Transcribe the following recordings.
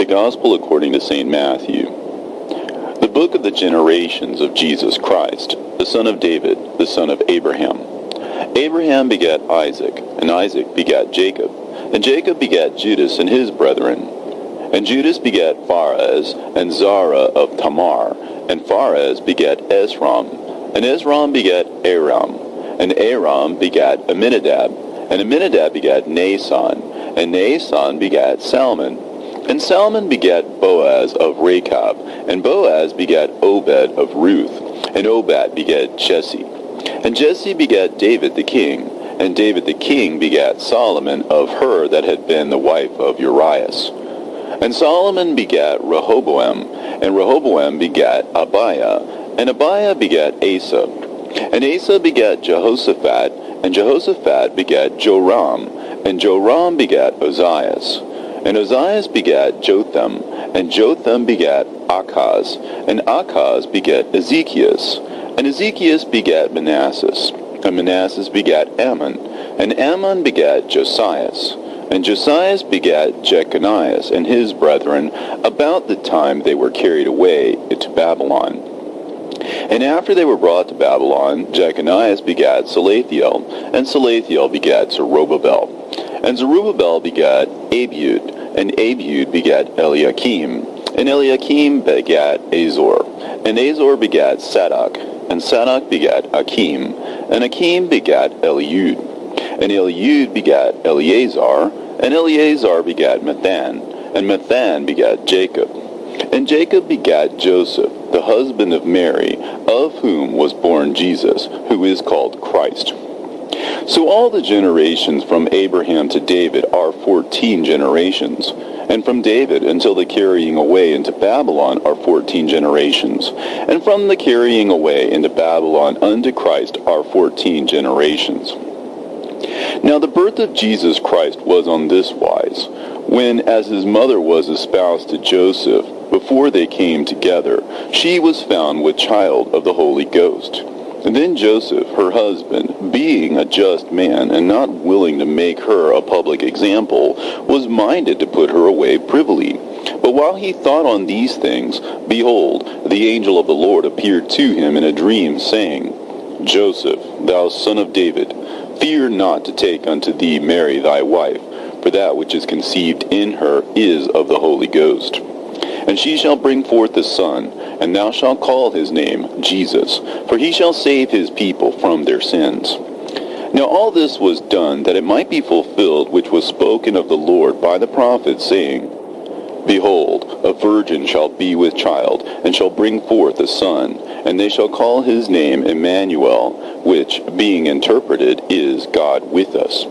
Gospel according to St. Matthew. The book of the generations of Jesus Christ, the son of David, the son of Abraham. Abraham begat Isaac, and Isaac begat Jacob, and Jacob begat Judas and his brethren. And Judas begat Phares, and Zara of Tamar, and Phares begat Esrom, and Esrom begat Aram, and Aram begat Amminadab, and Amminadab begat Naasson, and Naasson begat Salmon, and Salmon begat Boaz of Rechab, and Boaz begat Obed of Ruth, and Obed begat Jesse. And Jesse begat David the king, and David the king begat Solomon of her that had been the wife of Urias. And Solomon begat Rehoboam, and Rehoboam begat Abiah, and Abiah begat Asa. And Asa begat Jehoshaphat, and Jehoshaphat begat Joram, and Joram begat Ozias. And Ozias begat Jotham, and Jotham begat Achaz, and Achaz begat Ezekias, and Ezekias begat Manasseh, and Manasseh begat Ammon, and Ammon begat Josias, and Josias begat Jeconias and his brethren about the time they were carried away into Babylon. And after they were brought to Babylon, Jeconias begat Salathiel, and Salathiel begat Zerubbabel. And Zerubbabel begat Abiud, and Abiud begat Eliakim, and Eliakim begat Azor, and Azor begat Sadoc, and Sadoc begat Achim, and Achim begat Eliud, and Eliud begat Eleazar, and Eleazar begat Mathan, and Mathan begat Jacob. And Jacob begat Joseph, the husband of Mary, of whom was born Jesus, who is called Christ. So all the generations from Abraham to David are 14 generations, and from David until the carrying away into Babylon are 14 generations, and from the carrying away into Babylon unto Christ are 14 generations. Now the birth of Jesus Christ was on this wise, when, as his mother was espoused to Joseph, before they came together, she was found with child of the Holy Ghost. And then Joseph, her husband, being a just man, and not willing to make her a public example, was minded to put her away privily. But while he thought on these things, behold, the angel of the Lord appeared to him in a dream, saying, Joseph, thou son of David, fear not to take unto thee Mary thy wife, for that which is conceived in her is of the Holy Ghost. And she shall bring forth a son, and thou shalt call his name Jesus, for he shall save his people from their sins. Now all this was done that it might be fulfilled which was spoken of the Lord by the prophet, saying, Behold, a virgin shall be with child, and shall bring forth a son, and they shall call his name Emmanuel, which, being interpreted, is God with us.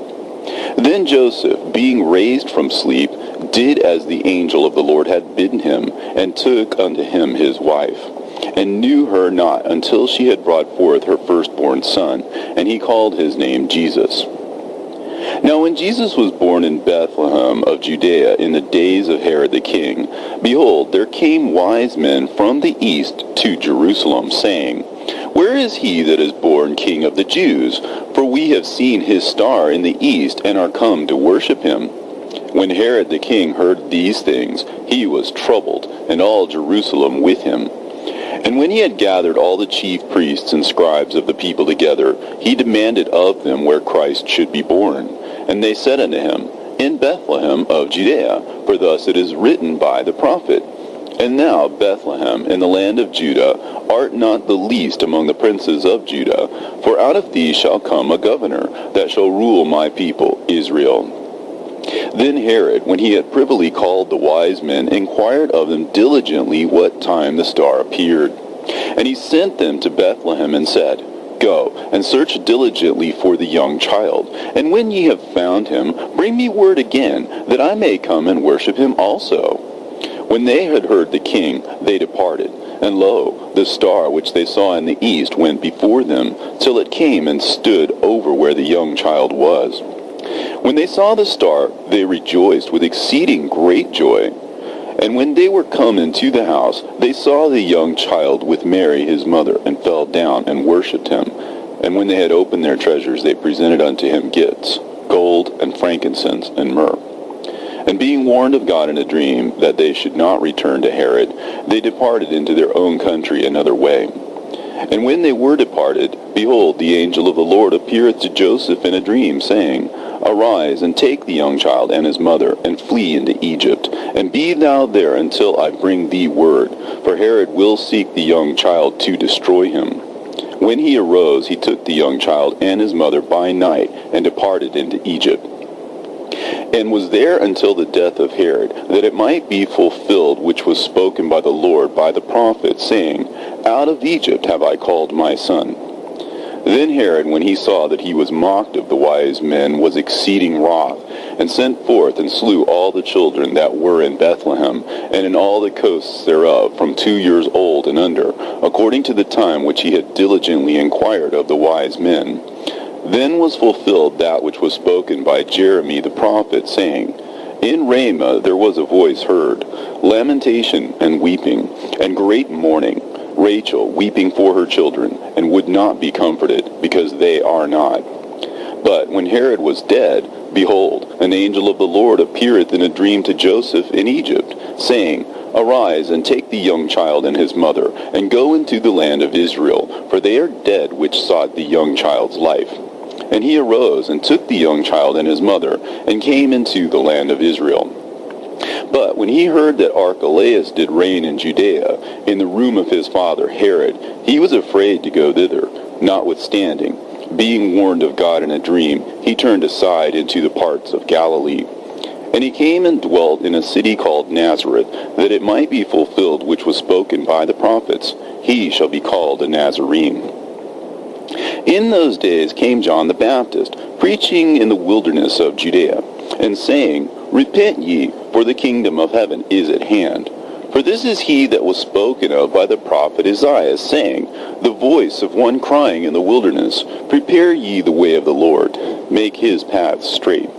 Then Joseph, being raised from sleep, did as the angel of the Lord had bidden him, and took unto him his wife, and knew her not until she had brought forth her firstborn son, and he called his name Jesus. Now when Jesus was born in Bethlehem of Judea in the days of Herod the king, behold, there came wise men from the east to Jerusalem, saying, Where is he that is born King of the Jews? For we have seen his star in the east, and are come to worship him. When Herod the king heard these things, he was troubled, and all Jerusalem with him. And when he had gathered all the chief priests and scribes of the people together, he demanded of them where Christ should be born. And they said unto him, In Bethlehem of Judea, for thus it is written by the prophet, And thou, Bethlehem, in the land of Judah, art not the least among the princes of Judah, for out of thee shall come a governor, that shall rule my people Israel. Then Herod, when he had privily called the wise men, inquired of them diligently what time the star appeared. And he sent them to Bethlehem, and said, Go, and search diligently for the young child, and when ye have found him, bring me word again, that I may come and worship him also. When they had heard the king, they departed. And lo, the star which they saw in the east went before them, till it came and stood over where the young child was. When they saw the star, they rejoiced with exceeding great joy. And when they were come into the house, they saw the young child with Mary his mother, and fell down and worshipped him. And when they had opened their treasures, they presented unto him gifts, gold and frankincense and myrrh. And being warned of God in a dream that they should not return to Herod, they departed into their own country another way. And when they were departed, behold, the angel of the Lord appeareth to Joseph in a dream, saying, Arise, and take the young child and his mother, and flee into Egypt, and be thou there until I bring thee word, for Herod will seek the young child to destroy him. When he arose, he took the young child and his mother by night, and departed into Egypt, and was there until the death of Herod, that it might be fulfilled which was spoken by the Lord by the prophet, saying, Out of Egypt have I called my son. Then Herod, when he saw that he was mocked of the wise men, was exceeding wroth, and sent forth and slew all the children that were in Bethlehem, and in all the coasts thereof, from 2 years old and under, according to the time which he had diligently inquired of the wise men. Then was fulfilled that which was spoken by Jeremy the prophet, saying, In Ramah there was a voice heard, lamentation and weeping, and great mourning, Rachel weeping for her children, and would not be comforted, because they are not. But when Herod was dead, behold, an angel of the Lord appeareth in a dream to Joseph in Egypt, saying, Arise, and take the young child and his mother, and go into the land of Israel, for they are dead which sought the young child's life. And he arose, and took the young child and his mother, and came into the land of Israel. But when he heard that Archelaus did reign in Judea, in the room of his father Herod, he was afraid to go thither. Notwithstanding, being warned of God in a dream, he turned aside into the parts of Galilee. And he came and dwelt in a city called Nazareth, that it might be fulfilled which was spoken by the prophets, He shall be called a Nazarene. In those days came John the Baptist, preaching in the wilderness of Judea, and saying, Repent ye, for the kingdom of heaven is at hand. For this is he that was spoken of by the prophet Isaiah, saying, The voice of one crying in the wilderness, Prepare ye the way of the Lord, make his paths straight.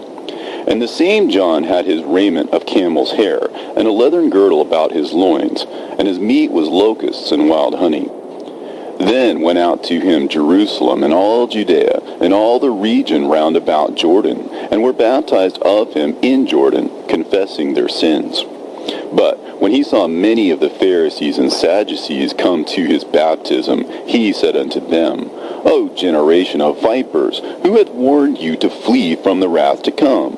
And the same John had his raiment of camel's hair, and a leathern girdle about his loins, and his meat was locusts and wild honey. Then went out to him Jerusalem and all Judea, and all the region round about Jordan, and were baptized of him in Jordan, confessing their sins. But when he saw many of the Pharisees and Sadducees come to his baptism, he said unto them, O generation of vipers, who hath warned you to flee from the wrath to come?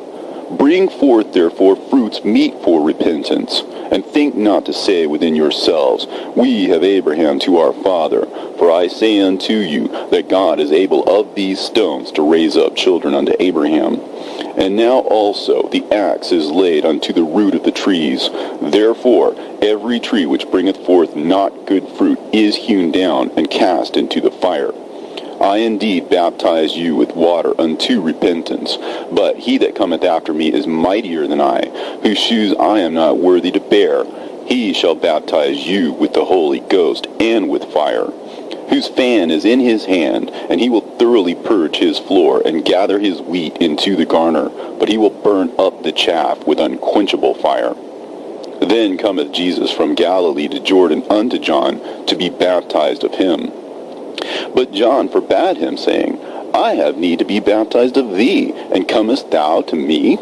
Bring forth therefore fruits meet for repentance, and think not to say within yourselves, We have Abraham to our father. For I say unto you, that God is able of these stones to raise up children unto Abraham. And now also the axe is laid unto the root of the trees. Therefore every tree which bringeth forth not good fruit is hewn down, and cast into the fire. I indeed baptize you with water unto repentance, but he that cometh after me is mightier than I, whose shoes I am not worthy to bear. He shall baptize you with the Holy Ghost and with fire, whose fan is in his hand, and he will thoroughly purge his floor, and gather his wheat into the garner, but he will burn up the chaff with unquenchable fire. Then cometh Jesus from Galilee to Jordan unto John, to be baptized of him. But John forbade him, saying, I have need to be baptized of thee, and comest thou to me?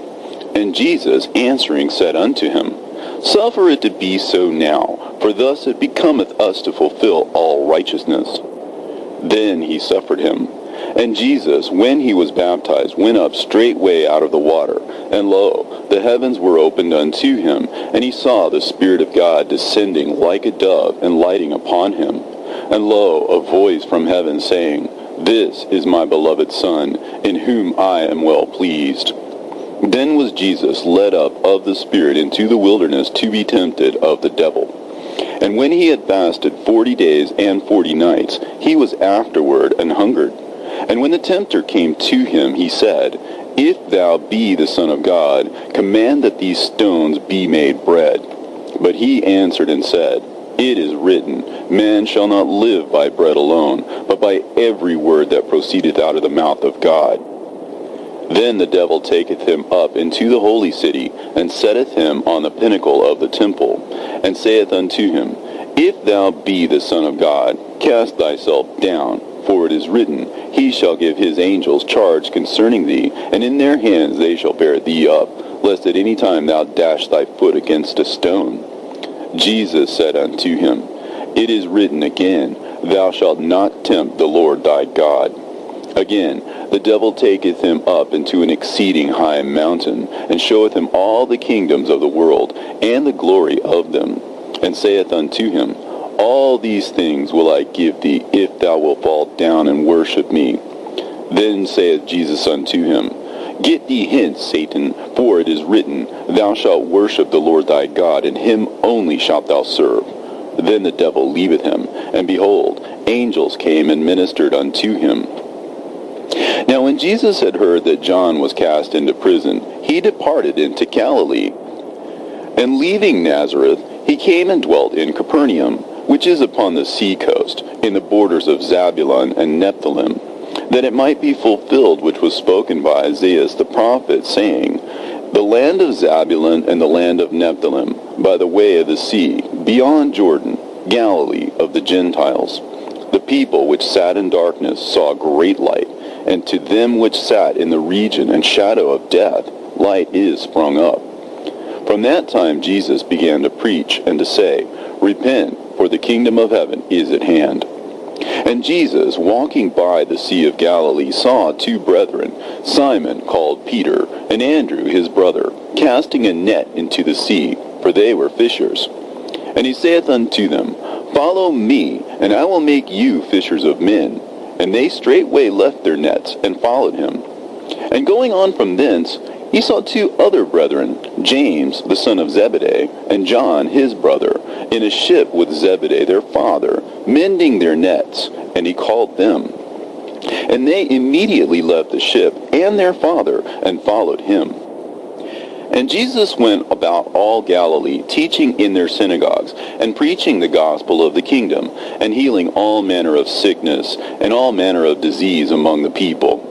And Jesus answering said unto him, Suffer it to be so now, for thus it becometh us to fulfill all righteousness. Then he suffered him. And Jesus, when he was baptized, went up straightway out of the water. And lo, the heavens were opened unto him, and he saw the Spirit of God descending like a dove, and lighting upon him. And lo, a voice from heaven saying, This is my beloved Son, in whom I am well pleased. Then was Jesus led up of the Spirit into the wilderness to be tempted of the devil. And when he had fasted 40 days and 40 nights, he was afterward an hungered. And when the tempter came to him, he said, If thou be the Son of God, command that these stones be made bread. But he answered and said, It is written, Man shall not live by bread alone, but by every word that proceedeth out of the mouth of God. Then the devil taketh him up into the holy city, and setteth him on the pinnacle of the temple, and saith unto him, If thou be the Son of God, cast thyself down, for it is written, He shall give his angels charge concerning thee, and in their hands they shall bear thee up, lest at any time thou dash thy foot against a stone. Jesus said unto him, It is written again, Thou shalt not tempt the Lord thy God. Again, the devil taketh him up into an exceeding high mountain, and showeth him all the kingdoms of the world, and the glory of them, and saith unto him, All these things will I give thee, if thou wilt fall down and worship me. Then saith Jesus unto him, Get thee hence, Satan, for it is written, Thou shalt worship the Lord thy God, and him only shalt thou serve. Then the devil leaveth him, and behold, angels came and ministered unto him. Now when Jesus had heard that John was cast into prison, he departed into Galilee. And leaving Nazareth, he came and dwelt in Capernaum, which is upon the sea coast, in the borders of Zabulon and Nephthalim, that it might be fulfilled which was spoken by Isaiah the prophet, saying, The land of Zabulon and the land of Nephthalim, by the way of the sea, beyond Jordan, Galilee of the Gentiles. The people which sat in darkness saw great light, and to them which sat in the region and shadow of death, light is sprung up. From that time Jesus began to preach and to say, Repent, for the kingdom of heaven is at hand. And Jesus, walking by the sea of Galilee, saw two brethren, Simon called Peter, and Andrew his brother, casting a net into the sea, for they were fishers. And he saith unto them, Follow me, and I will make you fishers of men. And they straightway left their nets, and followed him. And going on from thence, he saw two other brethren, James the son of Zebedee, and John his brother, in a ship with Zebedee their father, mending their nets, and he called them. And they immediately left the ship and their father, and followed him. And Jesus went about all Galilee, teaching in their synagogues, and preaching the gospel of the kingdom, and healing all manner of sickness, and all manner of disease among the people.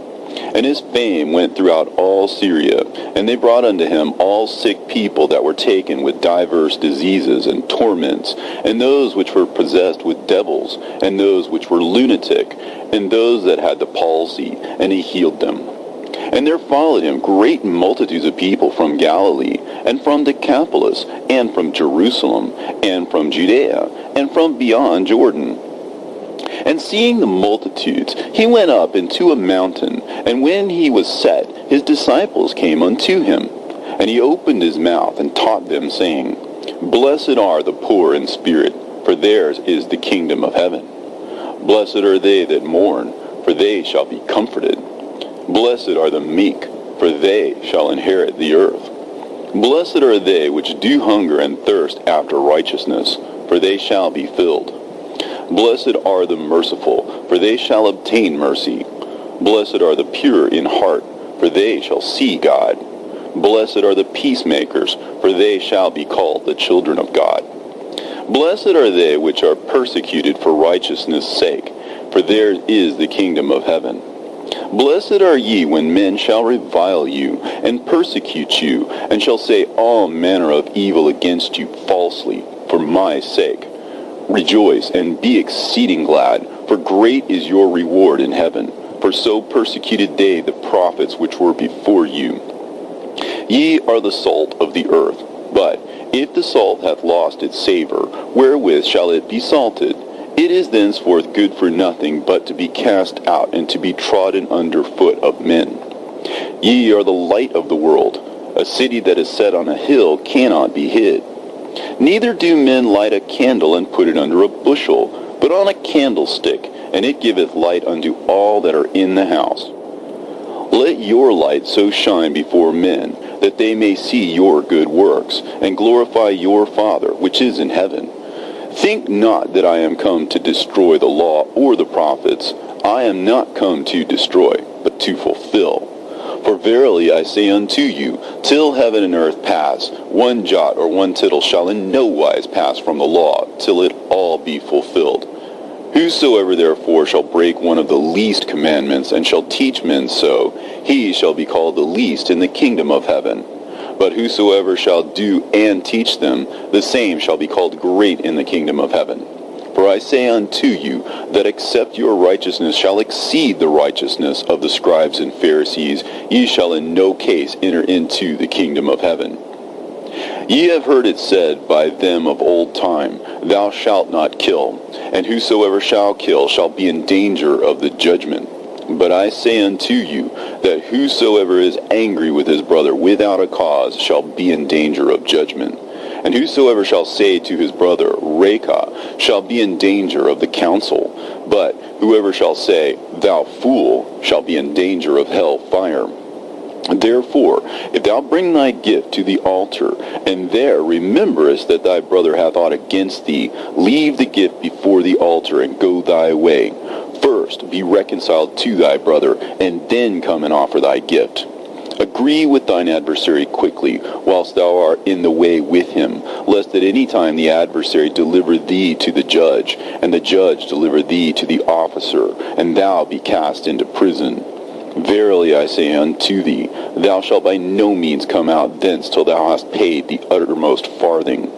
And his fame went throughout all Syria, and they brought unto him all sick people that were taken with divers diseases and torments, and those which were possessed with devils, and those which were lunatic, and those that had the palsy, and he healed them. And there followed him great multitudes of people from Galilee, and from Decapolis, and from Jerusalem, and from Judea, and from beyond Jordan. And seeing the multitudes, he went up into a mountain, and when he was set, his disciples came unto him. And he opened his mouth and taught them, saying, Blessed are the poor in spirit, for theirs is the kingdom of heaven. Blessed are they that mourn, for they shall be comforted. Blessed are the meek, for they shall inherit the earth. Blessed are they which do hunger and thirst after righteousness, for they shall be filled. Blessed are the merciful, for they shall obtain mercy. Blessed are the pure in heart, for they shall see God. Blessed are the peacemakers, for they shall be called the children of God. Blessed are they which are persecuted for righteousness' sake, for theirs is the kingdom of heaven. Blessed are ye when men shall revile you, and persecute you, and shall say all manner of evil against you falsely, for my sake. Rejoice and be exceeding glad, for great is your reward in heaven. For so persecuted they the prophets which were before you. Ye are the salt of the earth. But if the salt hath lost its savor, wherewith shall it be salted? It is thenceforth good for nothing but to be cast out and to be trodden under foot of men. Ye are the light of the world. A city that is set on a hill cannot be hid. Neither do men light a candle and put it under a bushel, but on a candlestick, and it giveth light unto all that are in the house. Let your light so shine before men, that they may see your good works, and glorify your Father which is in heaven. Think not that I am come to destroy the law or the prophets. I am not come to destroy, but to fulfill. For verily I say unto you, till heaven and earth pass, one jot or one tittle shall in no wise pass from the law, till it all be fulfilled. Whosoever therefore shall break one of the least commandments, and shall teach men so, he shall be called the least in the kingdom of heaven. But whosoever shall do and teach them, the same shall be called great in the kingdom of heaven. For For I say unto you, that except your righteousness shall exceed the righteousness of the scribes and Pharisees, ye shall in no case enter into the kingdom of heaven. Ye have heard it said by them of old time, Thou shalt not kill, and whosoever shall kill shall be in danger of the judgment. But I say unto you, that whosoever is angry with his brother without a cause shall be in danger of judgment. And whosoever shall say to his brother, Reka, shall be in danger of the council. But whoever shall say, Thou fool, shall be in danger of hell fire. Therefore, if thou bring thy gift to the altar, and there rememberest that thy brother hath aught against thee, leave the gift before the altar, and go thy way. First be reconciled to thy brother, and then come and offer thy gift. Agree with thine adversary quickly, whilst thou art in the way with him, lest at any time the adversary deliver thee to the judge, and the judge deliver thee to the officer, and thou be cast into prison. Verily I say unto thee, thou shalt by no means come out thence till thou hast paid the uttermost farthing.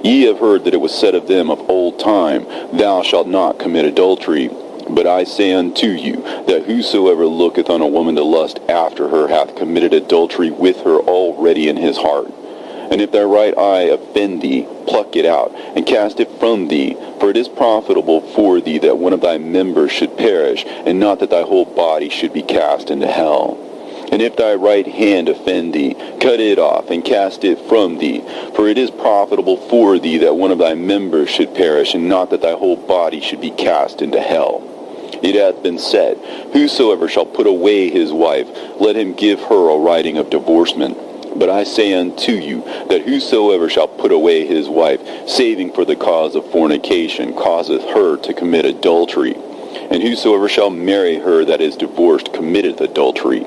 Ye have heard that it was said of them of old time, Thou shalt not commit adultery. But I say unto you, that whosoever looketh on a woman to lust after her hath committed adultery with her already in his heart. And if thy right eye offend thee, pluck it out, and cast it from thee, for it is profitable for thee that one of thy members should perish, and not that thy whole body should be cast into hell. And if thy right hand offend thee, cut it off, and cast it from thee, for it is profitable for thee that one of thy members should perish, and not that thy whole body should be cast into hell. It hath been said, Whosoever shall put away his wife, let him give her a writing of divorcement. But I say unto you, that whosoever shall put away his wife, saving for the cause of fornication, causeth her to commit adultery. And whosoever shall marry her that is divorced committeth adultery.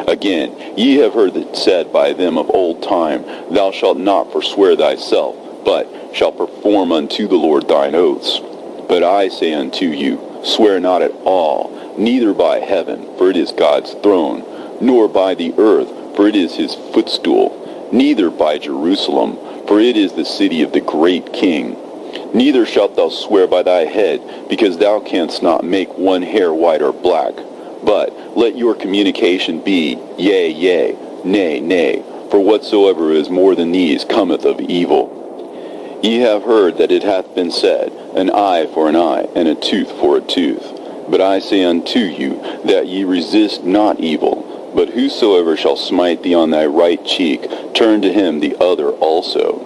Again, ye have heard it said by them of old time, Thou shalt not forswear thyself, but shalt perform unto the Lord thine oaths. But I say unto you, Swear not at all, neither by heaven, for it is God's throne, nor by the earth, for it is his footstool, neither by Jerusalem, for it is the city of the great King. Neither shalt thou swear by thy head, because thou canst not make one hair white or black. But let your communication be, Yea, yea, nay, nay, for whatsoever is more than these cometh of evil. Ye have heard that it hath been said, An eye for an eye, and a tooth for a tooth. But I say unto you, that ye resist not evil, but whosoever shall smite thee on thy right cheek, turn to him the other also.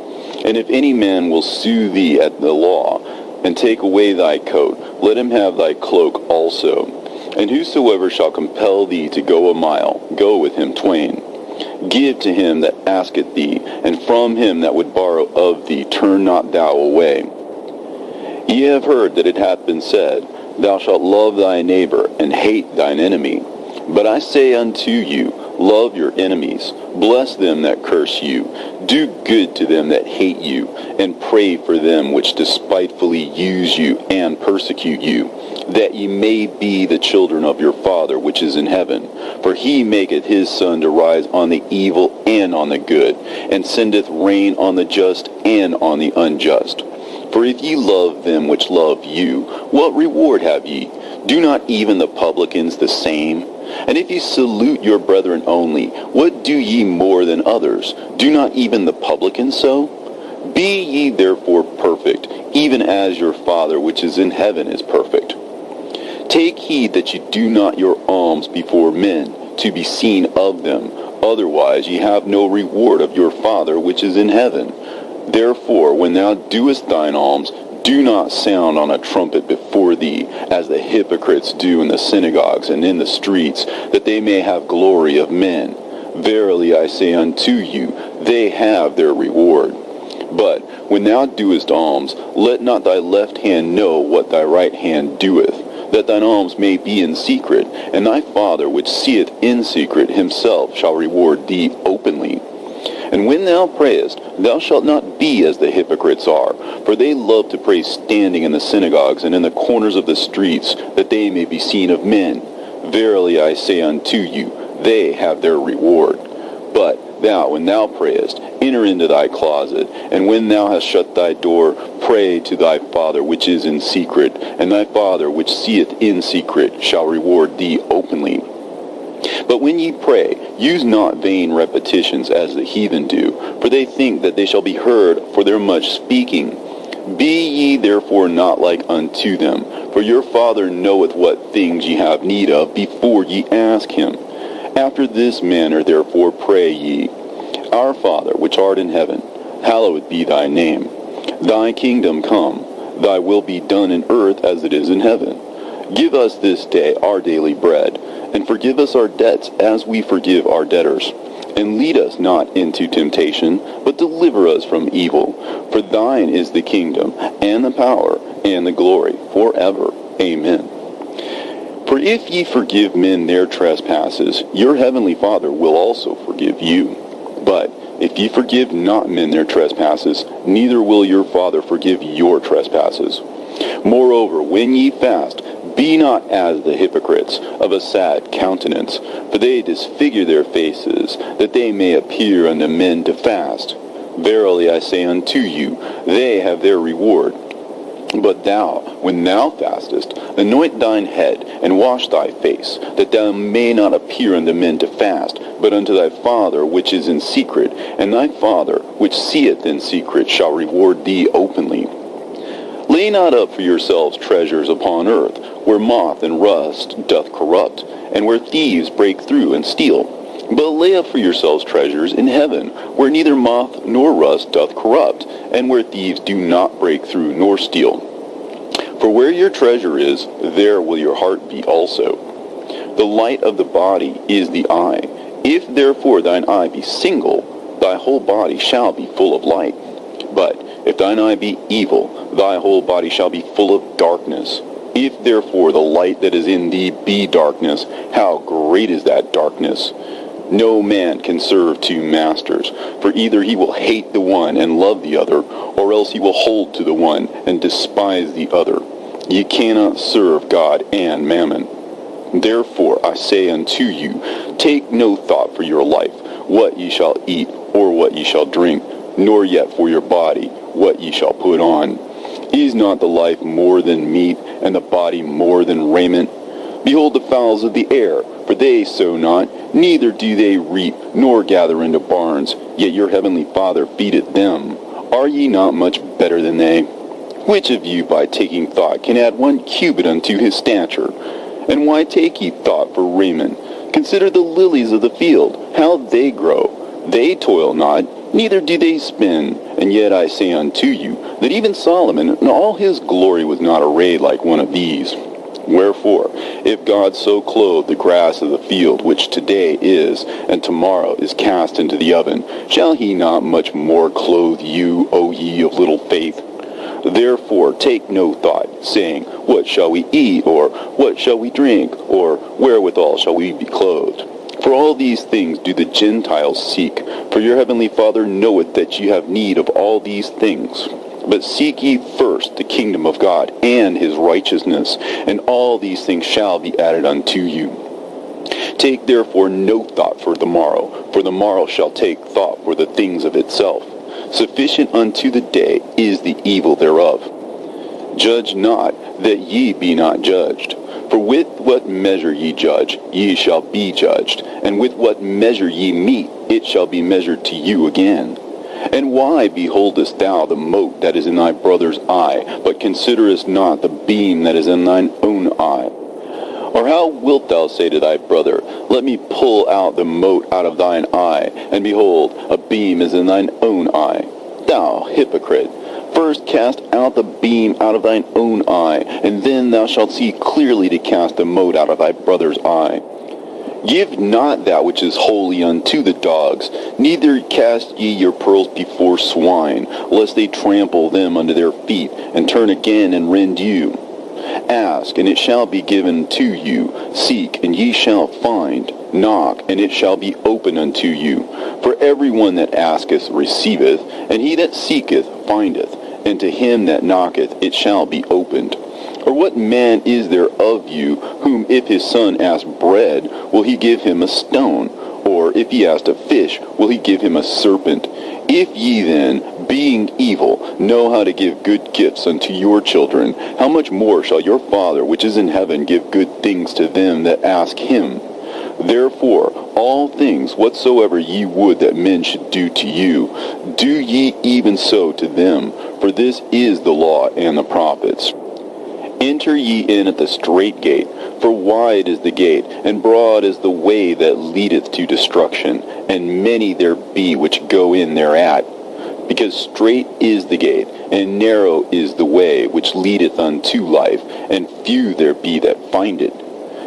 And if any man will sue thee at the law, and take away thy coat, let him have thy cloak also. And whosoever shall compel thee to go a mile, go with him twain. Give to him that asketh thee, and from him that would borrow of thee turn not thou away. Ye have heard that it hath been said, Thou shalt love thy neighbor, and hate thine enemy. But I say unto you, Love your enemies, bless them that curse you, do good to them that hate you, and pray for them which despitefully use you and persecute you, that ye may be the children of your Father which is in heaven. For he maketh his sun to rise on the evil and on the good, and sendeth rain on the just and on the unjust. For if ye love them which love you, what reward have ye? Do not even the publicans the same? And if ye salute your brethren only, what do ye more than others? Do not even the publicans so? Be ye therefore perfect, even as your Father which is in heaven is perfect. Take heed that ye do not your alms before men, to be seen of them. Otherwise ye have no reward of your Father which is in heaven. Therefore, when thou doest thine alms, do not sound on a trumpet before thee, as the hypocrites do in the synagogues and in the streets, that they may have glory of men. Verily I say unto you, they have their reward. But when thou doest alms, let not thy left hand know what thy right hand doeth, that thine alms may be in secret, and thy Father which seeth in secret himself shall reward thee openly. And when thou prayest, thou shalt not be as the hypocrites are, for they love to pray standing in the synagogues and in the corners of the streets, that they may be seen of men. Verily I say unto you, they have their reward. But thou, when thou prayest, enter into thy closet, and when thou hast shut thy door, pray to thy Father which is in secret, and thy Father which seeth in secret shall reward thee openly. But when ye pray, use not vain repetitions as the heathen do, for they think that they shall be heard for their much speaking. Be ye therefore not like unto them, for your Father knoweth what things ye have need of before ye ask him. After this manner therefore pray ye, Our Father which art in heaven, hallowed be thy name. Thy kingdom come, thy will be done in earth as it is in heaven. Give us this day our daily bread, and forgive us our debts as we forgive our debtors. And lead us not into temptation, but deliver us from evil. For thine is the kingdom, and the power, and the glory, forever. Amen. For if ye forgive men their trespasses, your heavenly Father will also forgive you. But if ye forgive not men their trespasses, neither will your Father forgive your trespasses. Moreover, when ye fast, be not as the hypocrites of a sad countenance, for they disfigure their faces, that they may appear unto men to fast. Verily I say unto you, they have their reward. But thou, when thou fastest, anoint thine head, and wash thy face, that thou may not appear unto men to fast, but unto thy Father which is in secret, and thy Father which seeth in secret shall reward thee openly. Lay not up for yourselves treasures upon earth, where moth and rust doth corrupt, and where thieves break through and steal. But lay up for yourselves treasures in heaven, where neither moth nor rust doth corrupt, and where thieves do not break through nor steal. For where your treasure is, there will your heart be also. The light of the body is the eye. If therefore thine eye be single, thy whole body shall be full of light. But if thine eye be evil, thy whole body shall be full of darkness. If therefore the light that is in thee be darkness, how great is that darkness? No man can serve two masters, for either he will hate the one and love the other, or else he will hold to the one and despise the other. Ye cannot serve God and mammon. Therefore I say unto you, take no thought for your life, what ye shall eat, or what ye shall drink, nor yet for your body, what ye shall put on. Is not the life more than meat, and the body more than raiment? Behold the fowls of the air, for they sow not, neither do they reap, nor gather into barns, yet your heavenly Father feedeth them. Are ye not much better than they? Which of you by taking thought can add 1 cubit unto his stature? And why take ye thought for raiment? Consider the lilies of the field, how they grow. They toil not, neither do they spin. And yet I say unto you, that even Solomon in all his glory was not arrayed like one of these. Wherefore, if God so clothe the grass of the field, which today is, and tomorrow is cast into the oven, shall he not much more clothe you, O ye of little faith? Therefore take no thought, saying, What shall we eat, or what shall we drink, or wherewithal shall we be clothed? For all these things do the Gentiles seek, for your heavenly Father knoweth that ye have need of all these things. But seek ye first the kingdom of God and his righteousness, and all these things shall be added unto you. Take therefore no thought for the morrow shall take thought for the things of itself. Sufficient unto the day is the evil thereof. Judge not, that ye be not judged. For with what measure ye judge, ye shall be judged, and with what measure ye mete, it shall be measured to you again. And why beholdest thou the mote that is in thy brother's eye, but considerest not the beam that is in thine own eye? Or how wilt thou say to thy brother, Let me pull out the mote out of thine eye, and behold, a beam is in thine own eye? Thou hypocrite! First cast out the beam out of thine own eye, and then thou shalt see clearly to cast the mote out of thy brother's eye. Give not that which is holy unto the dogs, neither cast ye your pearls before swine, lest they trample them under their feet, and turn again and rend you. Ask, and it shall be given to you. Seek, and ye shall find. Knock, and it shall be opened unto you. For every one that asketh receiveth, and he that seeketh findeth, and to him that knocketh it shall be opened. Or what man is there of you, whom if his son ask bread, will he give him a stone? Or Or if he asked a fish, will he give him a serpent? If ye then, being evil, know how to give good gifts unto your children, how much more shall your Father which is in heaven give good things to them that ask him? Therefore, all things whatsoever ye would that men should do to you, do ye even so to them, for this is the law and the prophets. Enter ye in at the strait gate, for wide is the gate, and broad is the way that leadeth to destruction, and many there be which go in thereat. Because strait is the gate, and narrow is the way which leadeth unto life, and few there be that find it.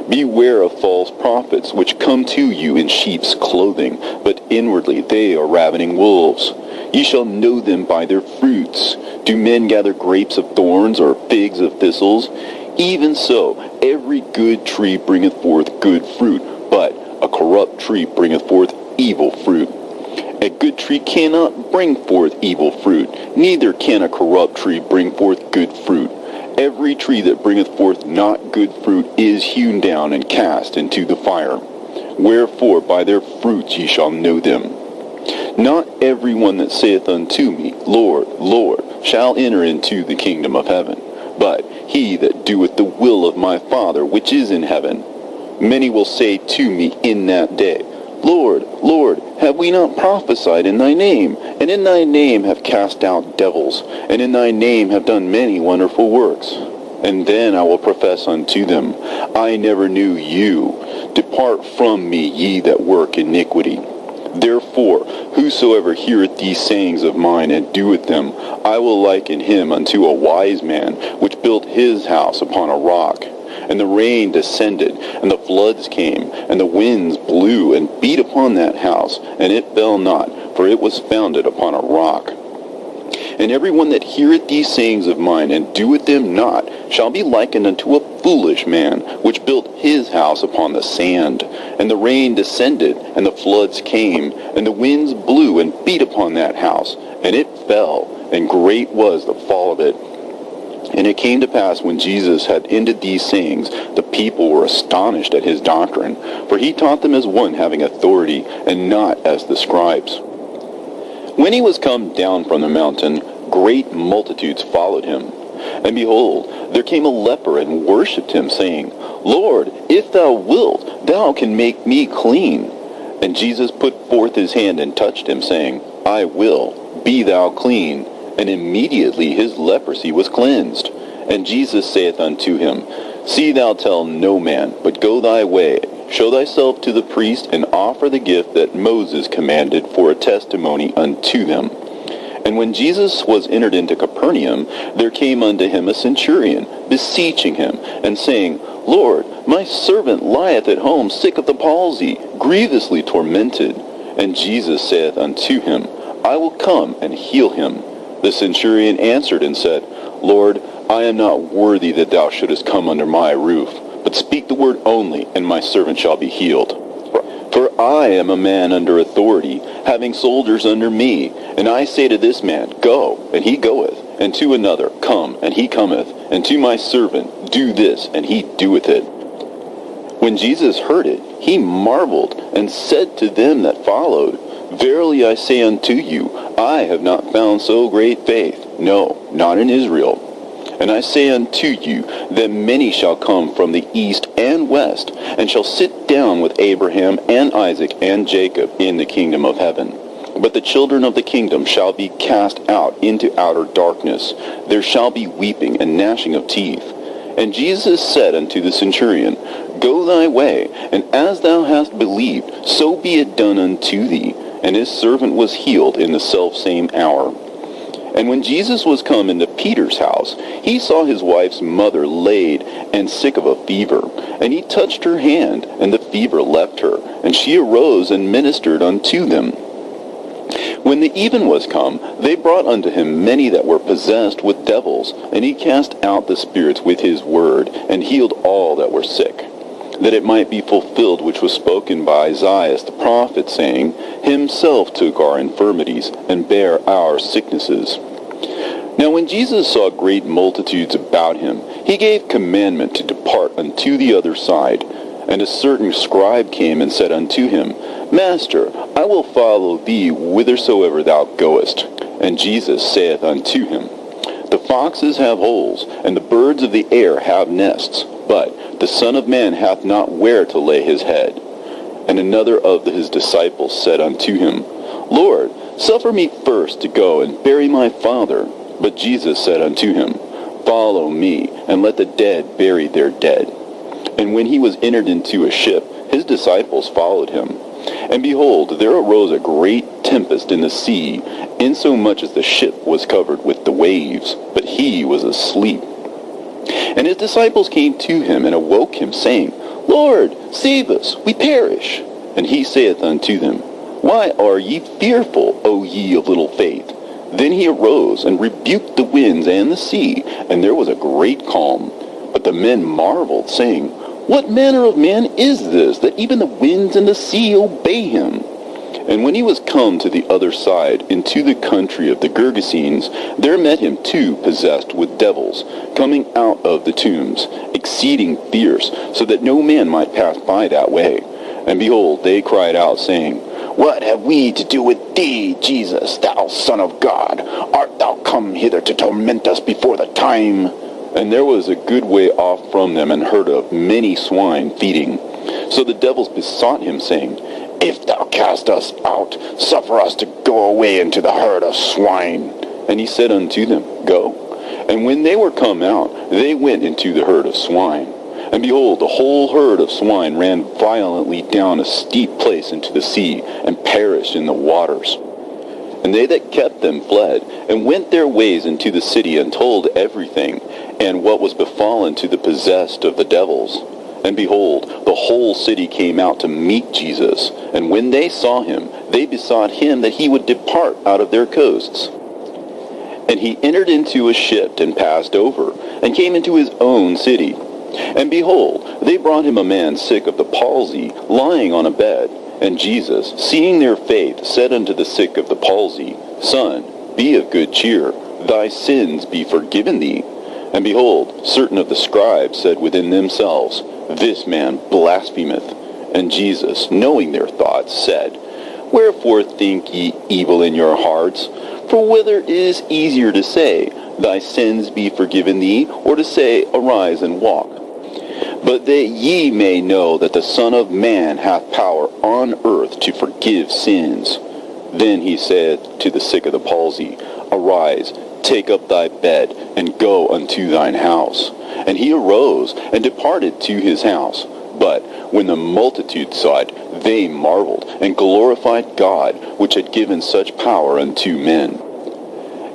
Beware of false prophets, which come to you in sheep's clothing, but inwardly they are ravening wolves. Ye shall know them by their fruits. Do men gather grapes of thorns, or figs of thistles? Even so, every good tree bringeth forth good fruit, but a corrupt tree bringeth forth evil fruit. A good tree cannot bring forth evil fruit, neither can a corrupt tree bring forth good fruit. Every tree that bringeth forth not good fruit is hewn down and cast into the fire. Wherefore by their fruits ye shall know them. Not every one that saith unto me, Lord, Lord, shall enter into the kingdom of heaven, but he that doeth the will of my Father which is in heaven. Many will say to me in that day, Lord, Lord, have we not prophesied in thy name, and in thy name have cast out devils, and in thy name have done many wonderful works? And then I will profess unto them, I never knew you. Depart from me, ye that work iniquity. Therefore, whosoever heareth these sayings of mine and doeth them, I will liken him unto a wise man, which built his house upon a rock. And the rain descended, and the floods came, and the winds blew and beat upon that house, and it fell not, for it was founded upon a rock. And every one that heareth these sayings of mine, and doeth them not, shall be likened unto a foolish man, which built his house upon the sand. And the rain descended, and the floods came, and the winds blew and beat upon that house, and it fell, and great was the fall of it. And it came to pass, when Jesus had ended these sayings, the people were astonished at his doctrine, for he taught them as one having authority, and not as the scribes. When he was come down from the mountain, great multitudes followed him. And behold, there came a leper and worshipped him, saying, Lord, if thou wilt, thou can make me clean. And Jesus put forth his hand and touched him, saying, I will, be thou clean. And immediately his leprosy was cleansed. And Jesus saith unto him, See thou tell no man, but go thy way, show thyself to the priest, and offer the gift that Moses commanded for a testimony unto them. And when Jesus was entered into Capernaum, there came unto him a centurion, beseeching him, and saying, Lord, my servant lieth at home sick of the palsy, grievously tormented. And Jesus saith unto him, I will come and heal him. The centurion answered and said, Lord, I am not worthy that thou shouldest come under my roof, but speak the word only, and my servant shall be healed. For I am a man under authority, having soldiers under me, and I say to this man, Go, and he goeth, and to another, Come, and he cometh, and to my servant, Do this, and he doeth it. When Jesus heard it, he marveled, and said to them that followed, Verily I say unto you, I have not found so great faith, no, not in Israel. And I say unto you, that many shall come from the east and west, and shall sit down with Abraham and Isaac and Jacob in the kingdom of heaven. But the children of the kingdom shall be cast out into outer darkness. There shall be weeping and gnashing of teeth. And Jesus said unto the centurion, Go thy way, and as thou hast believed, so be it done unto thee. And his servant was healed in the selfsame hour. And when Jesus was come into Peter's house, he saw his wife's mother laid and sick of a fever. And he touched her hand, and the fever left her, and she arose and ministered unto them. When the even was come, they brought unto him many that were possessed with devils, and he cast out the spirits with his word, and healed all that were sick, that it might be fulfilled which was spoken by Isaiah the prophet, saying, Himself took our infirmities, and bare our sicknesses. Now when Jesus saw great multitudes about him, he gave commandment to depart unto the other side. And a certain scribe came and said unto him, Master, I will follow thee whithersoever thou goest. And Jesus saith unto him, The foxes have holes, and the birds of the air have nests, but the Son of Man hath not where to lay his head. And another of his disciples said unto him, Lord, suffer me first to go and bury my father. But Jesus said unto him, Follow me, and let the dead bury their dead. And when he was entered into a ship, his disciples followed him. And behold, there arose a great tempest in the sea, insomuch as the ship was covered with the waves, but he was asleep. And his disciples came to him and awoke him, saying, Lord, save us, we perish. And he saith unto them, Why are ye fearful, O ye of little faith? Then he arose and rebuked the winds and the sea, and there was a great calm. But the men marveled, saying, What manner of man is this, that even the winds and the sea obey him? And when he was come to the other side, into the country of the Gergesenes, there met him two possessed with devils, coming out of the tombs, exceeding fierce, so that no man might pass by that way. And behold, they cried out, saying, What have we to do with thee, Jesus, thou Son of God? Art thou come hither to torment us before the time? And there was a good way off from them an herd of many swine feeding. So the devils besought him, saying, If thou cast us out, suffer us to go away into the herd of swine. And he said unto them, Go. And when they were come out, they went into the herd of swine. And behold, the whole herd of swine ran violently down a steep place into the sea, and perished in the waters. And they that kept them fled, and went their ways into the city, and told everything, and what was befallen to the possessed of the devils. And behold, the whole city came out to meet Jesus. And when they saw him, they besought him that he would depart out of their coasts. And he entered into a ship, and passed over, and came into his own city. And behold, they brought him a man sick of the palsy, lying on a bed. And Jesus, seeing their faith, said unto the sick of the palsy, Son, be of good cheer, thy sins be forgiven thee. And behold, certain of the scribes said within themselves, This man blasphemeth. And Jesus, knowing their thoughts, said, Wherefore think ye evil in your hearts? For whether it is easier to say, Thy sins be forgiven thee, or to say, Arise and walk? But that ye may know that the Son of Man hath power on earth to forgive sins. Then he said to the sick of the palsy, Arise, take up thy bed, and go unto thine house. And he arose, and departed to his house. But when the multitude saw it, they marveled, and glorified God, which had given such power unto men.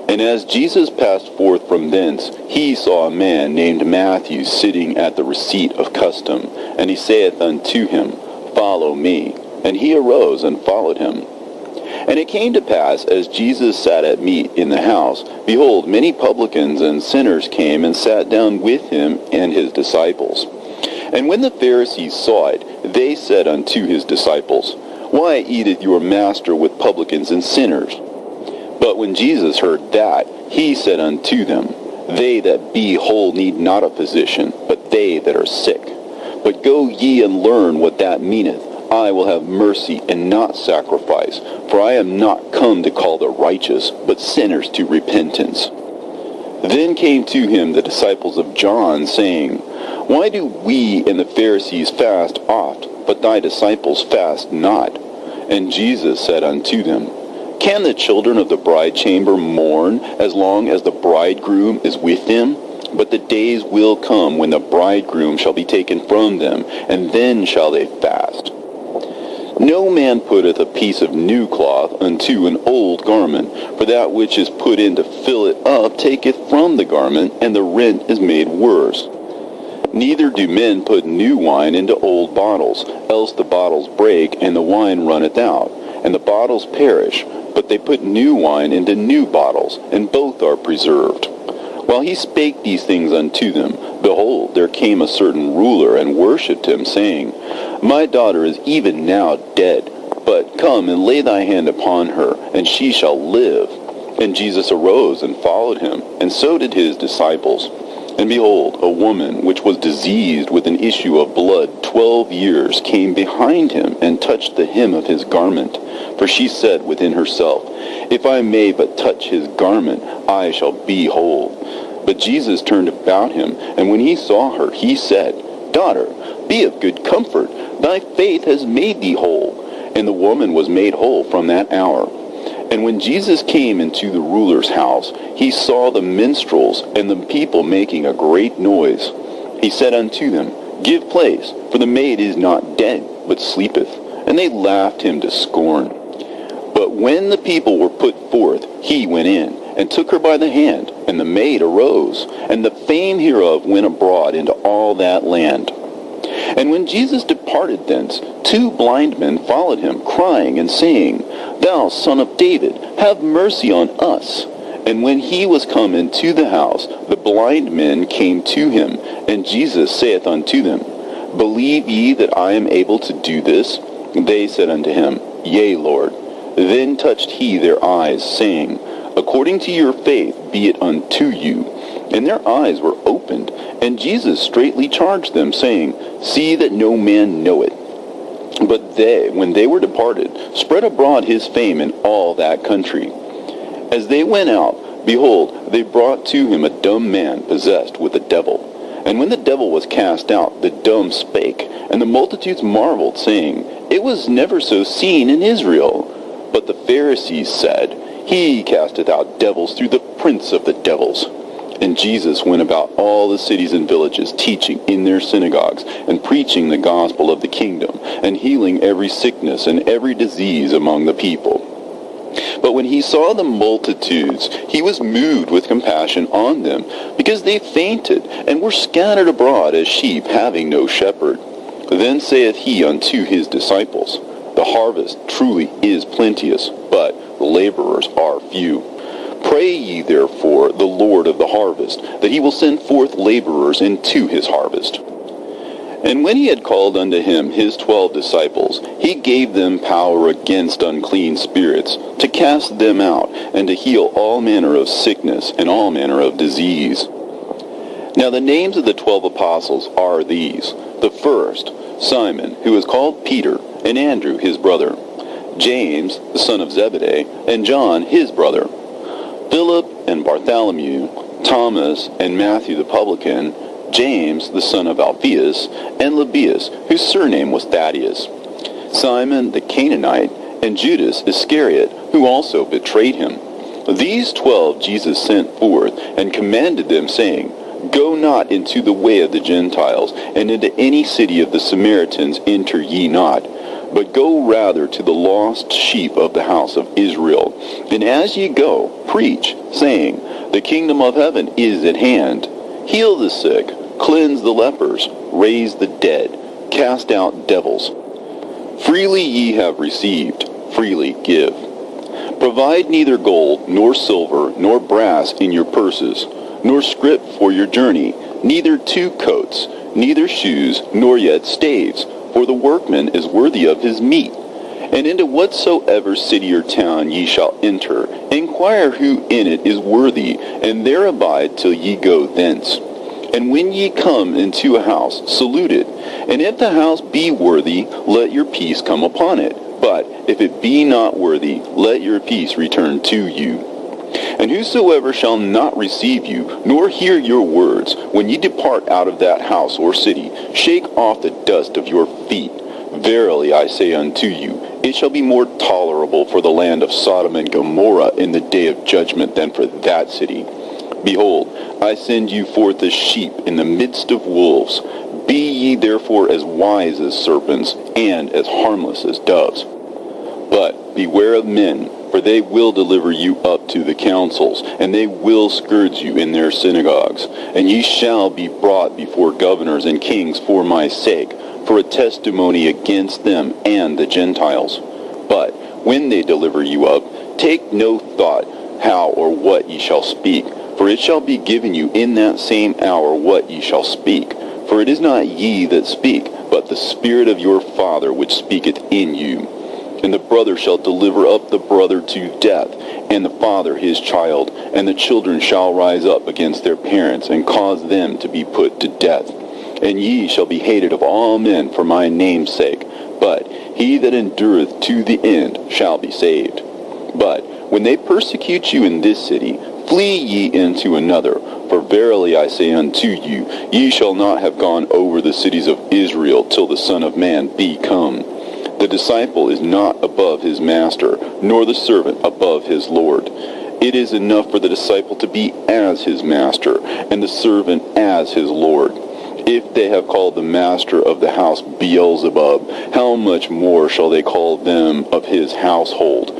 And as Jesus passed forth from thence, he saw a man named Matthew sitting at the receipt of custom. And he saith unto him, Follow me. And he arose and followed him. And it came to pass, as Jesus sat at meat in the house, behold, many publicans and sinners came and sat down with him and his disciples. And when the Pharisees saw it, they said unto his disciples, Why eateth your master with publicans and sinners? But when Jesus heard that, he said unto them, They that be whole need not a physician, but they that are sick. But go ye and learn what that meaneth. I will have mercy and not sacrifice, for I am not come to call the righteous, but sinners to repentance. Then came to him the disciples of John, saying, Why do we and the Pharisees fast oft, but thy disciples fast not? And Jesus said unto them, Can the children of the bride chamber mourn as long as the bridegroom is with them? But the days will come when the bridegroom shall be taken from them, and then shall they fast. No man putteth a piece of new cloth unto an old garment, for that which is put in to fill it up taketh from the garment, and the rent is made worse. Neither do men put new wine into old bottles, else the bottles break, and the wine runneth out, and the bottles perish. But they put new wine into new bottles, and both are preserved. While he spake these things unto them, behold, there came a certain ruler, and worshipped him, saying, My daughter is even now dead, but come and lay thy hand upon her, and she shall live. And Jesus arose and followed him, and so did his disciples. And behold, a woman which was diseased with an issue of blood 12 years came behind him and touched the hem of his garment. For she said within herself, If I may but touch his garment, I shall be whole. But Jesus turned about him, and when he saw her, he said, Daughter, be of good comfort. Thy faith has made thee whole. And the woman was made whole from that hour. And when Jesus came into the ruler's house, he saw the minstrels and the people making a great noise. He said unto them, Give place, for the maid is not dead, but sleepeth. And they laughed him to scorn. But when the people were put forth, he went in, and took her by the hand, and the maid arose, and the fame hereof went abroad into all that land. And when Jesus departed thence, 2 blind men followed him, crying and saying, Thou Son of David, have mercy on us. And when he was come into the house, the blind men came to him, and Jesus saith unto them, Believe ye that I am able to do this? They said unto him, Yea, Lord. Then touched he their eyes, saying, According to your faith be it unto you. And their eyes were opened, and Jesus straitly charged them, saying, See that no man know it. But they, when they were departed, spread abroad his fame in all that country. As they went out, behold, they brought to him a dumb man possessed with a devil. And when the devil was cast out, the dumb spake, and the multitudes marveled, saying, It was never so seen in Israel. But the Pharisees said, He casteth out devils through the prince of the devils. And Jesus went about all the cities and villages, teaching in their synagogues, and preaching the gospel of the kingdom, and healing every sickness and every disease among the people. But when he saw the multitudes, he was moved with compassion on them, because they fainted, and were scattered abroad as sheep having no shepherd. Then saith he unto his disciples, The harvest truly is plenteous, but the laborers are few. Pray ye therefore the Lord of the harvest, that he will send forth laborers into his harvest. And when he had called unto him his 12 disciples, he gave them power against unclean spirits, to cast them out, and to heal all manner of sickness and all manner of disease. Now the names of the 12 apostles are these: the first, Simon, who is called Peter, and Andrew his brother, James, the son of Zebedee, and John his brother, Philip and Bartholomew, Thomas and Matthew the publican, James the son of Alphaeus, and Lebbaeus, whose surname was Thaddeus, Simon the Canaanite, and Judas Iscariot, who also betrayed him. These 12 Jesus sent forth, and commanded them, saying, Go not into the way of the Gentiles, and into any city of the Samaritans enter ye not, but go rather to the lost sheep of the house of Israel. And as ye go, preach, saying, The kingdom of heaven is at hand. Heal the sick, cleanse the lepers, raise the dead, cast out devils. Freely ye have received, freely give. Provide neither gold, nor silver, nor brass in your purses, nor scrip for your journey, neither 2 coats, neither shoes, nor yet staves, for the workman is worthy of his meat. And into whatsoever city or town ye shall enter, inquire who in it is worthy, and there abide till ye go thence. And when ye come into a house, salute it. And if the house be worthy, let your peace come upon it. But if it be not worthy, let your peace return to you. And whosoever shall not receive you, nor hear your words, when ye depart out of that house or city, shake off the dust of your feet. Verily I say unto you, it shall be more tolerable for the land of Sodom and Gomorrah in the day of judgment than for that city. Behold, I send you forth as sheep in the midst of wolves. Be ye therefore as wise as serpents, and as harmless as doves. But beware of men, for they will deliver you up to the councils, and they will scourge you in their synagogues. And ye shall be brought before governors and kings for my sake, for a testimony against them and the Gentiles. But when they deliver you up, take no thought how or what ye shall speak, for it shall be given you in that same hour what ye shall speak. For it is not ye that speak, but the Spirit of your Father which speaketh in you. And the brother shall deliver up the brother to death, and the father his child, and the children shall rise up against their parents, and cause them to be put to death. And ye shall be hated of all men for my name's sake, but he that endureth to the end shall be saved. But when they persecute you in this city, flee ye into another. For verily I say unto you, ye shall not have gone over the cities of Israel till the Son of Man be come. The disciple is not above his master, nor the servant above his Lord. It is enough for the disciple to be as his master, and the servant as his Lord. If they have called the master of the house Beelzebub, how much more shall they call them of his household?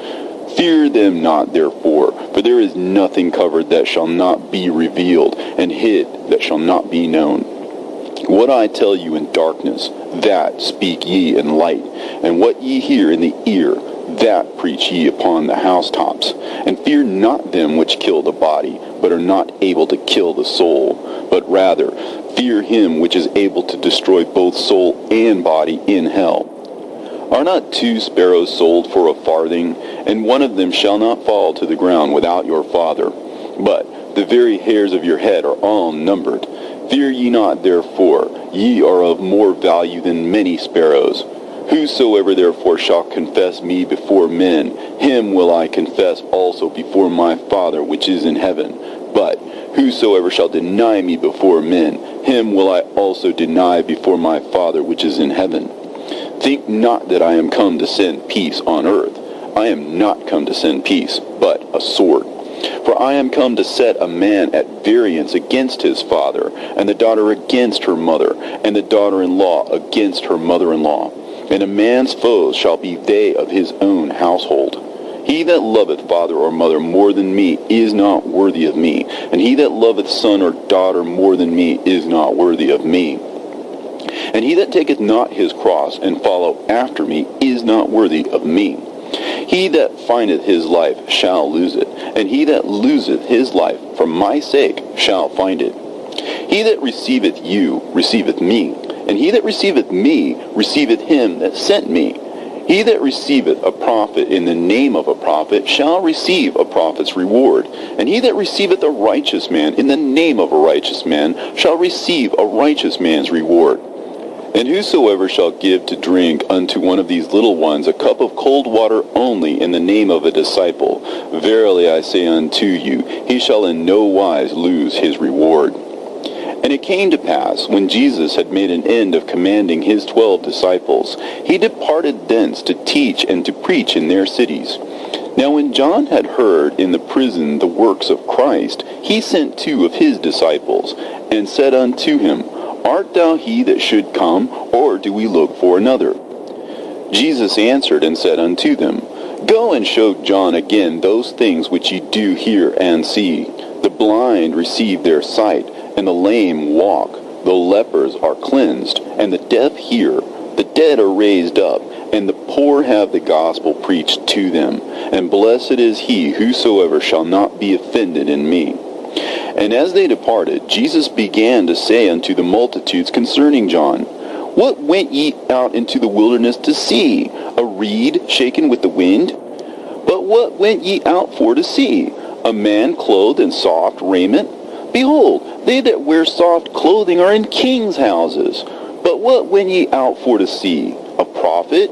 Fear them not, therefore, for there is nothing covered that shall not be revealed, and hid that shall not be known. What I tell you in darkness, that speak ye in light, and what ye hear in the ear, that preach ye upon the housetops. And fear not them which kill the body, but are not able to kill the soul, but rather fear him which is able to destroy both soul and body in hell. Are not 2 sparrows sold for a farthing, and one of them shall not fall to the ground without your Father? But the very hairs of your head are all numbered. Fear ye not, therefore, ye are of more value than many sparrows. Whosoever therefore shall confess me before men, him will I confess also before my Father which is in heaven. But whosoever shall deny me before men, him will I also deny before my Father which is in heaven. Think not that I am come to send peace on earth. I am not come to send peace, but a sword. For I am come to set a man at variance against his father, and the daughter against her mother, and the daughter-in-law against her mother-in-law. And a man's foes shall be they of his own household. He that loveth father or mother more than me is not worthy of me, and he that loveth son or daughter more than me is not worthy of me. And he that taketh not his cross and follow after me is not worthy of me. He that findeth his life shall lose it, and he that loseth his life for my sake shall find it. He that receiveth you receiveth me, and he that receiveth me receiveth him that sent me. He that receiveth a prophet in the name of a prophet shall receive a prophet's reward, and he that receiveth a righteous man in the name of a righteous man shall receive a righteous man's reward. And whosoever shall give to drink unto one of these little ones a cup of cold water only in the name of a disciple, verily I say unto you, he shall in no wise lose his reward. And it came to pass, when Jesus had made an end of commanding his 12 disciples, he departed thence to teach and to preach in their cities. Now when John had heard in the prison the works of Christ, he sent 2 of his disciples, and said unto him, Art thou he that should come, or do we look for another? Jesus answered and said unto them, Go and show John again those things which ye do hear and see. The blind receive their sight, and the lame walk. The lepers are cleansed, and the deaf hear. The dead are raised up, and the poor have the gospel preached to them. And blessed is he whosoever shall not be offended in me. And as they departed, Jesus began to say unto the multitudes concerning John, What went ye out into the wilderness to see? A reed shaken with the wind? But what went ye out for to see? A man clothed in soft raiment? Behold, they that wear soft clothing are in kings' houses. But what went ye out for to see? A prophet?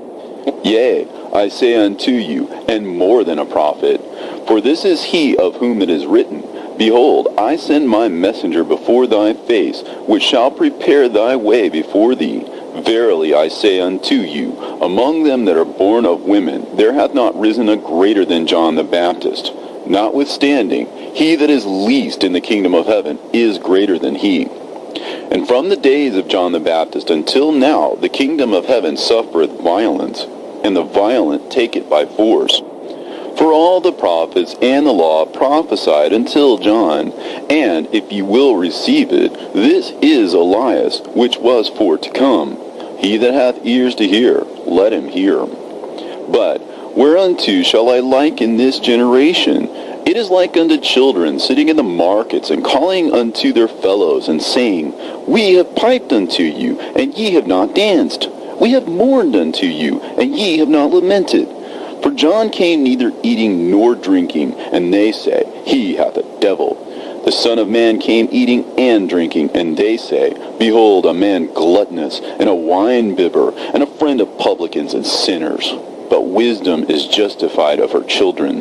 Yea, I say unto you, and more than a prophet. For this is he of whom it is written, Behold, I send my messenger before thy face, which shall prepare thy way before thee. Verily I say unto you, among them that are born of women, there hath not risen a greater than John the Baptist. Notwithstanding, he that is least in the kingdom of heaven is greater than he. And from the days of John the Baptist until now, the kingdom of heaven suffereth violence, and the violent take it by force. For all the prophets and the law prophesied until John, and if ye will receive it, this is Elias, which was for to come. He that hath ears to hear, let him hear. But whereunto shall I liken this generation? It is like unto children sitting in the markets, and calling unto their fellows, and saying, We have piped unto you, and ye have not danced. We have mourned unto you, and ye have not lamented. For John came neither eating nor drinking, and they say, He hath a devil. The Son of Man came eating and drinking, and they say, Behold, a man gluttonous, and a wine-bibber, and a friend of publicans and sinners. But wisdom is justified of her children.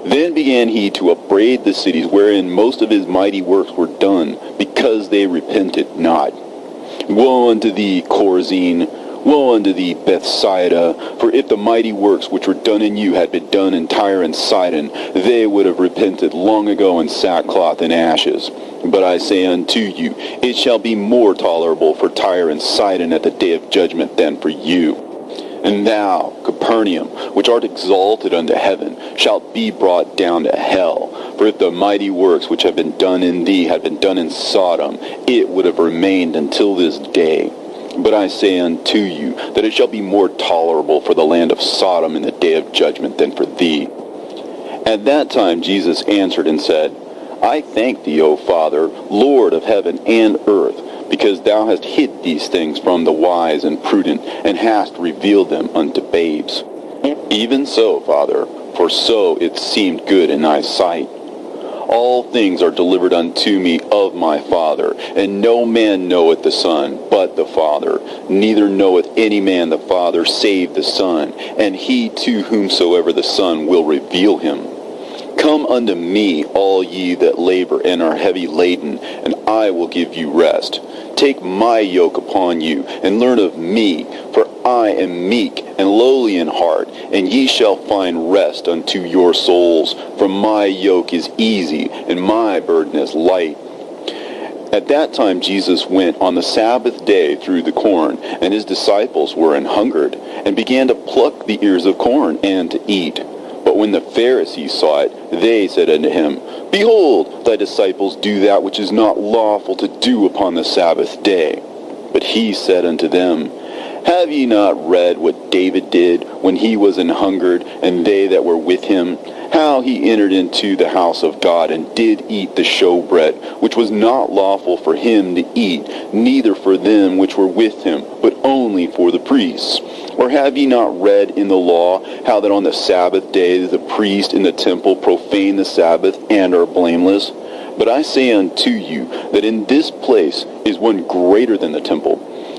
Then began he to upbraid the cities wherein most of his mighty works were done, because they repented not. Woe unto thee, Chorazin! Woe unto thee, Bethsaida! For if the mighty works which were done in you had been done in Tyre and Sidon, they would have repented long ago in sackcloth and ashes. But I say unto you, it shall be more tolerable for Tyre and Sidon at the day of judgment than for you. And thou, Capernaum, which art exalted unto heaven, shalt be brought down to hell. For if the mighty works which have been done in thee had been done in Sodom, it would have remained until this day. But I say unto you, that it shall be more tolerable for the land of Sodom in the day of judgment than for thee. At that time Jesus answered and said, I thank thee, O Father, Lord of heaven and earth, because thou hast hid these things from the wise and prudent, and hast revealed them unto babes. Even so, Father, for so it seemed good in thy sight. All things are delivered unto me of my Father, and no man knoweth the Son but the Father, neither knoweth any man the Father save the Son, and he to whomsoever the Son will reveal him. Come unto me, all ye that labor and are heavy laden, and I will give you rest. Take my yoke upon you, and learn of me, for I am meek and lowly in heart, and ye shall find rest unto your souls. For my yoke is easy, and my burden is light. At that time Jesus went on the Sabbath day through the corn, and his disciples were an hungered, and began to pluck the ears of corn, and to eat. But when the Pharisees saw it, they said unto him, Behold, thy disciples do that which is not lawful to do upon the Sabbath day. But he said unto them, Have ye not read what David did when he was an hungered, and they that were with him, how he entered into the house of God, and did eat the showbread, which was not lawful for him to eat, neither for them which were with him, but only for the priests? Or have ye not read in the law how that on the Sabbath day the priests in the temple profane the Sabbath, and are blameless? But I say unto you that in this place is one greater than the temple.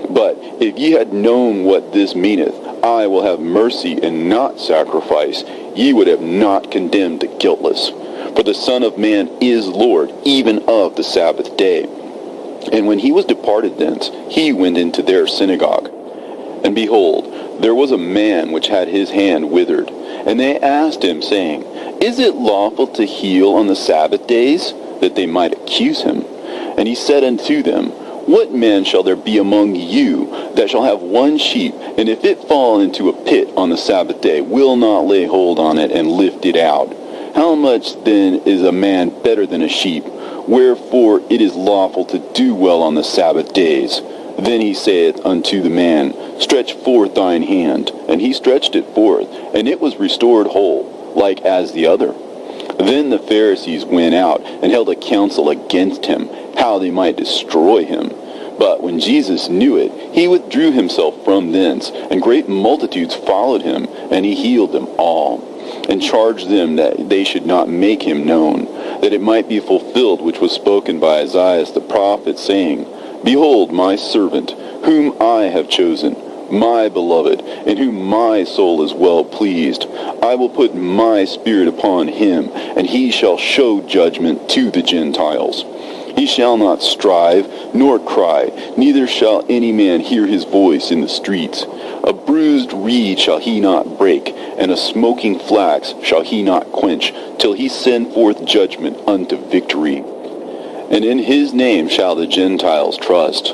But if ye had known what this meaneth, I will have mercy and not sacrifice, ye would have not condemned the guiltless. For the Son of Man is Lord, even of the Sabbath day. And when he was departed thence, he went into their synagogue. And behold, there was a man which had his hand withered. And they asked him, saying, Is it lawful to heal on the Sabbath days? That they might accuse him. And he said unto them, What man shall there be among you that shall have one sheep, and if it fall into a pit on the Sabbath day, will not lay hold on it and lift it out? How much then is a man better than a sheep? Wherefore it is lawful to do well on the Sabbath days. Then he saith unto the man, Stretch forth thine hand. And he stretched it forth, and it was restored whole, like as the other. Then the Pharisees went out, and held a council against him, how they might destroy him. But when Jesus knew it, he withdrew himself from thence, and great multitudes followed him, and he healed them all, and charged them that they should not make him known, that it might be fulfilled which was spoken by Isaiah the prophet, saying, Behold my servant, whom I have chosen, my beloved, in whom my soul is well pleased. I will put my spirit upon him, and he shall show judgment to the Gentiles. He shall not strive, nor cry, neither shall any man hear his voice in the streets. A bruised reed shall he not break, and a smoking flax shall he not quench, till he send forth judgment unto victory. And in his name shall the Gentiles trust.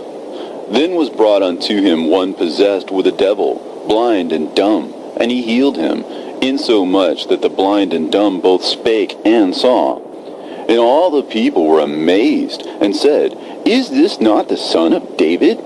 Then was brought unto him one possessed with a devil, blind and dumb, and he healed him, insomuch that the blind and dumb both spake and saw. And all the people were amazed, and said, Is this not the son of David?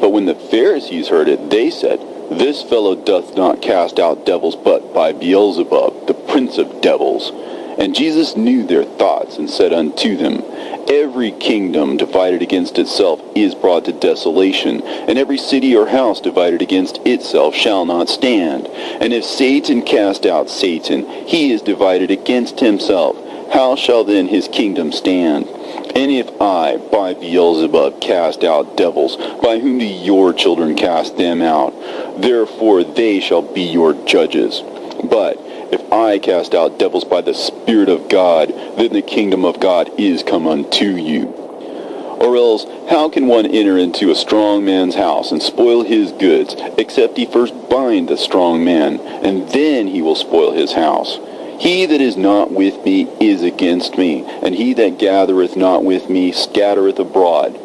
But when the Pharisees heard it, they said, This fellow doth not cast out devils, but by Beelzebub, the prince of devils. And Jesus knew their thoughts, and said unto them, Every kingdom divided against itself is brought to desolation, and every city or house divided against itself shall not stand. And if Satan cast out Satan, he is divided against himself. How shall then his kingdom stand? And if I, by Beelzebub, cast out devils, by whom do your children cast them out? Therefore they shall be your judges. But if I cast out devils by the Spirit of God, then the kingdom of God is come unto you. Or else, how can one enter into a strong man's house and spoil his goods, except he first bind the strong man, and then he will spoil his house? He that is not with me is against me, and he that gathereth not with me scattereth abroad.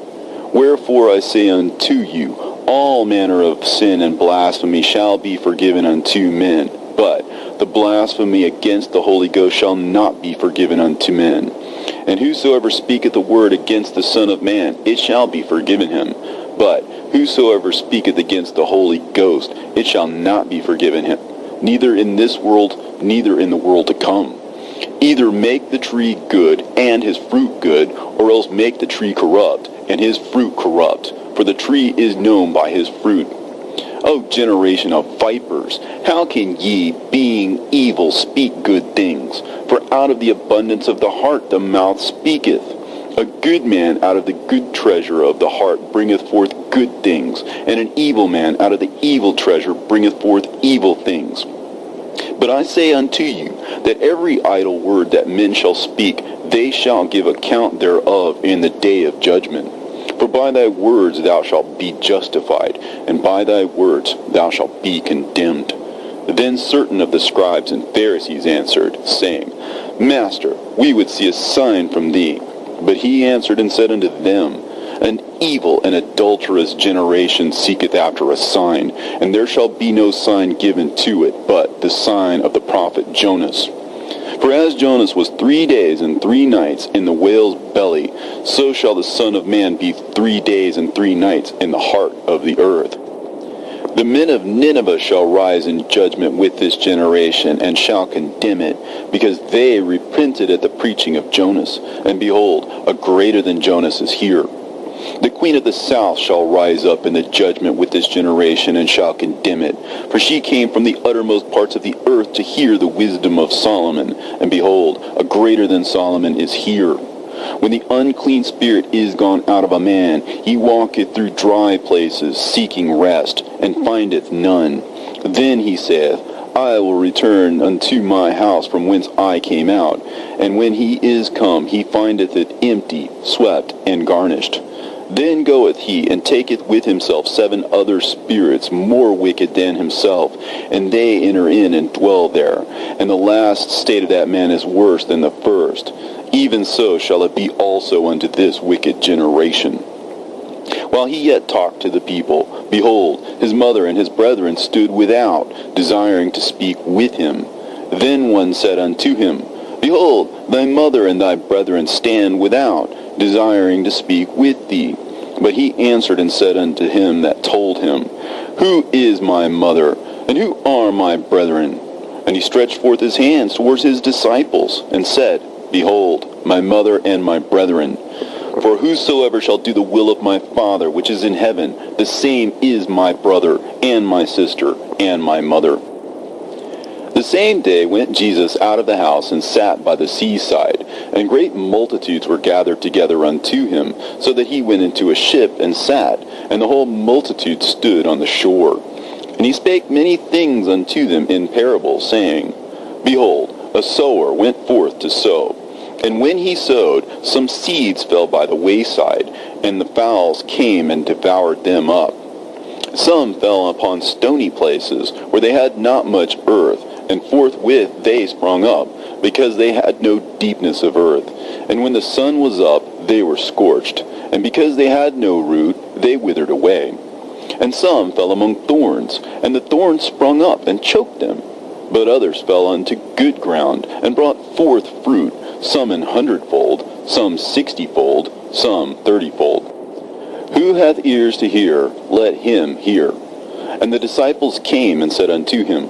Wherefore I say unto you, all manner of sin and blasphemy shall be forgiven unto men, but the blasphemy against the Holy Ghost shall not be forgiven unto men. And whosoever speaketh a word against the Son of Man, it shall be forgiven him. But whosoever speaketh against the Holy Ghost, it shall not be forgiven him, neither in this world, neither in the world to come. Either make the tree good and his fruit good, or else make the tree corrupt and his fruit corrupt. For the tree is known by his fruit. O generation of vipers, how can ye, being evil, speak good things? For out of the abundance of the heart the mouth speaketh. A good man out of the good treasure of the heart bringeth forth good things, and an evil man out of the evil treasure bringeth forth evil things. But I say unto you, that every idle word that men shall speak, they shall give account thereof in the day of judgment. For by thy words thou shalt be justified, and by thy words thou shalt be condemned. Then certain of the scribes and Pharisees answered, saying, Master, we would see a sign from thee. But he answered and said unto them, An evil and adulterous generation seeketh after a sign, and there shall be no sign given to it, but the sign of the prophet Jonas. For as Jonas was 3 days and 3 nights in the whale's belly, so shall the Son of Man be 3 days and 3 nights in the heart of the earth. The men of Nineveh shall rise in judgment with this generation, and shall condemn it, because they repented at the preaching of Jonas. And behold, a greater than Jonas is here. The queen of the south shall rise up in the judgment with this generation, and shall condemn it. For she came from the uttermost parts of the earth to hear the wisdom of Solomon. And behold, a greater than Solomon is here. When the unclean spirit is gone out of a man, he walketh through dry places, seeking rest, and findeth none. Then he saith, I will return unto my house from whence I came out. And when he is come, he findeth it empty, swept, and garnished. Then goeth he, and taketh with himself 7 other spirits more wicked than himself, and they enter in and dwell there. And the last state of that man is worse than the first. Even so shall it be also unto this wicked generation. While he yet talked to the people, behold, his mother and his brethren stood without, desiring to speak with him. Then one said unto him, Behold, thy mother and thy brethren stand without, desiring to speak with thee. But he answered and said unto him that told him, Who is my mother, and who are my brethren? And he stretched forth his hands towards his disciples, and said, Behold, my mother and my brethren. For whosoever shall do the will of my Father which is in heaven, the same is my brother, and my sister, and my mother. The same day went Jesus out of the house, and sat by the seaside, and great multitudes were gathered together unto him, so that he went into a ship and sat, and the whole multitude stood on the shore. And he spake many things unto them in parables, saying, Behold, a sower went forth to sow. And when he sowed, some seeds fell by the wayside, and the fowls came and devoured them up. Some fell upon stony places, where they had not much earth, and forthwith they sprung up, because they had no deepness of earth. And when the sun was up, they were scorched, and because they had no root, they withered away. And some fell among thorns, and the thorns sprung up and choked them. But others fell unto good ground, and brought forth fruit, some 100-fold, some 60-fold, some 30-fold. Who hath ears to hear, let him hear. And the disciples came and said unto him,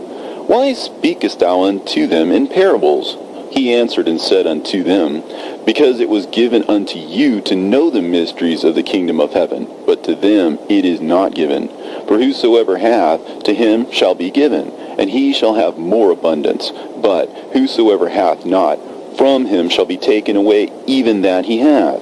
Why speakest thou unto them in parables? He answered and said unto them, Because it was given unto you to know the mysteries of the kingdom of heaven, but to them it is not given. For whosoever hath, to him shall be given, and he shall have more abundance. But whosoever hath not, from him shall be taken away even that he hath.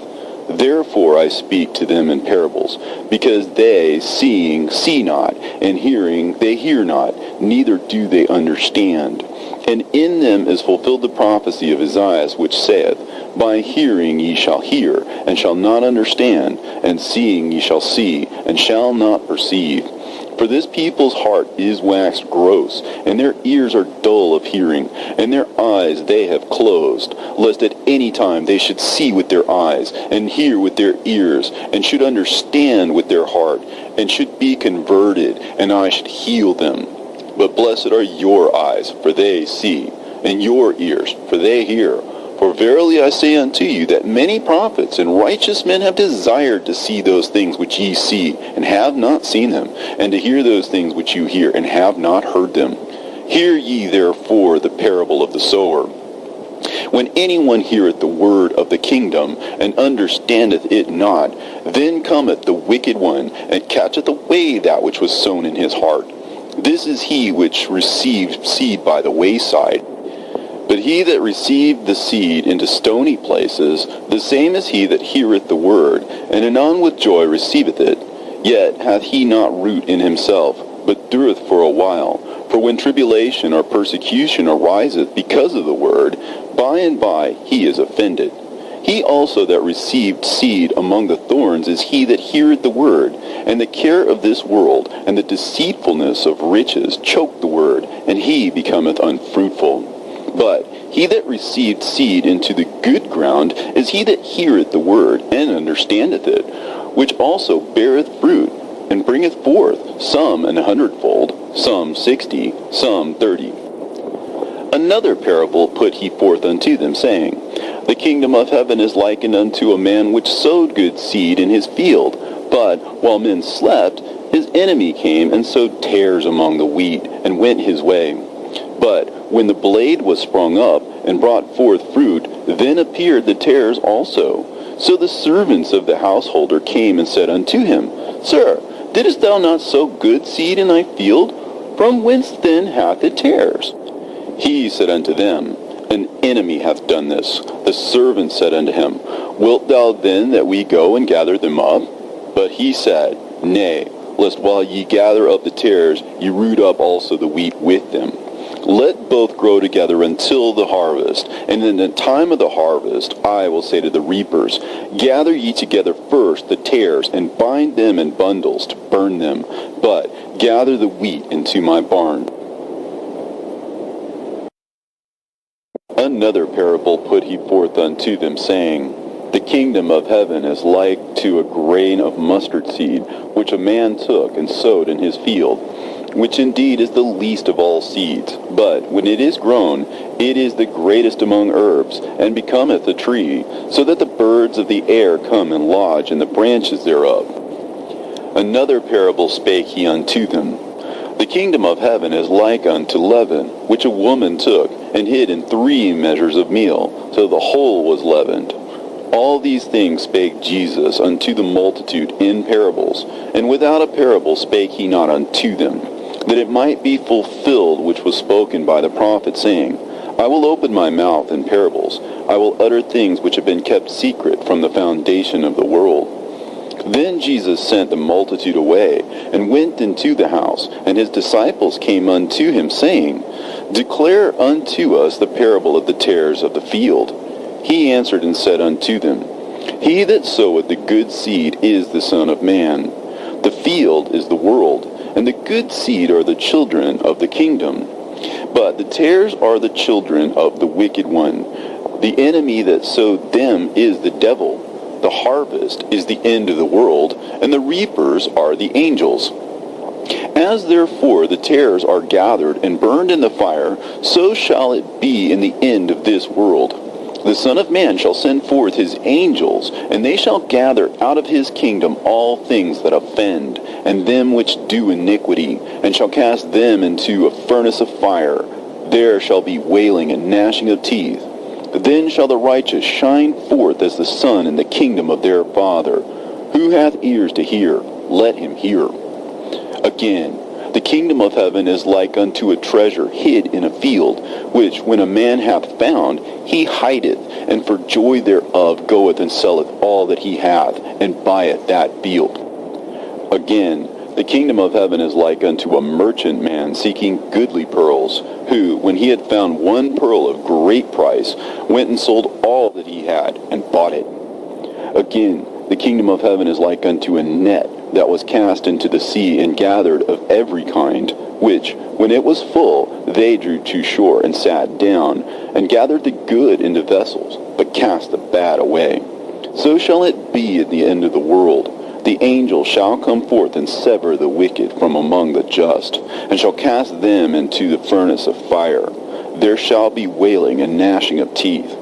Therefore I speak to them in parables, because they, seeing, see not, and hearing, they hear not, neither do they understand. And in them is fulfilled the prophecy of Isaiah, which saith, By hearing ye shall hear, and shall not understand, and seeing ye shall see, and shall not perceive. For this people's heart is waxed gross, and their ears are dull of hearing, and their eyes they have closed, lest at any time they should see with their eyes, and hear with their ears, and should understand with their heart, and should be converted, and I should heal them. But blessed are your eyes, for they see, and your ears, for they hear. For verily I say unto you, that many prophets and righteous men have desired to see those things which ye see, and have not seen them, and to hear those things which you hear, and have not heard them. Hear ye therefore the parable of the sower. When anyone heareth the word of the kingdom, and understandeth it not, then cometh the wicked one, and catcheth away that which was sown in his heart. This is he which received seed by the wayside. But he that received the seed into stony places, the same is he that heareth the word, and anon with joy receiveth it. Yet hath he not root in himself, but dureth for a while. For when tribulation or persecution ariseth because of the word, by and by he is offended. He also that received seed among the thorns is he that heareth the word, and the care of this world, and the deceitfulness of riches choke the word, and he becometh unfruitful. But he that received seed into the good ground is he that heareth the word, and understandeth it, which also beareth fruit, and bringeth forth, some 100-fold, some 60, some 30. Another parable put he forth unto them, saying, The kingdom of heaven is likened unto a man which sowed good seed in his field. But while men slept, his enemy came and sowed tares among the wheat, and went his way. But when the blade was sprung up, and brought forth fruit, then appeared the tares also. So the servants of the householder came and said unto him, Sir, didst thou not sow good seed in thy field? From whence then hath it tares? He said unto them, An enemy hath done this. The servant said unto him, Wilt thou then that we go and gather them up? But he said, Nay, lest while ye gather up the tares, ye root up also the wheat with them. Let both grow together until the harvest, and in the time of the harvest I will say to the reapers, Gather ye together first the tares, and bind them in bundles to burn them, but gather the wheat into my barn. Another parable put he forth unto them, saying, The kingdom of heaven is like to a grain of mustard seed, which a man took and sowed in his field, which indeed is the least of all seeds. But when it is grown, it is the greatest among herbs, and becometh a tree, so that the birds of the air come and lodge in the branches thereof. Another parable spake he unto them. The kingdom of heaven is like unto leaven, which a woman took, and hid in 3 measures of meal, till the whole was leavened. All these things spake Jesus unto the multitude in parables, and without a parable spake he not unto them, that it might be fulfilled which was spoken by the prophet, saying, I will open my mouth in parables, I will utter things which have been kept secret from the foundation of the world. Then Jesus sent the multitude away, and went into the house, and his disciples came unto him, saying, Declare unto us the parable of the tares of the field. He answered and said unto them, He that soweth the good seed is the Son of Man. The field is the world, and the good seed are the children of the kingdom. But the tares are the children of the wicked one. The enemy that sowed them is the devil. The harvest is the end of the world, and the reapers are the angels. As therefore the tares are gathered and burned in the fire, so shall it be in the end of this world. The Son of Man shall send forth his angels, and they shall gather out of his kingdom all things that offend, and them which do iniquity, and shall cast them into a furnace of fire. There shall be wailing and gnashing of teeth. Then shall the righteous shine forth as the sun in the kingdom of their Father. Who hath ears to hear, let him hear. Again, the kingdom of heaven is like unto a treasure hid in a field, which when a man hath found, he hideth, and for joy thereof goeth and selleth all that he hath, and buyeth that field. Again, the kingdom of heaven is like unto a merchant man seeking goodly pearls, who, when he had found one pearl of great price, went and sold all that he had, and bought it. Again, the kingdom of heaven is like unto a net that was cast into the sea and gathered of every kind, which, when it was full, they drew to shore and sat down, and gathered the good into vessels, but cast the bad away. So shall it be at the end of the world. The angel shall come forth and sever the wicked from among the just, and shall cast them into the furnace of fire. There shall be wailing and gnashing of teeth.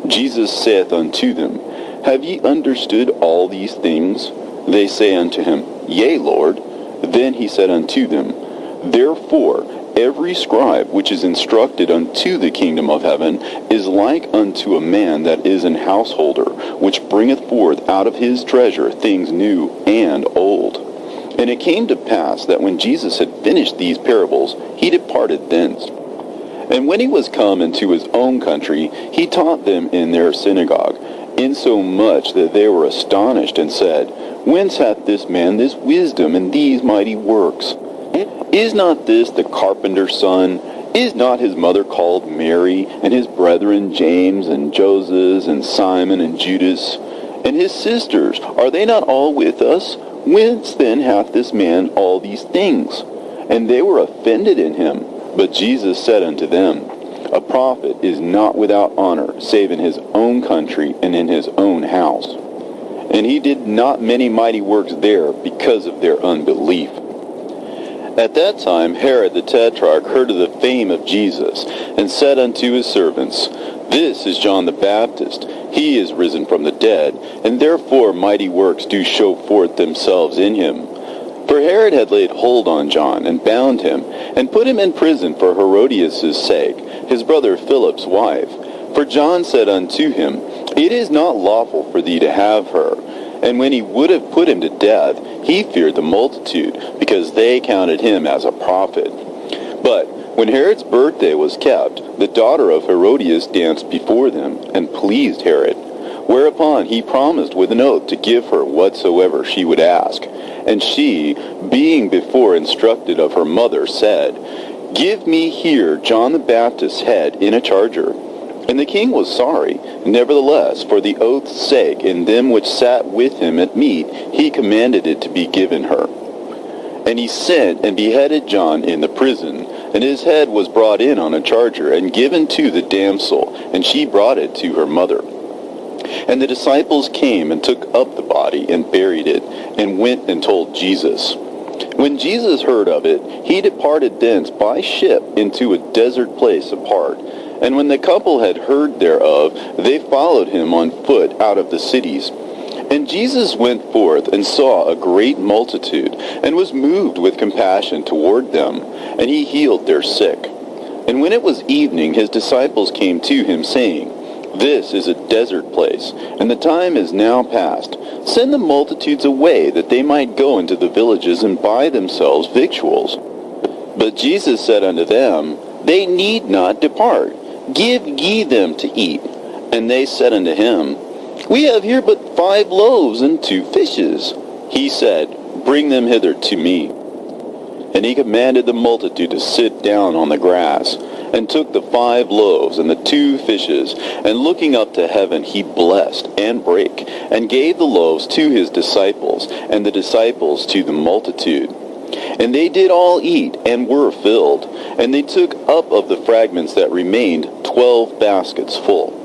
Jesus saith unto them, Have ye understood all these things? They say unto him, Yea, Lord. Then he said unto them, Therefore every scribe which is instructed unto the kingdom of heaven is like unto a man that is an householder, which bringeth forth out of his treasure things new and old. And it came to pass that when Jesus had finished these parables, he departed thence. And when he was come into his own country, he taught them in their synagogue, insomuch that they were astonished, and said, Whence hath this man this wisdom and these mighty works? Is not this the carpenter's son? Is not his mother called Mary, and his brethren James and Joses and Simon and Judas? And his sisters, are they not all with us? Whence then hath this man all these things? And they were offended in him. But Jesus said unto them, A prophet is not without honor, save in his own country and in his own house. And he did not many mighty works there because of their unbelief. At that time Herod the Tetrarch heard of the fame of Jesus, and said unto his servants, This is John the Baptist. He is risen from the dead, and therefore mighty works do show forth themselves in him. For Herod had laid hold on John, and bound him, and put him in prison for Herodias' sake, his brother Philip's wife. For John said unto him, It is not lawful for thee to have her. And when he would have put him to death, he feared the multitude, because they counted him as a prophet. But when Herod's birthday was kept, the daughter of Herodias danced before them, and pleased Herod. Whereupon he promised with an oath to give her whatsoever she would ask. And she, being before instructed of her mother, said, Give me here John the Baptist's head in a charger. And the king was sorry. Nevertheless, for the oath's sake, and them which sat with him at meat, he commanded it to be given her. And he sent and beheaded John in the prison, and his head was brought in on a charger, and given to the damsel, and she brought it to her mother. And the disciples came and took up the body, and buried it, and went and told Jesus. When Jesus heard of it, he departed thence by ship into a desert place apart. And when the couple had heard thereof, they followed him on foot out of the cities. And Jesus went forth and saw a great multitude, and was moved with compassion toward them, and he healed their sick. And when it was evening, his disciples came to him, saying, This is a desert place, and the time is now past. Send the multitudes away, that they might go into the villages and buy themselves victuals. But Jesus said unto them, They need not depart. Give ye them to eat. And they said unto him, We have here but 5 loaves and 2 fishes. He said, Bring them hither to me. And he commanded the multitude to sit down on the grass, and took the 5 loaves and the 2 fishes, and looking up to heaven, he blessed and brake, and gave the loaves to his disciples, and the disciples to the multitude. And they did all eat, and were filled. And they took up of the fragments that remained 12 baskets full.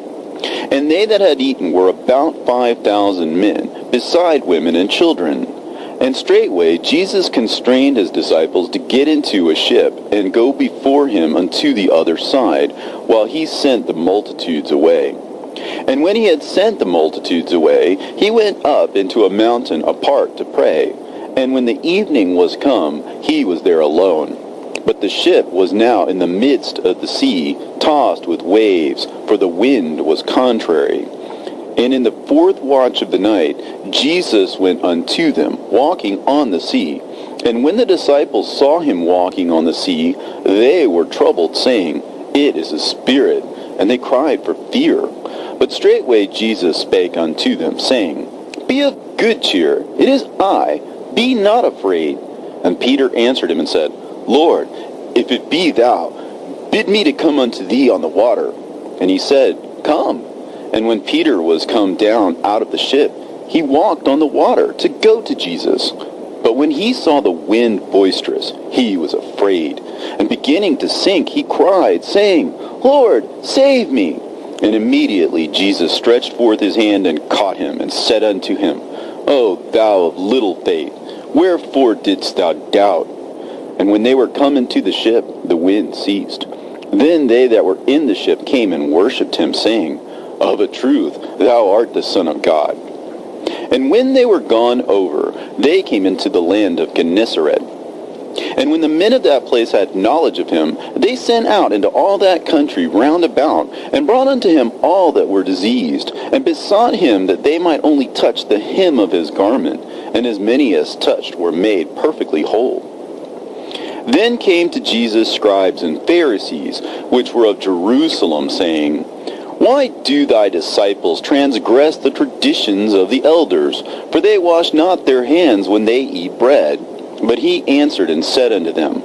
And they that had eaten were about 5,000 men, beside women and children. And straightway Jesus constrained his disciples to get into a ship, and go before him unto the other side, while he sent the multitudes away. And when he had sent the multitudes away, he went up into a mountain apart to pray. And when the evening was come, he was there alone. But the ship was now in the midst of the sea, tossed with waves, for the wind was contrary. And in the fourth watch of the night, Jesus went unto them, walking on the sea. And when the disciples saw him walking on the sea, they were troubled, saying, It is a spirit. And they cried for fear. But straightway Jesus spake unto them, saying, Be of good cheer, it is I, be not afraid. And Peter answered him and said, Lord, if it be thou, bid me to come unto thee on the water. And he said, Come. And when Peter was come down out of the ship, he walked on the water to go to Jesus. But when he saw the wind boisterous, he was afraid. And beginning to sink, he cried, saying, Lord, save me. And immediately Jesus stretched forth his hand and caught him, and said unto him, O thou of little faith, wherefore didst thou doubt? And when they were come into the ship, the wind ceased. Then they that were in the ship came and worshipped him, saying, Of a truth, thou art the Son of God. And when they were gone over, they came into the land of Gennesaret. And when the men of that place had knowledge of him, they sent out into all that country round about, and brought unto him all that were diseased, and besought him that they might only touch the hem of his garment, and as many as touched were made perfectly whole. Then came to Jesus scribes and Pharisees, which were of Jerusalem, saying, Why do thy disciples transgress the traditions of the elders? For they wash not their hands when they eat bread. But he answered and said unto them,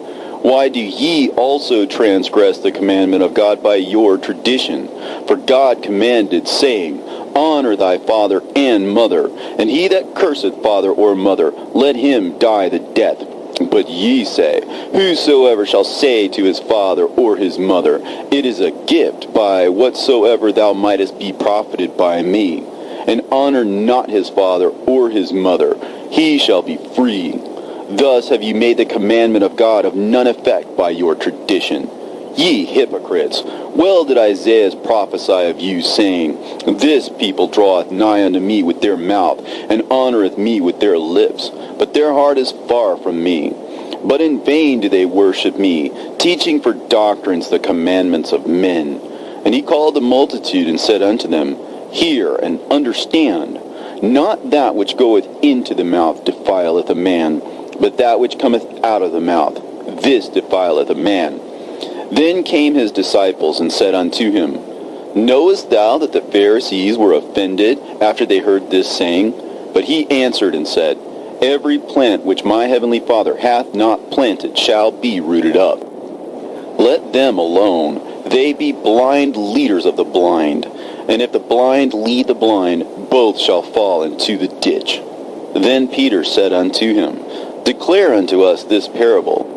Why do ye also transgress the commandment of God by your tradition? For God commanded, saying, Honor thy father and mother, and he that curseth father or mother, let him die the death. But ye say, Whosoever shall say to his father or his mother, It is a gift by whatsoever thou mightest be profited by me, and honor not his father or his mother, he shall be free. Thus have ye made the commandment of God of none effect by your tradition. Ye hypocrites, well did Isaiah prophesy of you, saying, This people draweth nigh unto me with their mouth, and honoureth me with their lips, but their heart is far from me. But in vain do they worship me, teaching for doctrines the commandments of men. And he called the multitude, and said unto them, Hear and understand. Not that which goeth into the mouth defileth a man, but that which cometh out of the mouth, this defileth a man. Then came his disciples, and said unto him, Knowest thou that the Pharisees were offended after they heard this saying? But he answered and said, Every plant which my heavenly Father hath not planted shall be rooted up. Let them alone. They be blind leaders of the blind. And if the blind lead the blind, both shall fall into the ditch. Then Peter said unto him, Declare unto us this parable.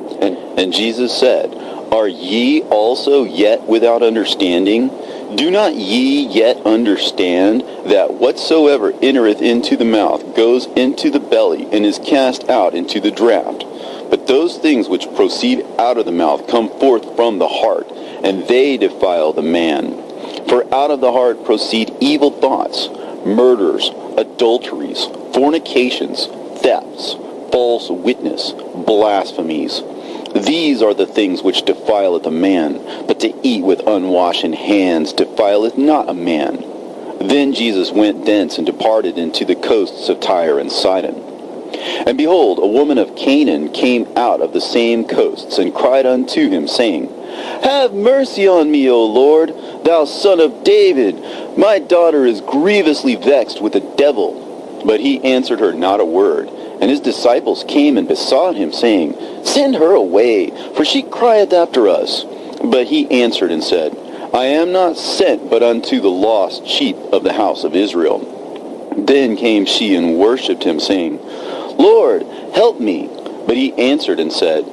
And Jesus said, Are ye also yet without understanding? Do not ye yet understand that whatsoever entereth into the mouth goes into the belly, and is cast out into the draught? But those things which proceed out of the mouth come forth from the heart, and they defile the man. For out of the heart proceed evil thoughts, murders, adulteries, fornications, thefts, false witness, blasphemies. These are the things which defileth a man, but to eat with unwashen hands defileth not a man. Then Jesus went thence and departed into the coasts of Tyre and Sidon. And behold, a woman of Canaan came out of the same coasts, and cried unto him, saying, Have mercy on me, O Lord, thou son of David. My daughter is grievously vexed with a devil. But he answered her not a word. And his disciples came and besought him, saying, Send her away, for she crieth after us. But he answered and said, I am not sent but unto the lost sheep of the house of Israel. Then came she and worshipped him, saying, Lord, help me. But he answered and said,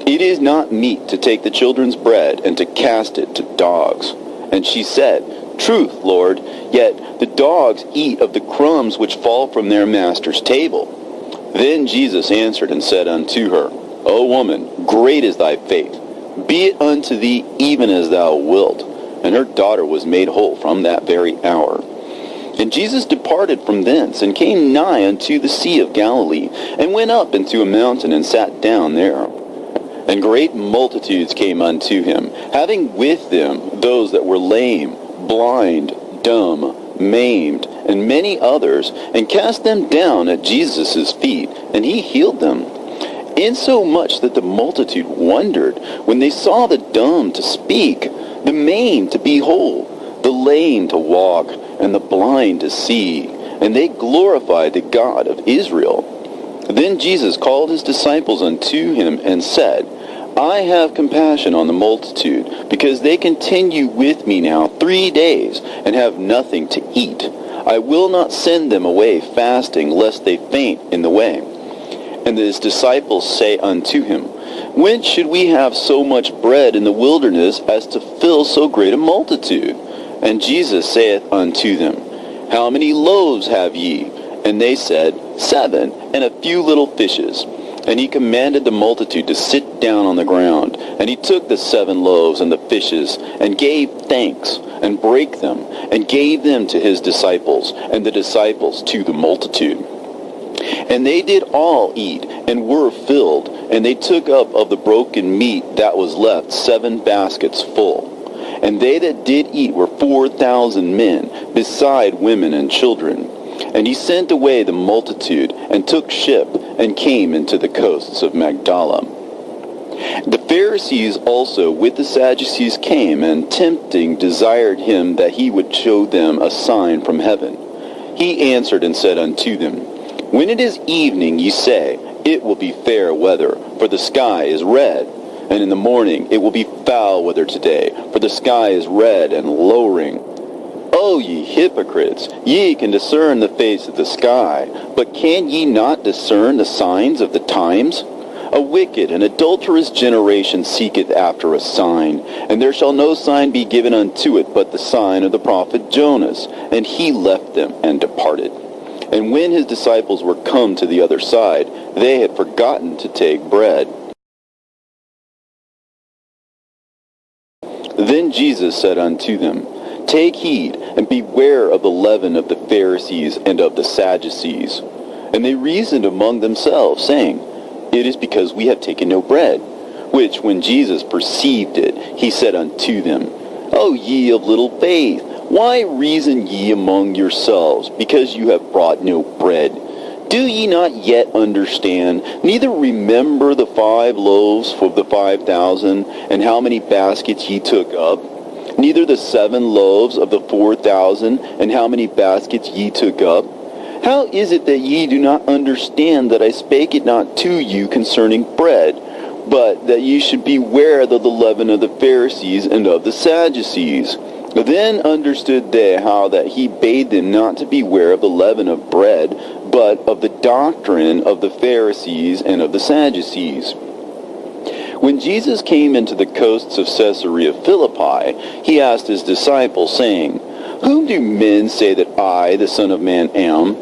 It is not meet to take the children's bread and to cast it to dogs. And she said, Truth, Lord, yet the dogs eat of the crumbs which fall from their master's table. Then Jesus answered and said unto her, O woman, great is thy faith. Be it unto thee even as thou wilt. And her daughter was made whole from that very hour. And Jesus departed from thence, and came nigh unto the Sea of Galilee, and went up into a mountain, and sat down there. And great multitudes came unto him, having with them those that were lame, blind, dumb, maimed, and many others, and cast them down at Jesus' feet, and he healed them. Insomuch that the multitude wondered when they saw the dumb to speak, the maimed to be whole, the lame to walk, and the blind to see, and they glorified the God of Israel. Then Jesus called his disciples unto him, and said, I have compassion on the multitude, because they continue with me now 3 days, and have nothing to eat. I will not send them away fasting, lest they faint in the way. And his disciples say unto him, Whence should we have so much bread in the wilderness as to fill so great a multitude? And Jesus saith unto them, How many loaves have ye? And they said, 7, and a few little fishes. And he commanded the multitude to sit down on the ground. And he took the 7 loaves and the fishes, and gave thanks, and brake them, and gave them to his disciples, and the disciples to the multitude. And they did all eat, and were filled, and they took up of the broken meat that was left 7 baskets full. And they that did eat were 4,000 men, beside women and children. And he sent away the multitude, and took ship, and came into the coasts of Magdala. The Pharisees also with the Sadducees came, and tempting desired him that he would show them a sign from heaven. He answered and said unto them, When it is evening, ye say, It will be fair weather, for the sky is red. And in the morning it will be foul weather today, for the sky is red and lowering. O ye hypocrites, ye can discern the face of the sky, but can ye not discern the signs of the times? A wicked and adulterous generation seeketh after a sign, and there shall no sign be given unto it but the sign of the prophet Jonas. And he left them and departed. And when his disciples were come to the other side, they had forgotten to take bread. Then Jesus said unto them, Take heed, and beware of the leaven of the Pharisees and of the Sadducees. And they reasoned among themselves, saying, It is because we have taken no bread. Which, when Jesus perceived it, he said unto them, O ye of little faith, why reason ye among yourselves, because you have brought no bread? Do ye not yet understand, neither remember the 5 loaves for the 5,000, and how many baskets ye took up? Neither the 7 loaves of the 4,000, and how many baskets ye took up? How is it that ye do not understand that I spake it not to you concerning bread, but that ye should beware of the leaven of the Pharisees and of the Sadducees? Then understood they how that he bade them not to beware of the leaven of bread, but of the doctrine of the Pharisees and of the Sadducees. When Jesus came into the coasts of Caesarea Philippi, he asked his disciples, saying, Whom do men say that I, the Son of Man, am?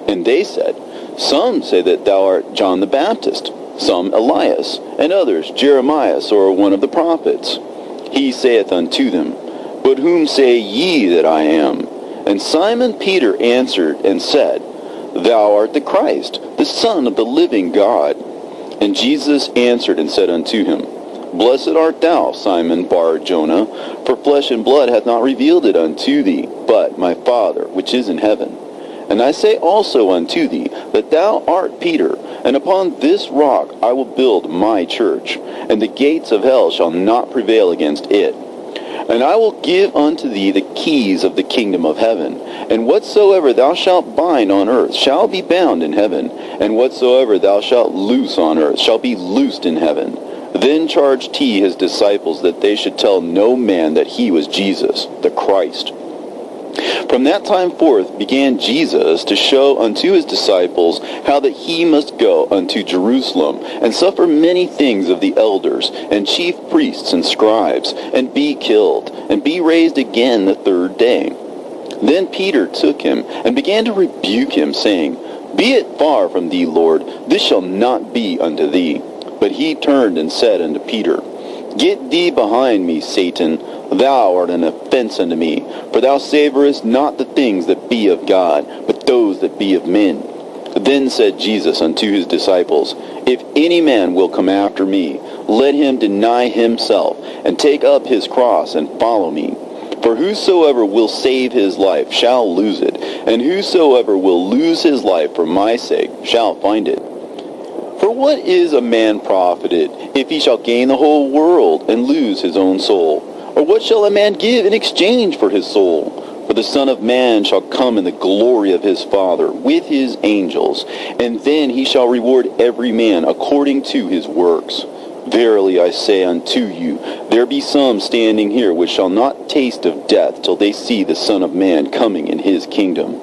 And they said, Some say that thou art John the Baptist, some Elias, and others Jeremias, or one of the prophets. He saith unto them, But whom say ye that I am? And Simon Peter answered and said, Thou art the Christ, the Son of the living God. And Jesus answered and said unto him, Blessed art thou, Simon Bar-Jonah, for flesh and blood hath not revealed it unto thee, but my Father which is in heaven. And I say also unto thee, that thou art Peter, and upon this rock I will build my church, and the gates of hell shall not prevail against it. And I will give unto thee the keys of the kingdom of heaven. And whatsoever thou shalt bind on earth shall be bound in heaven, and whatsoever thou shalt loose on earth shall be loosed in heaven. Then charged he his disciples that they should tell no man that he was Jesus, the Christ. From that time forth began Jesus to show unto his disciples how that he must go unto Jerusalem, and suffer many things of the elders, and chief priests and scribes, and be killed, and be raised again the 3rd day. Then Peter took him, and began to rebuke him, saying, Be it far from thee, Lord, this shall not be unto thee. But he turned and said unto Peter, Get thee behind me, Satan. Thou art an offense unto me, for thou savorest not the things that be of God, but those that be of men. Then said Jesus unto his disciples, If any man will come after me, let him deny himself, and take up his cross, and follow me. For whosoever will save his life shall lose it, and whosoever will lose his life for my sake shall find it. For what is a man profited, if he shall gain the whole world, and lose his own soul? Or what shall a man give in exchange for his soul? For the Son of Man shall come in the glory of his Father with his angels, and then he shall reward every man according to his works. Verily I say unto you, there be some standing here which shall not taste of death till they see the Son of Man coming in his kingdom.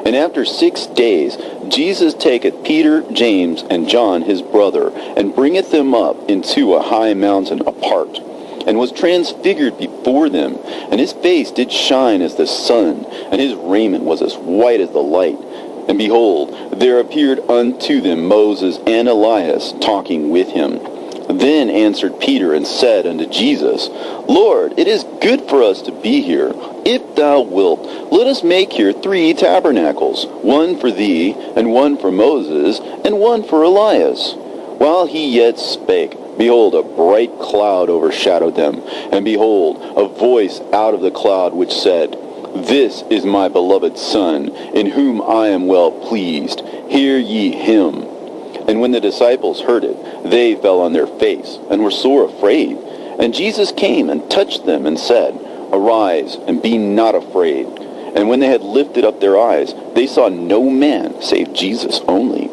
And after 6 days Jesus taketh Peter, James, and John his brother, and bringeth them up into a high mountain apart, and was transfigured before them, and his face did shine as the sun, and his raiment was as white as the light. And behold, there appeared unto them Moses and Elias talking with him. Then answered Peter and said unto Jesus, Lord, it is good for us to be here. If thou wilt, let us make here 3 tabernacles, one for thee, and one for Moses, and one for Elias. While he yet spake, behold, a bright cloud overshadowed them. And behold, a voice out of the cloud which said, This is my beloved Son, in whom I am well pleased. Hear ye him. And when the disciples heard it, they fell on their face, and were sore afraid. And Jesus came and touched them, and said, Arise, and be not afraid. And when they had lifted up their eyes, they saw no man save Jesus only.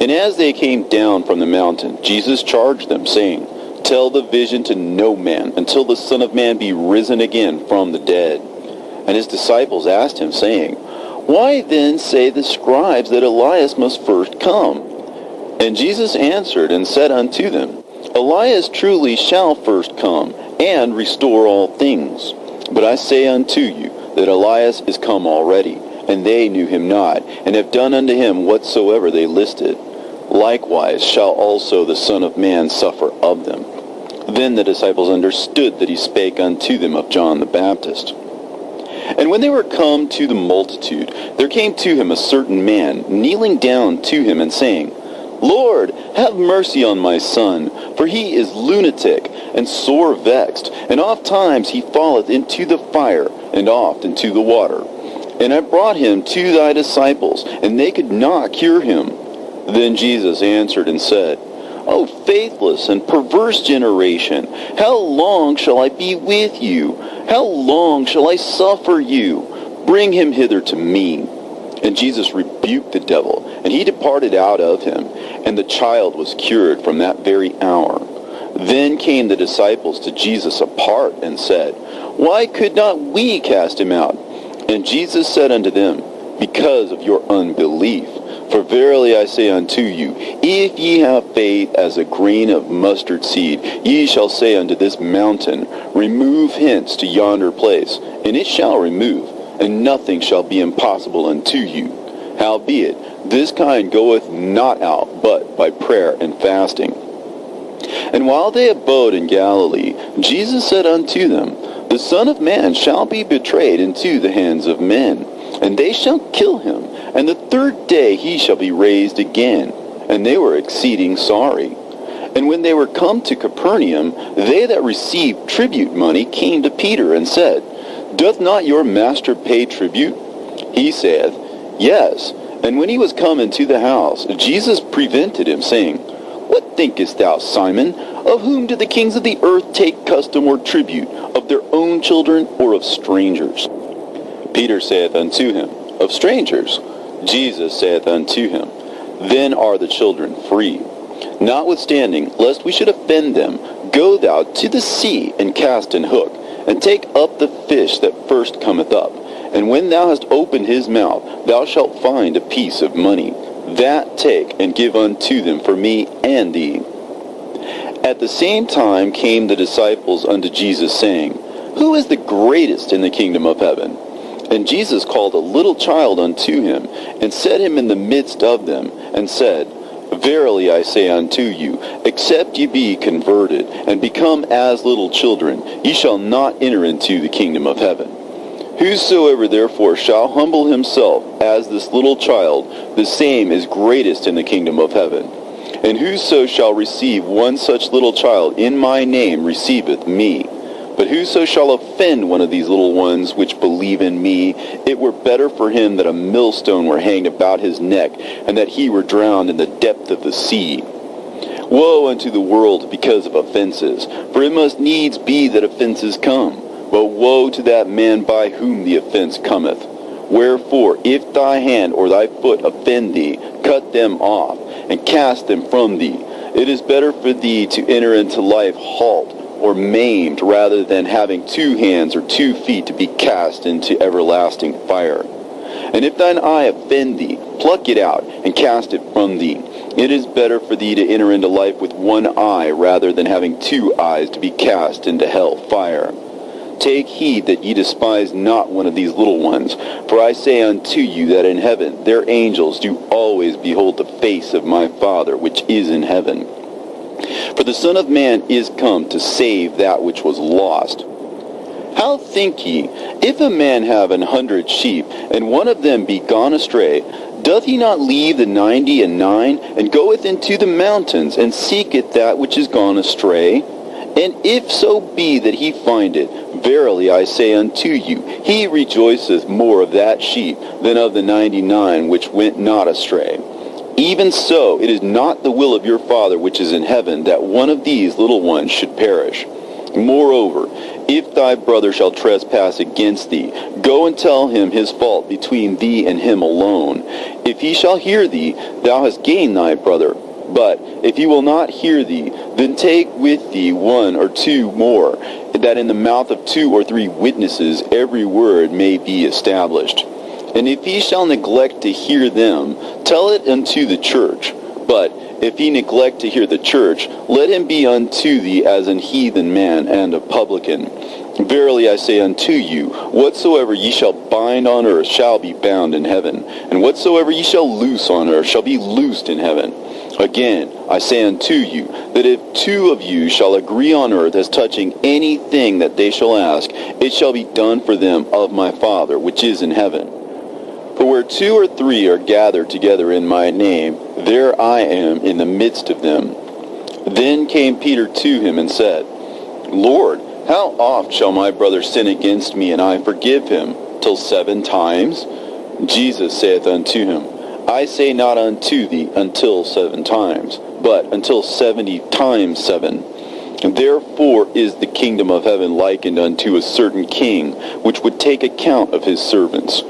And as they came down from the mountain, Jesus charged them, saying, Tell the vision to no man, until the Son of Man be risen again from the dead. And his disciples asked him, saying, Why then say the scribes that Elias must first come? And Jesus answered and said unto them, Elias truly shall first come, and restore all things. But I say unto you, that Elias is come already, and they knew him not, and have done unto him whatsoever they listed. Likewise shall also the Son of Man suffer of them. Then the disciples understood that he spake unto them of John the Baptist. And when they were come to the multitude, there came to him a certain man, kneeling down to him, and saying, Lord, have mercy on my son, for he is lunatic, and sore vexed, and oft times he falleth into the fire, and oft into the water. And I brought him to thy disciples, and they could not cure him. Then Jesus answered and said, O faithless and perverse generation, how long shall I be with you? How long shall I suffer you? Bring him hither to me. And Jesus rebuked the devil, and he departed out of him, and the child was cured from that very hour. Then came the disciples to Jesus apart, and said, Why could not we cast him out? And Jesus said unto them, Because of your unbelief. For verily I say unto you, if ye have faith as a grain of mustard seed, ye shall say unto this mountain, Remove hence to yonder place, and it shall remove, and nothing shall be impossible unto you. Howbeit, this kind goeth not out, but by prayer and fasting. And while they abode in Galilee, Jesus said unto them, The Son of Man shall be betrayed into the hands of men, and they shall kill him, and the 3rd day he shall be raised again. And they were exceeding sorry. And when they were come to Capernaum, they that received tribute money came to Peter, and said, Doth not your master pay tribute? He saith, Yes. And when he was come into the house, Jesus prevented him, saying, What thinkest thou, Simon? Of whom do the kings of the earth take custom or tribute? Of their own children, or of strangers? Peter saith unto him, Of strangers. Jesus saith unto him, Then are the children free. Notwithstanding, lest we should offend them, go thou to the sea, and cast an hook, and take up the fish that first cometh up. And when thou hast opened his mouth, thou shalt find a piece of money. That take, and give unto them for me and thee. At the same time came the disciples unto Jesus, saying, Who is the greatest in the kingdom of heaven? And Jesus called a little child unto him, and set him in the midst of them, and said, Verily I say unto you, except ye be converted, and become as little children, ye shall not enter into the kingdom of heaven. Whosoever therefore shall humble himself as this little child, the same is greatest in the kingdom of heaven. And whoso shall receive one such little child in my name receiveth me. But whoso shall offend one of these little ones which believe in me, it were better for him that a millstone were hanged about his neck, and that he were drowned in the depth of the sea. Woe unto the world because of offenses, for it must needs be that offenses come. But woe to that man by whom the offense cometh. Wherefore, if thy hand or thy foot offend thee, cut them off, and cast them from thee. It is better for thee to enter into life halt or maimed, rather than having 2 hands or 2 feet to be cast into everlasting fire. And if thine eye offend thee, pluck it out, and cast it from thee. It is better for thee to enter into life with 1 eye, rather than having 2 eyes to be cast into hell fire. Take heed that ye despise not one of these little ones. For I say unto you that in heaven their angels do always behold the face of my Father which is in heaven. For the Son of Man is come to save that which was lost. How think ye, if a man have 100 sheep, and one of them be gone astray, doth he not leave the 99, and goeth into the mountains, and seeketh that which is gone astray? And if so be that he find it, verily I say unto you, he rejoiceth more of that sheep than of the 99 which went not astray. Even so, it is not the will of your Father which is in heaven that one of these little ones should perish. Moreover, if thy brother shall trespass against thee, go and tell him his fault between thee and him alone. If he shall hear thee, thou hast gained thy brother. But if he will not hear thee, then take with thee 1 or 2 more, that in the mouth of 2 or 3 witnesses every word may be established. And if he shall neglect to hear them, tell it unto the church. But if he neglect to hear the church, let him be unto thee as an heathen man and a publican. Verily I say unto you, whatsoever ye shall bind on earth shall be bound in heaven, and whatsoever ye shall loose on earth shall be loosed in heaven. Again, I say unto you, that if 2 of you shall agree on earth as touching anything that they shall ask, it shall be done for them of my Father which is in heaven. For where 2 or 3 are gathered together in my name, there I am in the midst of them. Then came Peter to him and said, Lord, how oft shall my brother sin against me, and I forgive him? Till 7 times? Jesus saith unto him, I say not unto thee until 7 times, but until 70 times 7. And therefore is the kingdom of heaven likened unto a certain king, which would take account of his servants.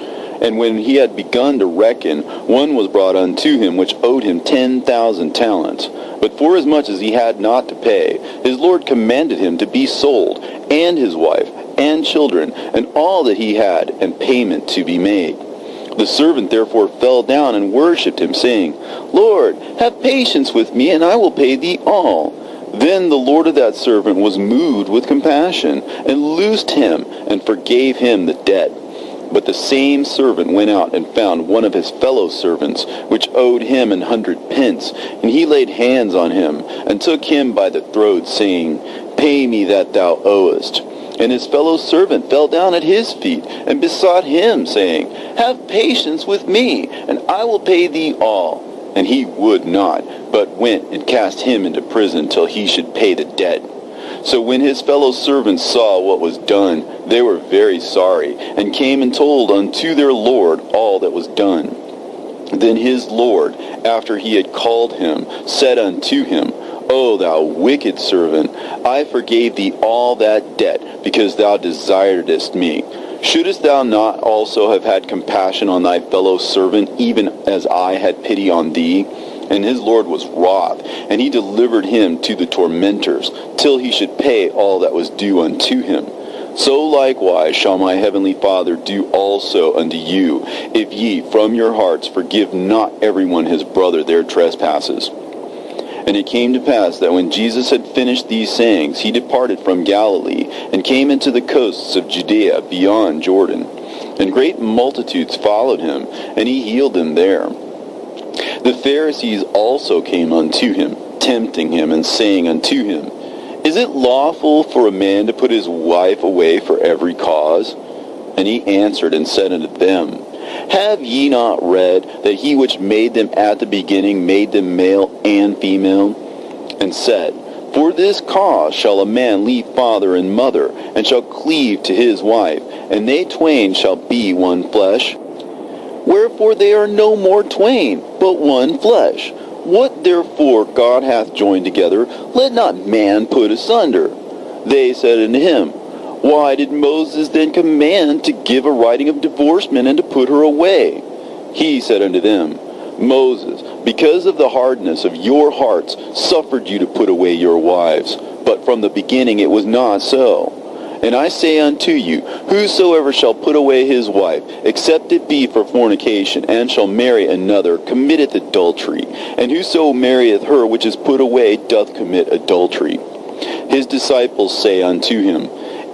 And when he had begun to reckon, one was brought unto him which owed him 10,000 talents. But forasmuch as he had not to pay, his Lord commanded him to be sold, and his wife, and children, and all that he had, and payment to be made. The servant therefore fell down and worshipped him, saying, Lord, have patience with me, and I will pay thee all. Then the Lord of that servant was moved with compassion, and loosed him, and forgave him the debt. But the same servant went out and found one of his fellow servants, which owed him 100 pence, and he laid hands on him, and took him by the throat, saying, Pay me that thou owest. And his fellow servant fell down at his feet, and besought him, saying, Have patience with me, and I will pay thee all. And he would not, but went and cast him into prison till he should pay the debt. So when his fellow servants saw what was done, they were very sorry, and came and told unto their Lord all that was done. Then his Lord, after he had called him, said unto him, O thou wicked servant, I forgave thee all that debt, because thou desiredst me. Shouldest thou not also have had compassion on thy fellow servant, even as I had pity on thee? And his Lord was wroth, and he delivered him to the tormentors, till he should pay all that was due unto him. So likewise shall my heavenly Father do also unto you, if ye from your hearts forgive not everyone his brother their trespasses. And it came to pass that when Jesus had finished these sayings, he departed from Galilee, and came into the coasts of Judea beyond Jordan. And great multitudes followed him, and he healed them there. The Pharisees also came unto him, tempting him, and saying unto him, Is it lawful for a man to put his wife away for every cause? And he answered and said unto them, Have ye not read that he which made them at the beginning made them male and female? And said, For this cause shall a man leave father and mother, and shall cleave to his wife, and they twain shall be one flesh. Wherefore they are no more twain, but one flesh. What therefore God hath joined together, let not man put asunder. They said unto him, Why did Moses then command to give a writing of divorcement and to put her away? He said unto them, Moses, because of the hardness of your hearts, suffered you to put away your wives. But from the beginning it was not so. And I say unto you, whosoever shall put away his wife, except it be for fornication, and shall marry another, committeth adultery. And whoso marrieth her which is put away doth commit adultery. His disciples say unto him,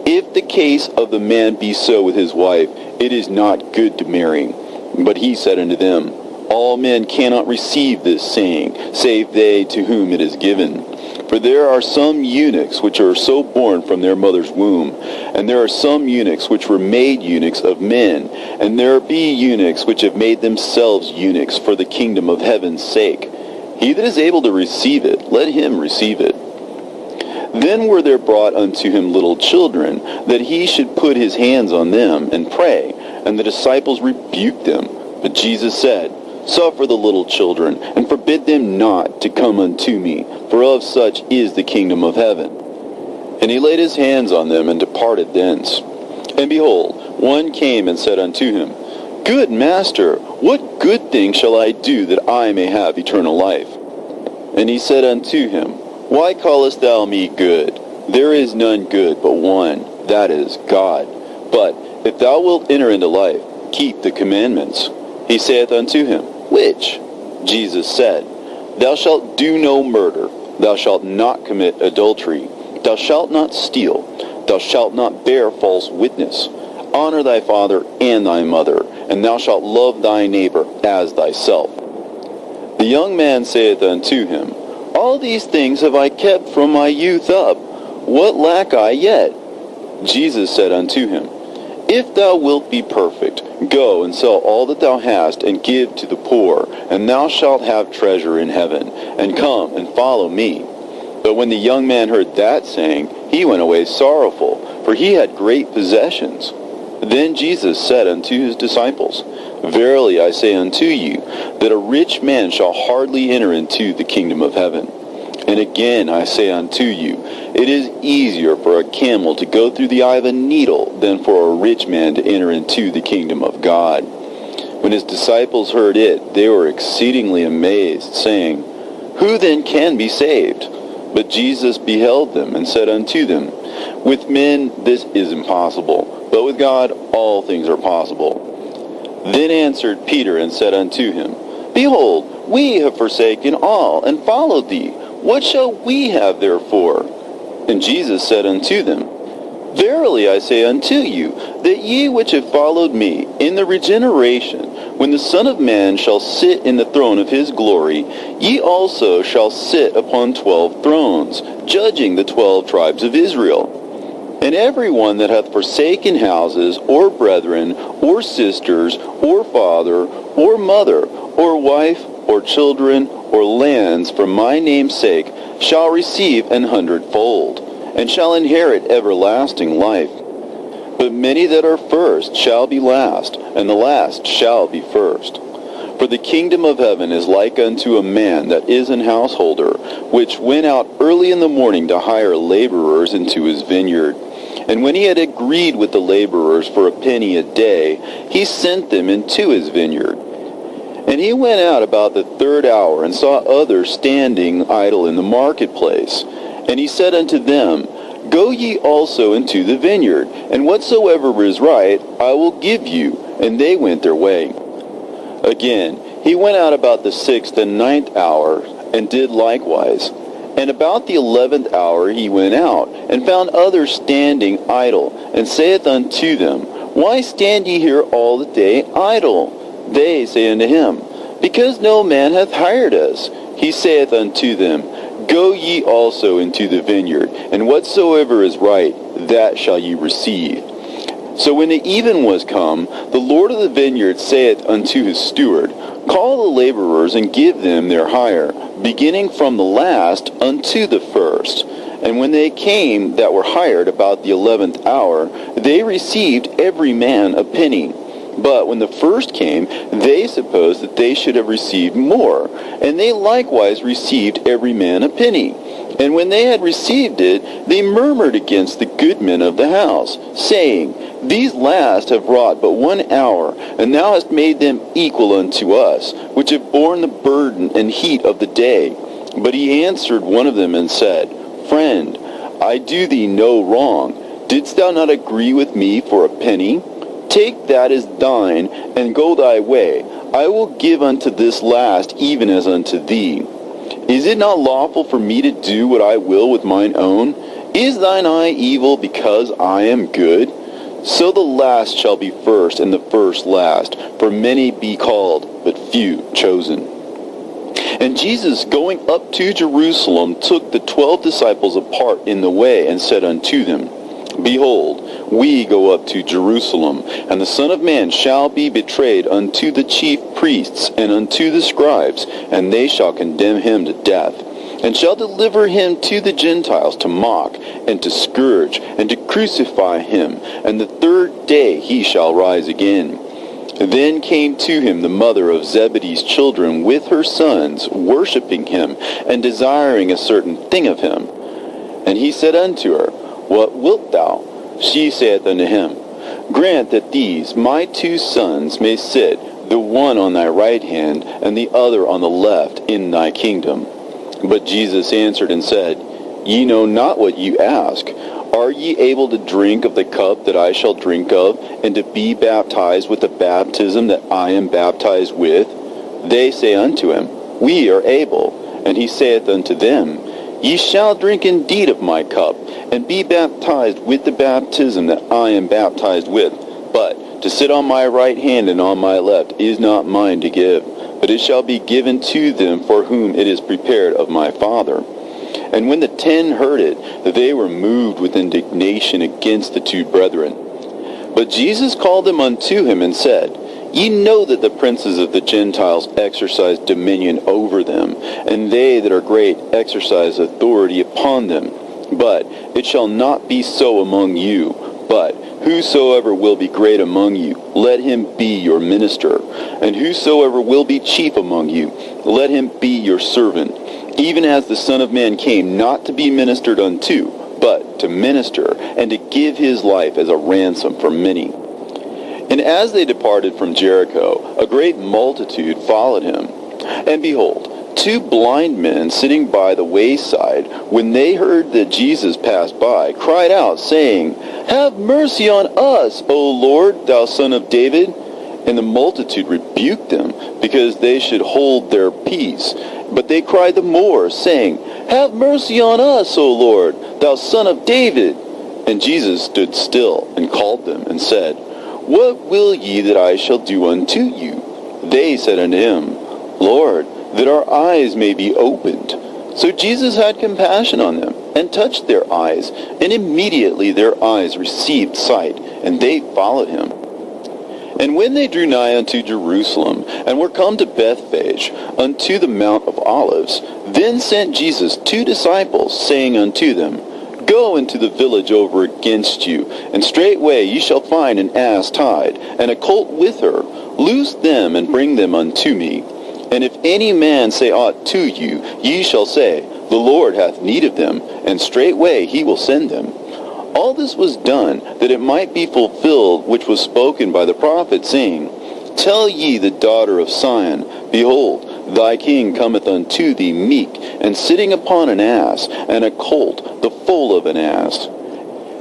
If the case of the man be so with his wife, it is not good to marry. But he said unto them, All men cannot receive this saying, save they to whom it is given. For there are some eunuchs which are so born from their mother's womb, and there are some eunuchs which were made eunuchs of men, and there be eunuchs which have made themselves eunuchs for the kingdom of heaven's sake. He that is able to receive it, let him receive it. Then were there brought unto him little children, that he should put his hands on them and pray, and the disciples rebuked them. But Jesus said, Suffer the little children, and forbid them not to come unto me, for of such is the kingdom of heaven. And he laid his hands on them, and departed thence. And behold, one came and said unto him, Good Master, what good thing shall I do that I may have eternal life? And he said unto him, Why callest thou me good? There is none good but one, that is, God. But if thou wilt enter into life, keep the commandments. He saith unto him, Which? Jesus said, Thou shalt do no murder, thou shalt not commit adultery, thou shalt not steal, thou shalt not bear false witness, honor thy father and thy mother, and thou shalt love thy neighbor as thyself. The young man saith unto him, All these things have I kept from my youth up. What lack I yet? Jesus said unto him, If thou wilt be perfect, go and sell all that thou hast, and give to the poor, and thou shalt have treasure in heaven. And come and follow me. But when the young man heard that saying, he went away sorrowful, for he had great possessions. Then Jesus said unto his disciples, Verily I say unto you, that a rich man shall hardly enter into the kingdom of heaven. And again I say unto you, it is easier for a camel to go through the eye of a needle than for a rich man to enter into the kingdom of God. When his disciples heard it, they were exceedingly amazed, saying, Who then can be saved? But Jesus beheld them, and said unto them, With men this is impossible, but with God all things are possible. Then answered Peter, and said unto him, Behold, we have forsaken all, and followed thee. What shall we have therefore? And Jesus said unto them, Verily I say unto you, that ye which have followed me in the regeneration, when the Son of Man shall sit in the throne of his glory, ye also shall sit upon 12 thrones, judging the 12 tribes of Israel. And every one that hath forsaken houses, or brethren, or sisters, or father, or mother, or wife, or children, or lands, for my name's sake, shall receive 100-fold, and shall inherit everlasting life. But many that are first shall be last, and the last shall be first. For the kingdom of heaven is like unto a man that is an householder, which went out early in the morning to hire laborers into his vineyard. And when he had agreed with the laborers for a penny a day, he sent them into his vineyard. And he went out about the 3rd hour, and saw others standing idle in the marketplace. And he said unto them, Go ye also into the vineyard, and whatsoever is right I will give you. And they went their way. Again, he went out about the 6th and 9th hour, and did likewise. And about the 11th hour he went out, and found others standing idle, and saith unto them, Why stand ye here all the day idle? They say unto him, Because no man hath hired us. He saith unto them, Go ye also into the vineyard, and whatsoever is right, that shall ye receive. So when the even was come, the Lord of the vineyard saith unto his steward, Call the laborers, and give them their hire, beginning from the last unto the first. And when they came that were hired about the 11th hour, they received every man a penny. But when the first came, they supposed that they should have received more, and they likewise received every man a penny. And when they had received it, they murmured against the good men of the house, saying, These last have wrought but 1 hour, and thou hast made them equal unto us, which have borne the burden and heat of the day. But he answered one of them and said, Friend, I do thee no wrong. Didst thou not agree with me for a penny? Take that as thine, and go thy way. I will give unto this last even as unto thee. Is it not lawful for me to do what I will with mine own? Is thine eye evil because I am good? So the last shall be first, and the first last. For many be called, but few chosen. And Jesus, going up to Jerusalem, took the 12 disciples apart in the way, and said unto them, Behold, we go up to Jerusalem, and the Son of Man shall be betrayed unto the chief priests and unto the scribes, and they shall condemn him to death, and shall deliver him to the Gentiles to mock, and to scourge, and to crucify him, and the third day he shall rise again. Then came to him the mother of Zebedee's children with her sons, worshipping him, and desiring a certain thing of him. And he said unto her, What wilt thou? She saith unto him, Grant that these my 2 sons may sit, the one on thy right hand, and the other on the left, in thy kingdom. But Jesus answered and said, Ye know not what ye ask. Are ye able to drink of the cup that I shall drink of, and to be baptized with the baptism that I am baptized with? They say unto him, We are able. And he saith unto them, Ye shall drink indeed of my cup, and be baptized with the baptism that I am baptized with. But to sit on my right hand and on my left is not mine to give, but it shall be given to them for whom it is prepared of my Father. And when the 10 heard it, they were moved with indignation against the 2 brethren. But Jesus called them unto him and said, Ye know that the princes of the Gentiles exercise dominion over them, and they that are great exercise authority upon them. But it shall not be so among you. But whosoever will be great among you, let him be your minister. And whosoever will be chief among you, let him be your servant. Even as the Son of Man came not to be ministered unto, but to minister, and to give his life as a ransom for many. And as they departed from Jericho, a great multitude followed him. And behold, 2 blind men sitting by the wayside, when they heard that Jesus passed by, cried out, saying, Have mercy on us, O Lord, thou Son of David. And the multitude rebuked them, because they should hold their peace. But they cried the more, saying, Have mercy on us, O Lord, thou Son of David. And Jesus stood still, and called them, and said, What will ye that I shall do unto you? They said unto him, Lord, that our eyes may be opened. So Jesus had compassion on them, and touched their eyes, and immediately their eyes received sight, and they followed him. And when they drew nigh unto Jerusalem, and were come to Bethphage, unto the Mount of Olives, then sent Jesus 2 disciples, saying unto them, Go into the village over against you, and straightway ye shall find an ass tied, and a colt with her. Loose them, and bring them unto me. And if any man say aught to you, ye shall say, The Lord hath need of them, and straightway he will send them. All this was done, that it might be fulfilled which was spoken by the prophet, saying, Tell ye the daughter of Sion, Behold, thy king cometh unto thee meek, and sitting upon an ass, and a colt, the foal of an ass.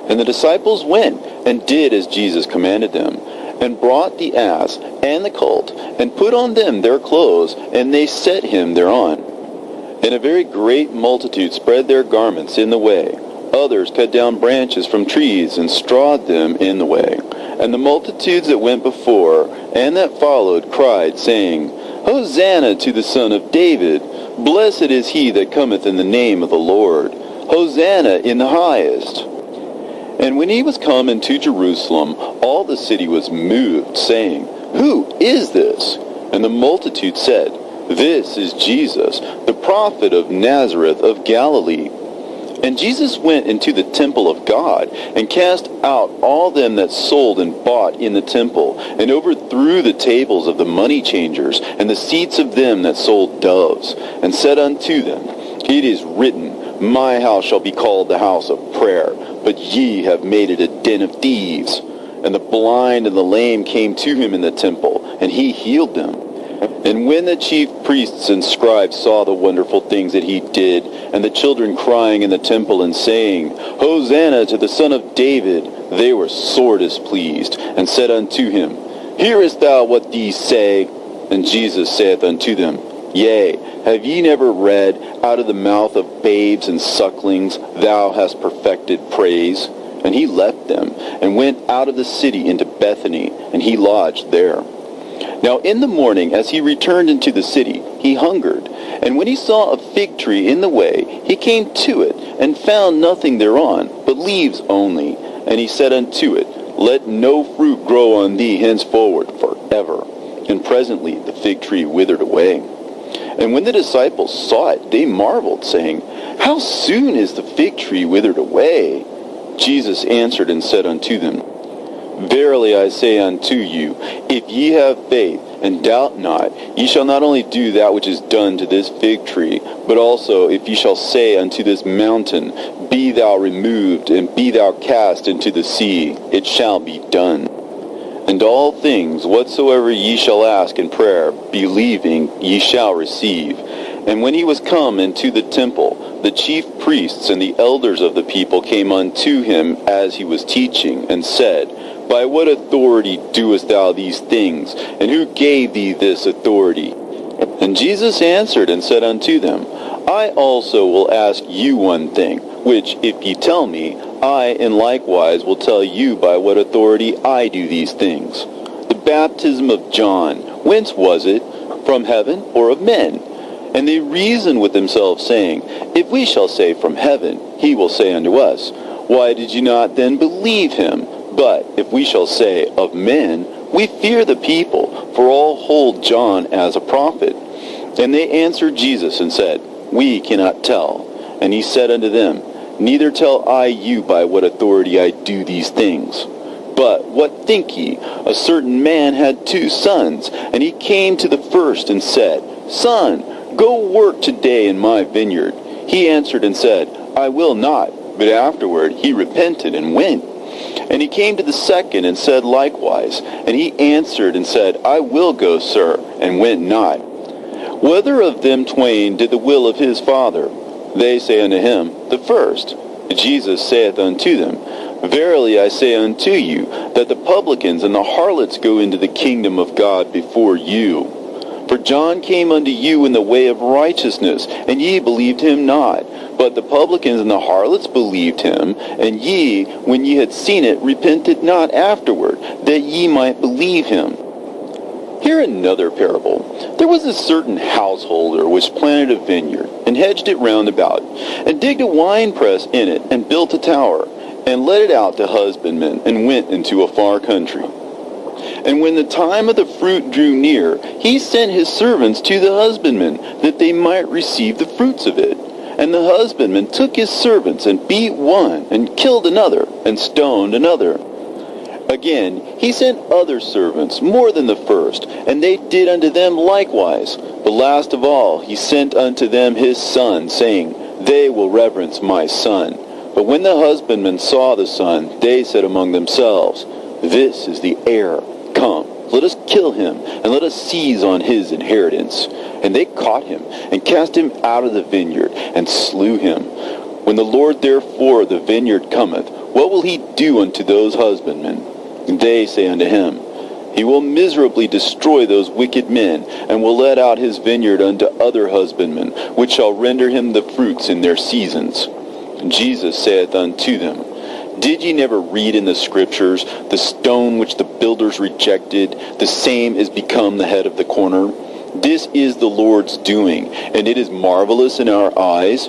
And the disciples went, and did as Jesus commanded them, and brought the ass and the colt, and put on them their clothes, and they set him thereon. And a very great multitude spread their garments in the way. Others cut down branches from trees, and strawed them in the way. And the multitudes that went before, and that followed, cried, saying, Hosanna to the Son of David! Blessed is he that cometh in the name of the Lord! Hosanna in the highest! And when he was come into Jerusalem, all the city was moved, saying, Who is this? And the multitude said, This is Jesus, the prophet of Nazareth of Galilee. And Jesus went into the temple of God, and cast out all them that sold and bought in the temple, and overthrew the tables of the money changers, and the seats of them that sold doves, and said unto them, It is written, My house shall be called the house of prayer, but ye have made it a den of thieves. And the blind and the lame came to him in the temple, and he healed them. And when the chief priests and scribes saw the wonderful things that he did, and the children crying in the temple and saying, Hosanna to the Son of David, they were sore displeased, and said unto him, Hearest thou what these say? And Jesus saith unto them, Yea, have ye never read, Out of the mouth of babes and sucklings thou hast perfected praise? And he left them, and went out of the city into Bethany, and he lodged there. Now in the morning, as he returned into the city, he hungered. And when he saw a fig tree in the way, he came to it, and found nothing thereon, but leaves only. And he said unto it, Let no fruit grow on thee henceforward forever. And presently the fig tree withered away. And when the disciples saw it, they marveled, saying, How soon is the fig tree withered away? Jesus answered and said unto them, Verily I say unto you, if ye have faith, and doubt not, ye shall not only do that which is done to this fig tree, but also if ye shall say unto this mountain, Be thou removed, and be thou cast into the sea, it shall be done. And all things whatsoever ye shall ask in prayer, believing, ye shall receive. And when he was come into the temple, the chief priests and the elders of the people came unto him as he was teaching, and said, By what authority doest thou these things? And who gave thee this authority? And Jesus answered and said unto them, I also will ask you one thing, which if ye tell me, I in likewise will tell you by what authority I do these things. The baptism of John, whence was it? From heaven or of men? And they reasoned with themselves, saying, If we shall say from heaven, he will say unto us, Why did you not then believe him? But if we shall say of men, we fear the people, for all hold John as a prophet. And they answered Jesus and said, We cannot tell. And he said unto them, Neither tell I you by what authority I do these things. But what think ye? A certain man had 2 sons, and he came to the first and said, Son, go work today in my vineyard. He answered and said, I will not. But afterward he repented and went. And he came to the second and said likewise. And he answered and said, I will go, sir, and went not. Whether of them twain did the will of his father? They say unto him, The first. Jesus saith unto them, Verily I say unto you, that the publicans and the harlots go into the kingdom of God before you. For John came unto you in the way of righteousness, and ye believed him not. But the publicans and the harlots believed him, and ye, when ye had seen it, repented not afterward, that ye might believe him. Hear another parable. There was a certain householder which planted a vineyard, and hedged it round about, and digged a winepress in it, and built a tower, and let it out to husbandmen, and went into a far country. And when the time of the fruit drew near, he sent his servants to the husbandmen, that they might receive the fruits of it. And the husbandman took his servants, and beat one, and killed another, and stoned another. Again, he sent other servants, more than the first, and they did unto them likewise. But last of all, he sent unto them his son, saying, They will reverence my son. But when the husbandmen saw the son, they said among themselves, This is the heir. Come, let us kill him, and let us seize on his inheritance. And they caught him, and cast him out of the vineyard, and slew him. When the Lord therefore of the vineyard cometh, what will he do unto those husbandmen? And they say unto him, He will miserably destroy those wicked men, and will let out his vineyard unto other husbandmen, which shall render him the fruits in their seasons. And Jesus saith unto them, Did ye never read in the Scriptures, The stone which the builders rejected, the same is become the head of the corner? This is the Lord's doing, and it is marvelous in our eyes.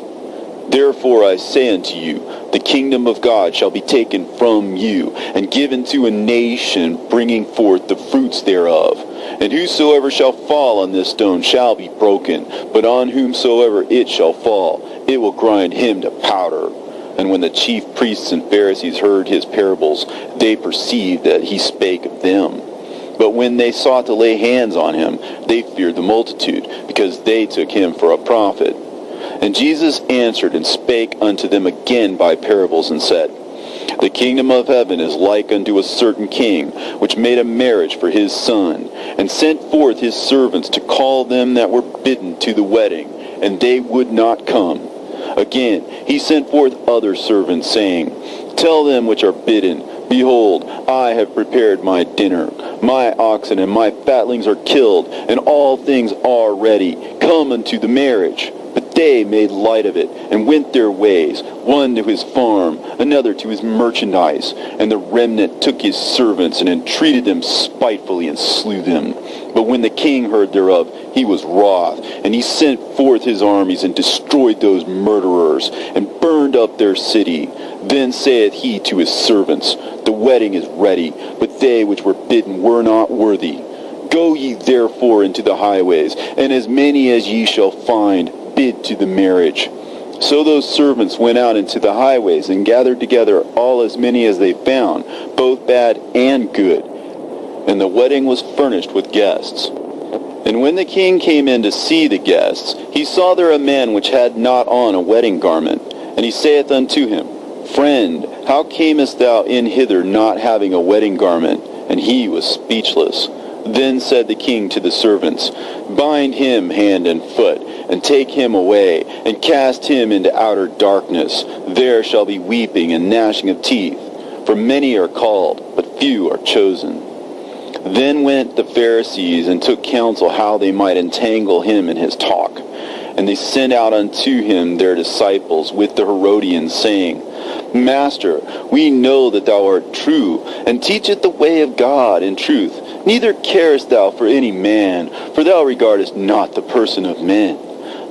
Therefore I say unto you, the kingdom of God shall be taken from you, and given to a nation, bringing forth the fruits thereof. And whosoever shall fall on this stone shall be broken, but on whomsoever it shall fall, it will grind him to powder. And when the chief priests and Pharisees heard his parables, they perceived that he spake of them. But when they sought to lay hands on him, they feared the multitude, because they took him for a prophet. And Jesus answered and spake unto them again by parables, and said, The kingdom of heaven is like unto a certain king, which made a marriage for his son, and sent forth his servants to call them that were bidden to the wedding, and they would not come. Again, he sent forth other servants, saying, Tell them which are bidden, Behold, I have prepared my dinner. My oxen and my fatlings are killed, and all things are ready. Come unto the marriage. But they made light of it, and went their ways, one to his farm, another to his merchandise. And the remnant took his servants, and entreated them spitefully, and slew them. But when the king heard thereof, he was wroth, and he sent forth his armies, and destroyed those murderers, and burned up their city. Then saith he to his servants, The wedding is ready, but they which were bidden were not worthy. Go ye therefore into the highways, and as many as ye shall find, bid to the marriage. So those servants went out into the highways, and gathered together all as many as they found, both bad and good. And the wedding was furnished with guests. And when the king came in to see the guests, he saw there a man which had not on a wedding garment. And he saith unto him, Friend, how camest thou in hither not having a wedding garment? And he was speechless. Then said the king to the servants, Bind him hand and foot, and take him away, and cast him into outer darkness. There shall be weeping and gnashing of teeth. For many are called, but few are chosen. Then went the Pharisees, and took counsel how they might entangle him in his talk. And they sent out unto him their disciples with the Herodians, saying, Master, we know that thou art true, and teachest the way of God in truth. Neither carest thou for any man, for thou regardest not the person of men.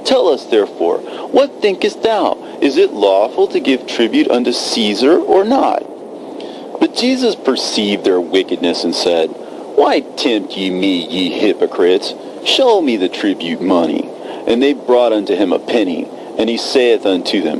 Tell us therefore, what thinkest thou? Is it lawful to give tribute unto Caesar or not? But Jesus perceived their wickedness, and said, Why tempt ye me, ye hypocrites? Show me the tribute money. And they brought unto him a penny. And he saith unto them,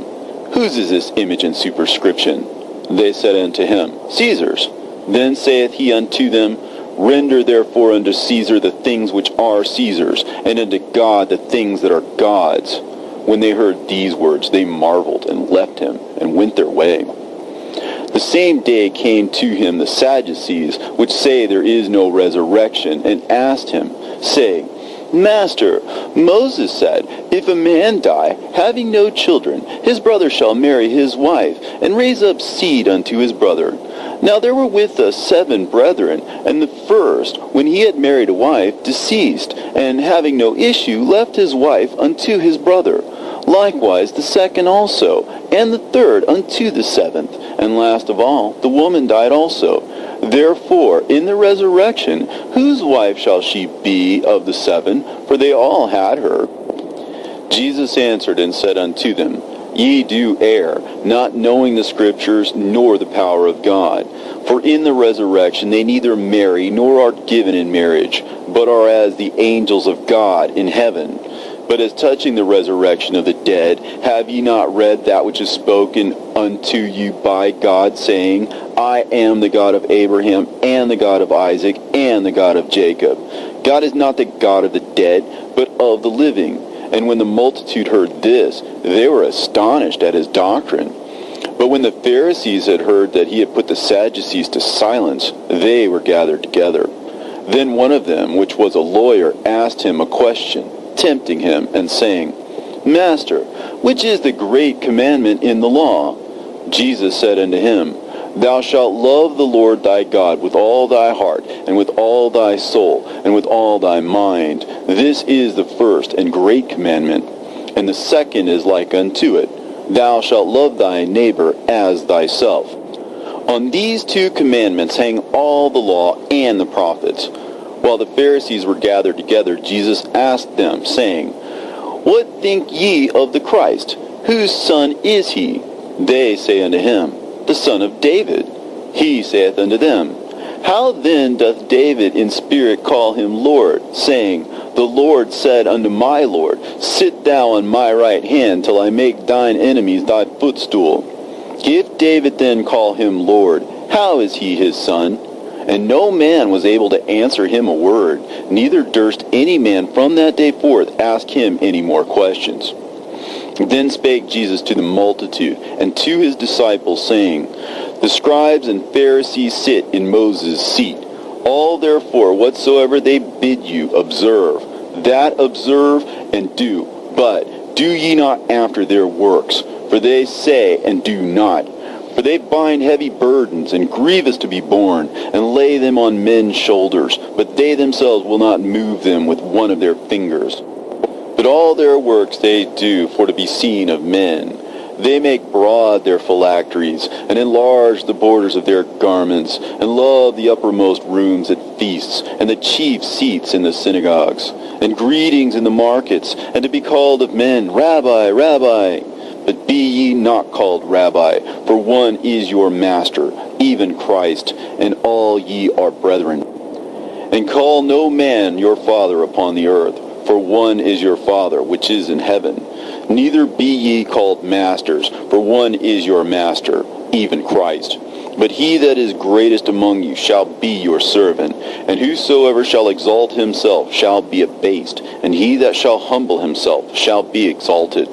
Whose is this image and superscription? They said unto him, Caesar's. Then saith he unto them, Render therefore unto Caesar the things which are Caesar's, and unto God the things that are God's. When they heard these words, they marveled, and left him, and went their way. The same day came to him the Sadducees, which say there is no resurrection, and asked him, saying, Master, Moses said, If a man die, having no children, his brother shall marry his wife, and raise up seed unto his brother. Now there were with us 7 brethren, and the first, when he had married a wife, deceased, and having no issue, left his wife unto his brother. Likewise the second also, and the third unto the 7th. And last of all, the woman died also. Therefore, in the resurrection, whose wife shall she be of the 7? For they all had her. Jesus answered and said unto them, Ye do err, not knowing the Scriptures, nor the power of God. For in the resurrection they neither marry, nor are given in marriage, but are as the angels of God in heaven. But as touching the resurrection of the dead, have ye not read that which is spoken unto you by God, saying, I am the God of Abraham, and the God of Isaac, and the God of Jacob. God is not the God of the dead, but of the living. And when the multitude heard this, they were astonished at his doctrine. But when the Pharisees had heard that he had put the Sadducees to silence, they were gathered together. Then one of them, which was a lawyer, asked him a question, tempting him, and saying, Master, which is the great commandment in the law? Jesus said unto him, Thou shalt love the Lord thy God with all thy heart, and with all thy soul, and with all thy mind. This is the first and great commandment. And the second is like unto it, Thou shalt love thy neighbor as thyself. On these 2 commandments hang all the law and the prophets. While the Pharisees were gathered together, Jesus asked them, saying, What think ye of the Christ? Whose son is he? They say unto him, The son of David. He saith unto them, How then doth David in spirit call him Lord, saying, The Lord said unto my Lord, Sit thou on my right hand till I make thine enemies thy footstool. If David then call him Lord, how is he his son? And no man was able to answer him a word, neither durst any man from that day forth ask him any more questions. Then spake Jesus to the multitude and to his disciples, saying, The scribes and Pharisees sit in Moses' seat. All therefore whatsoever they bid you, observe. That observe and do. But do ye not after their works, for they say and do not. For they bind heavy burdens and grievous to be borne, and lay them on men's shoulders, but they themselves will not move them with one of their fingers. But all their works they do for to be seen of men. They make broad their phylacteries, and enlarge the borders of their garments, and love the uppermost rooms at feasts, and the chief seats in the synagogues, and greetings in the markets, and to be called of men, Rabbi, Rabbi. But be ye not called Rabbi, for one is your master, even Christ, and all ye are brethren. And call no man your father upon the earth, for one is your Father, which is in heaven. Neither be ye called masters, for one is your master, even Christ. But he that is greatest among you shall be your servant. And whosoever shall exalt himself shall be abased, and he that shall humble himself shall be exalted.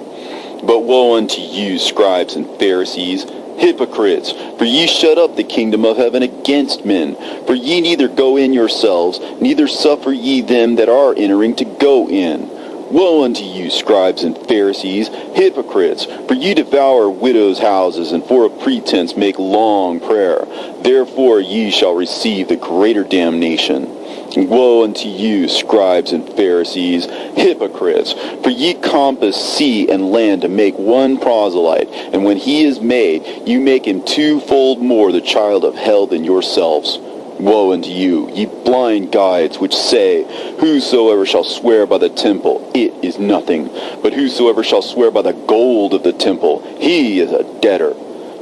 But woe unto you, scribes and Pharisees, hypocrites, for ye shut up the kingdom of heaven against men. For ye neither go in yourselves, neither suffer ye them that are entering to go in. Woe unto you, scribes and Pharisees, hypocrites, for ye devour widows' houses, and for a pretense make long prayer. Therefore ye shall receive the greater damnation. Woe unto you, scribes and Pharisees, hypocrites, for ye compass sea and land to make one proselyte, and when he is made, you make him twofold more the child of hell than yourselves. Woe unto you, ye blind guides, which say, Whosoever shall swear by the temple, it is nothing. But whosoever shall swear by the gold of the temple, he is a debtor.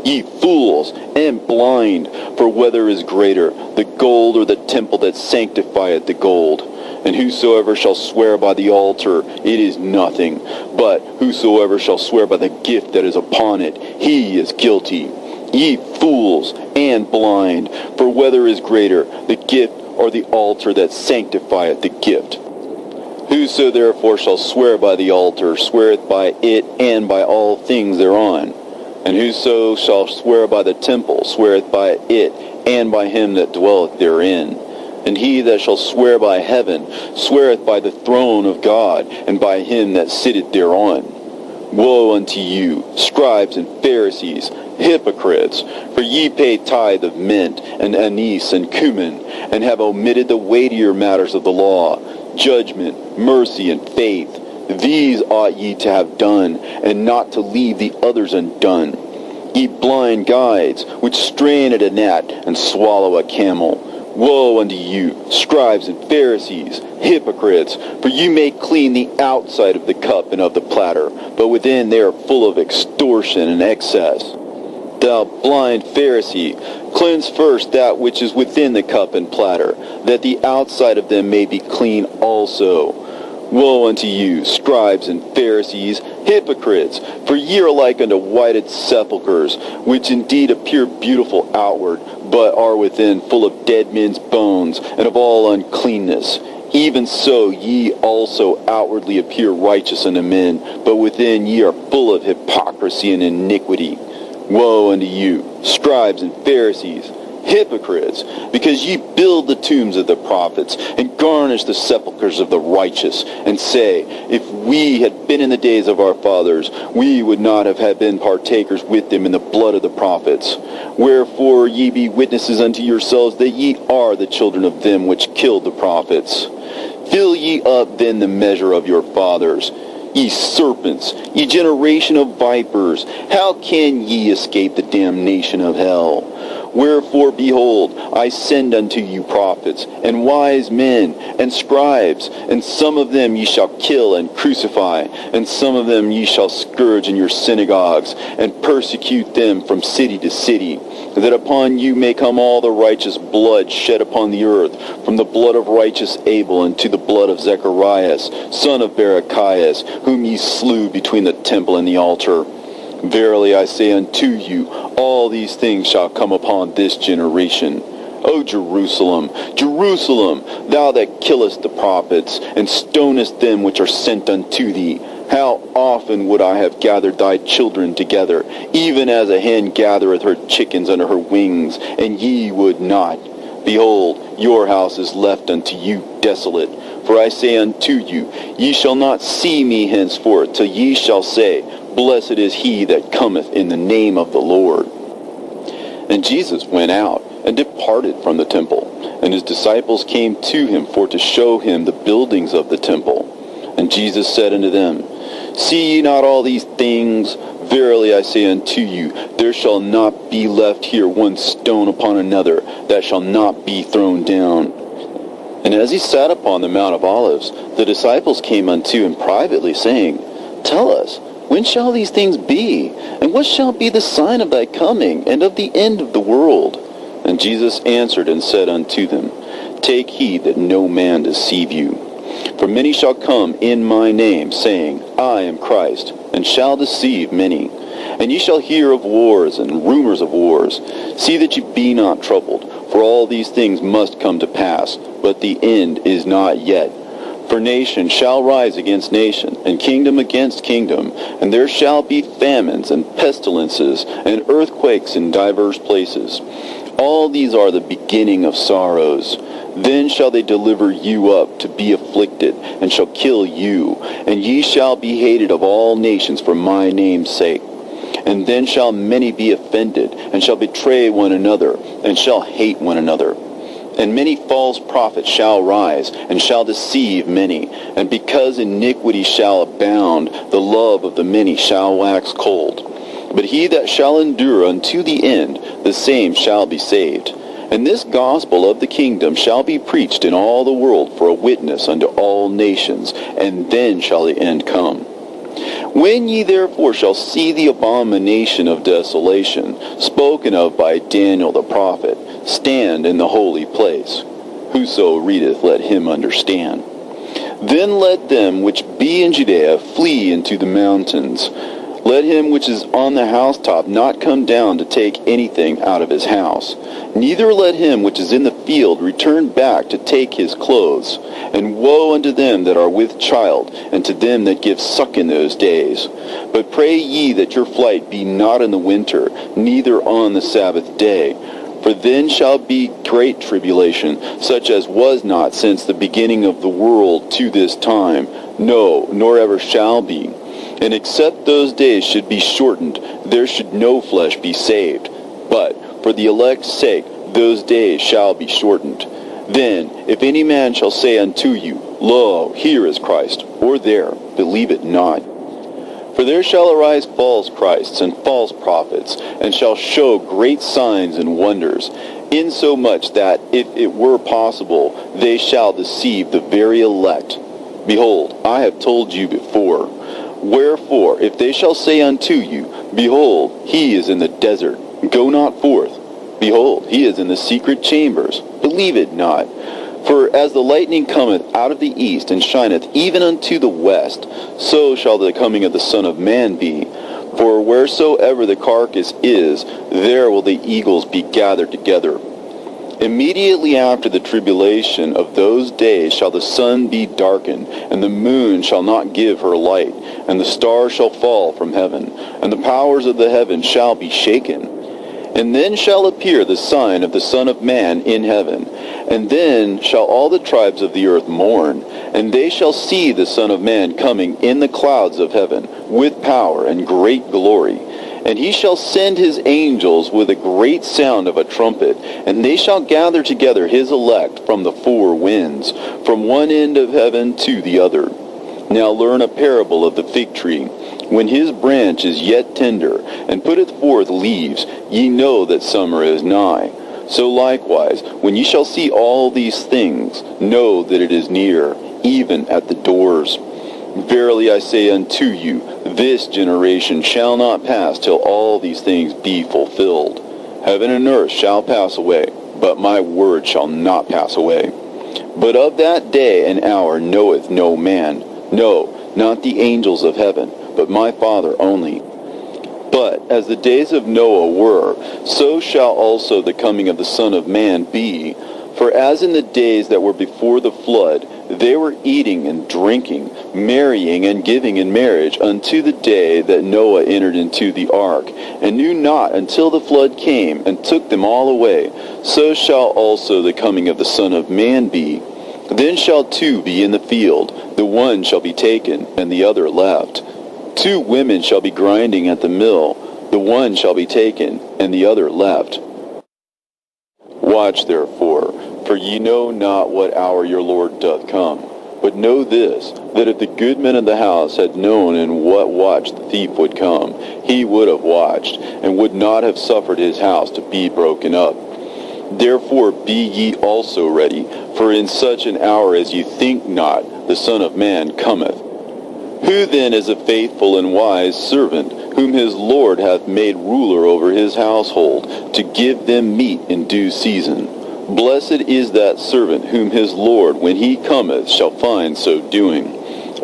Ye fools, and blind, for whether is greater, the gold or the temple that sanctifieth the gold? And whosoever shall swear by the altar, it is nothing. But whosoever shall swear by the gift that is upon it, he is guilty. Ye fools, and blind, for whether is greater, the gift or the altar that sanctifieth the gift? Whoso therefore shall swear by the altar, sweareth by it and by all things thereon. And whoso shall swear by the temple, sweareth by it and by him that dwelleth therein. And he that shall swear by heaven, sweareth by the throne of God, and by him that sitteth thereon. Woe unto you, scribes and Pharisees, hypocrites, for ye pay tithe of mint, and anise, and cumin, and have omitted the weightier matters of the law, judgment, mercy, and faith. These ought ye to have done, and not to leave the others undone. Ye blind guides, which strain at a gnat, and swallow a camel. Woe unto you, scribes and Pharisees, hypocrites, for you make clean the outside of the cup and of the platter, but within they are full of extortion and excess. Thou blind Pharisee, cleanse first that which is within the cup and platter, that the outside of them may be clean also. Woe unto you, scribes and Pharisees, hypocrites, for ye are like unto whited sepulchres, which indeed appear beautiful outward, but are within full of dead men's bones, and of all uncleanness. Even so ye also outwardly appear righteous unto men, but within ye are full of hypocrisy and iniquity. Woe unto you, scribes and Pharisees, hypocrites, because ye build the tombs of the prophets, and garnish the sepulchres of the righteous, and say, If we had been in the days of our fathers, we would not have been partakers with them in the blood of the prophets. Wherefore ye be witnesses unto yourselves that ye are the children of them which killed the prophets. Fill ye up then the measure of your fathers. Ye serpents, ye generation of vipers, how can ye escape the damnation of hell? Wherefore, behold, I send unto you prophets, and wise men, and scribes, and some of them ye shall kill and crucify, and some of them ye shall scourge in your synagogues, and persecute them from city to city, that upon you may come all the righteous blood shed upon the earth, from the blood of righteous Abel unto the blood of Zacharias, son of Barachias, whom ye slew between the temple and the altar. Verily I say unto you, all these things shall come upon this generation. O Jerusalem, Jerusalem, thou that killest the prophets, and stonest them which are sent unto thee, how often would I have gathered thy children together, even as a hen gathereth her chickens under her wings, and ye would not. Behold, your house is left unto you desolate. For I say unto you, ye shall not see me henceforth, till ye shall say, Blessed is he that cometh in the name of the Lord. And Jesus went out, and departed from the temple, and his disciples came to him for to show him the buildings of the temple. And Jesus said unto them, See ye not all these things? Verily I say unto you, there shall not be left here one stone upon another, that shall not be thrown down. And as he sat upon the Mount of Olives, the disciples came unto him privately, saying, Tell us, when shall these things be? And what shall be the sign of thy coming, and of the end of the world? And Jesus answered and said unto them, Take heed that no man deceive you. For many shall come in my name, saying, I am Christ, and shall deceive many. And ye shall hear of wars and rumors of wars. See that ye be not troubled, for all these things must come to pass, but the end is not yet. For nation shall rise against nation, and kingdom against kingdom, and there shall be famines and pestilences and earthquakes in divers places. All these are the beginning of sorrows. Then shall they deliver you up to be afflicted, and shall kill you, and ye shall be hated of all nations for my name's sake. And then shall many be offended, and shall betray one another, and shall hate one another. And many false prophets shall rise, and shall deceive many. And because iniquity shall abound, the love of the many shall wax cold. But he that shall endure unto the end, the same shall be saved. And this gospel of the kingdom shall be preached in all the world for a witness unto all nations, and then shall the end come. When ye therefore shall see the abomination of desolation, spoken of by Daniel the prophet, stand in the holy place. Whoso readeth, let him understand. Then let them which be in Judea flee into the mountains. Let him which is on the housetop not come down to take anything out of his house. Neither let him which is in the field return back to take his clothes. And woe unto them that are with child, and to them that give suck in those days. But pray ye that your flight be not in the winter, neither on the Sabbath day. For then shall be great tribulation, such as was not since the beginning of the world to this time, no, nor ever shall be. And except those days should be shortened, there should no flesh be saved. But for the elect's sake, those days shall be shortened. Then, if any man shall say unto you, Lo, here is Christ, or there, believe it not. For there shall arise false Christs and false prophets, and shall show great signs and wonders, insomuch that, if it were possible, they shall deceive the very elect. Behold, I have told you before. Wherefore, if they shall say unto you, Behold, he is in the desert, go not forth. Behold, he is in the secret chambers, believe it not. For as the lightning cometh out of the east, and shineth even unto the west, so shall the coming of the Son of Man be. For wheresoever the carcass is, there will the eagles be gathered together. Immediately after the tribulation of those days shall the sun be darkened, and the moon shall not give her light, and the stars shall fall from heaven, and the powers of the heaven shall be shaken. And then shall appear the sign of the Son of Man in heaven. And then shall all the tribes of the earth mourn, and they shall see the Son of Man coming in the clouds of heaven, with power and great glory. And he shall send his angels with a great sound of a trumpet, and they shall gather together his elect from the four winds, from one end of heaven to the other. Now learn a parable of the fig tree. when his branch is yet tender, and putteth forth leaves, ye know that summer is nigh. So likewise, when ye shall see all these things, know that it is near, even at the doors. Verily I say unto you, this generation shall not pass till all these things be fulfilled. Heaven and earth shall pass away, but my word shall not pass away. But of that day and hour knoweth no man, no, not the angels of heaven, but my Father only. But as the days of Noah were, so shall also the coming of the Son of Man be. For as in the days that were before the flood, they were eating and drinking, marrying and giving in marriage, unto the day that Noah entered into the ark, and knew not until the flood came, and took them all away, so shall also the coming of the Son of Man be. Then shall two be in the field, the one shall be taken, and the other left. Two women shall be grinding at the mill, the one shall be taken, and the other left. Watch therefore, for ye know not what hour your Lord doth come. But know this, that if the good men of the house had known in what watch the thief would come, he would have watched, and would not have suffered his house to be broken up. Therefore be ye also ready, for in such an hour as ye think not, the Son of Man cometh. Who then is a faithful and wise servant, whom his Lord hath made ruler over his household, to give them meat in due season? Blessed is that servant whom his Lord, when he cometh, shall find so doing.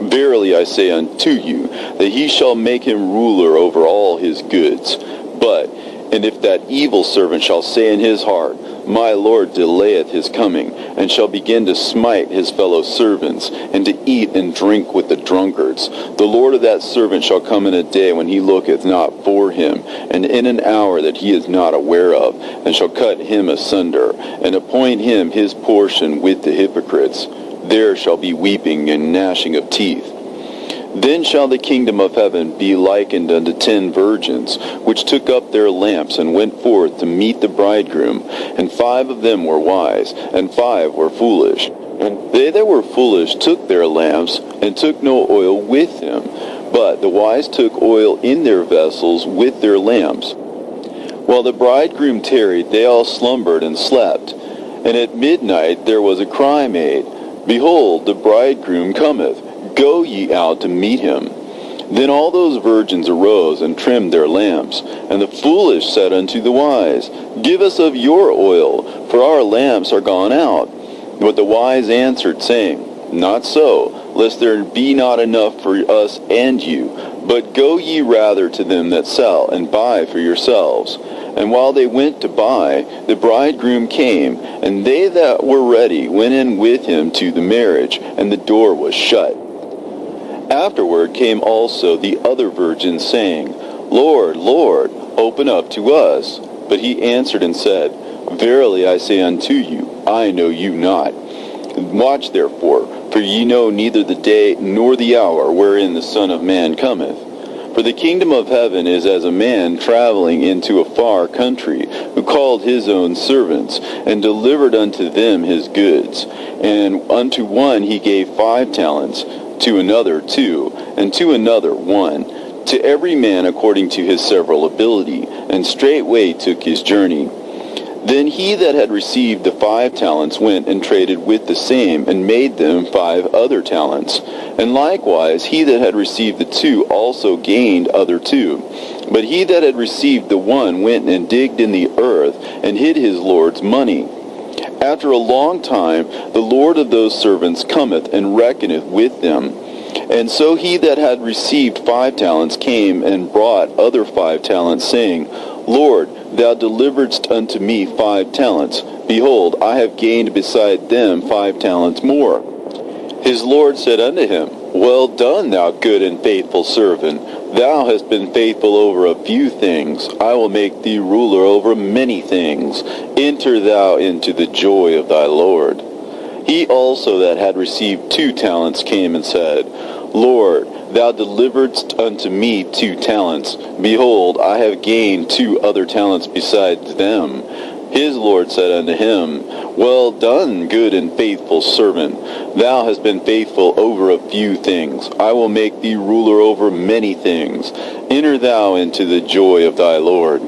Verily I say unto you, that he shall make him ruler over all his goods. And if that evil servant shall say in his heart, My Lord delayeth his coming, and shall begin to smite his fellow servants, and to eat and drink with the drunkards, the Lord of that servant shall come in a day when he looketh not for him, and in an hour that he is not aware of, and shall cut him asunder, and appoint him his portion with the hypocrites. There shall be weeping and gnashing of teeth. Then shall the kingdom of heaven be likened unto 10 virgins, which took up their lamps and went forth to meet the bridegroom. And 5 of them were wise, and 5 were foolish. And they that were foolish took their lamps, and took no oil with them. But the wise took oil in their vessels with their lamps. While the bridegroom tarried, they all slumbered and slept. And at midnight there was a cry made, Behold, the bridegroom cometh. Go ye out to meet him. Then all those virgins arose and trimmed their lamps. And the foolish said unto the wise, Give us of your oil, for our lamps are gone out. But the wise answered, saying, Not so, lest there be not enough for us and you. But go ye rather to them that sell, and buy for yourselves. And while they went to buy, the bridegroom came, and they that were ready went in with him to the marriage, and the door was shut. Afterward came also the other virgins, saying, Lord, Lord, open up to us. But he answered and said, Verily I say unto you, I know you not. Watch therefore, for ye know neither the day nor the hour wherein the Son of Man cometh. For the kingdom of heaven is as a man traveling into a far country, who called his own servants, and delivered unto them his goods. And unto one he gave 5 talents, to another 2, and to another 1, to every man according to his several ability, and straightway took his journey. Then he that had received the 5 talents went and traded with the same, and made them 5 other talents. And likewise he that had received the 2 also gained other 2. But he that had received the 1 went and digged in the earth, and hid his Lord's money. After a long time the Lord of those servants cometh and reckoneth with them. And so he that had received 5 talents came and brought other 5 talents, saying, Lord, thou deliveredst unto me 5 talents. Behold, I have gained beside them 5 talents more. His Lord said unto him, Well done, thou good and faithful servant. Thou hast been faithful over a few things. I will make thee ruler over many things. Enter thou into the joy of thy Lord. He also that had received 2 talents came and said, Lord, thou deliveredst unto me 2 talents. Behold, I have gained 2 other talents besides them. His Lord said unto him, Well done, good and faithful servant. Thou hast been faithful over a few things. I will make thee ruler over many things. Enter thou into the joy of thy Lord.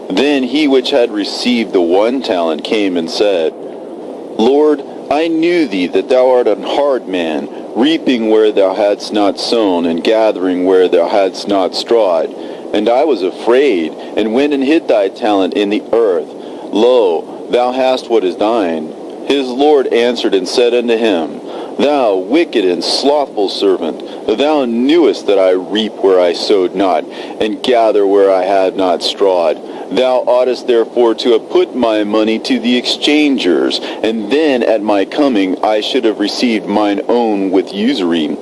Then he which had received the 1 talent came and said, Lord, I knew thee that thou art an hard man, reaping where thou hadst not sown, and gathering where thou hadst not strawed. And I was afraid, and went and hid thy talent in the earth. Lo, thou hast what is thine. His Lord answered and said unto him, Thou wicked and slothful servant, thou knewest that I reap where I sowed not, and gather where I had not strawed. Thou oughtest therefore to have put my money to the exchangers, and then at my coming I should have received mine own with usury.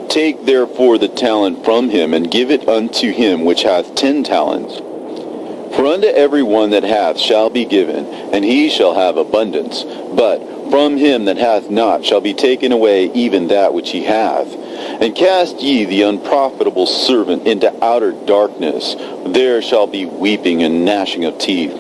Take therefore the talent from him, and give it unto him which hath 10 talents. For unto every one that hath shall be given, and he shall have abundance. But from him that hath not shall be taken away even that which he hath. And cast ye the unprofitable servant into outer darkness. There shall be weeping and gnashing of teeth.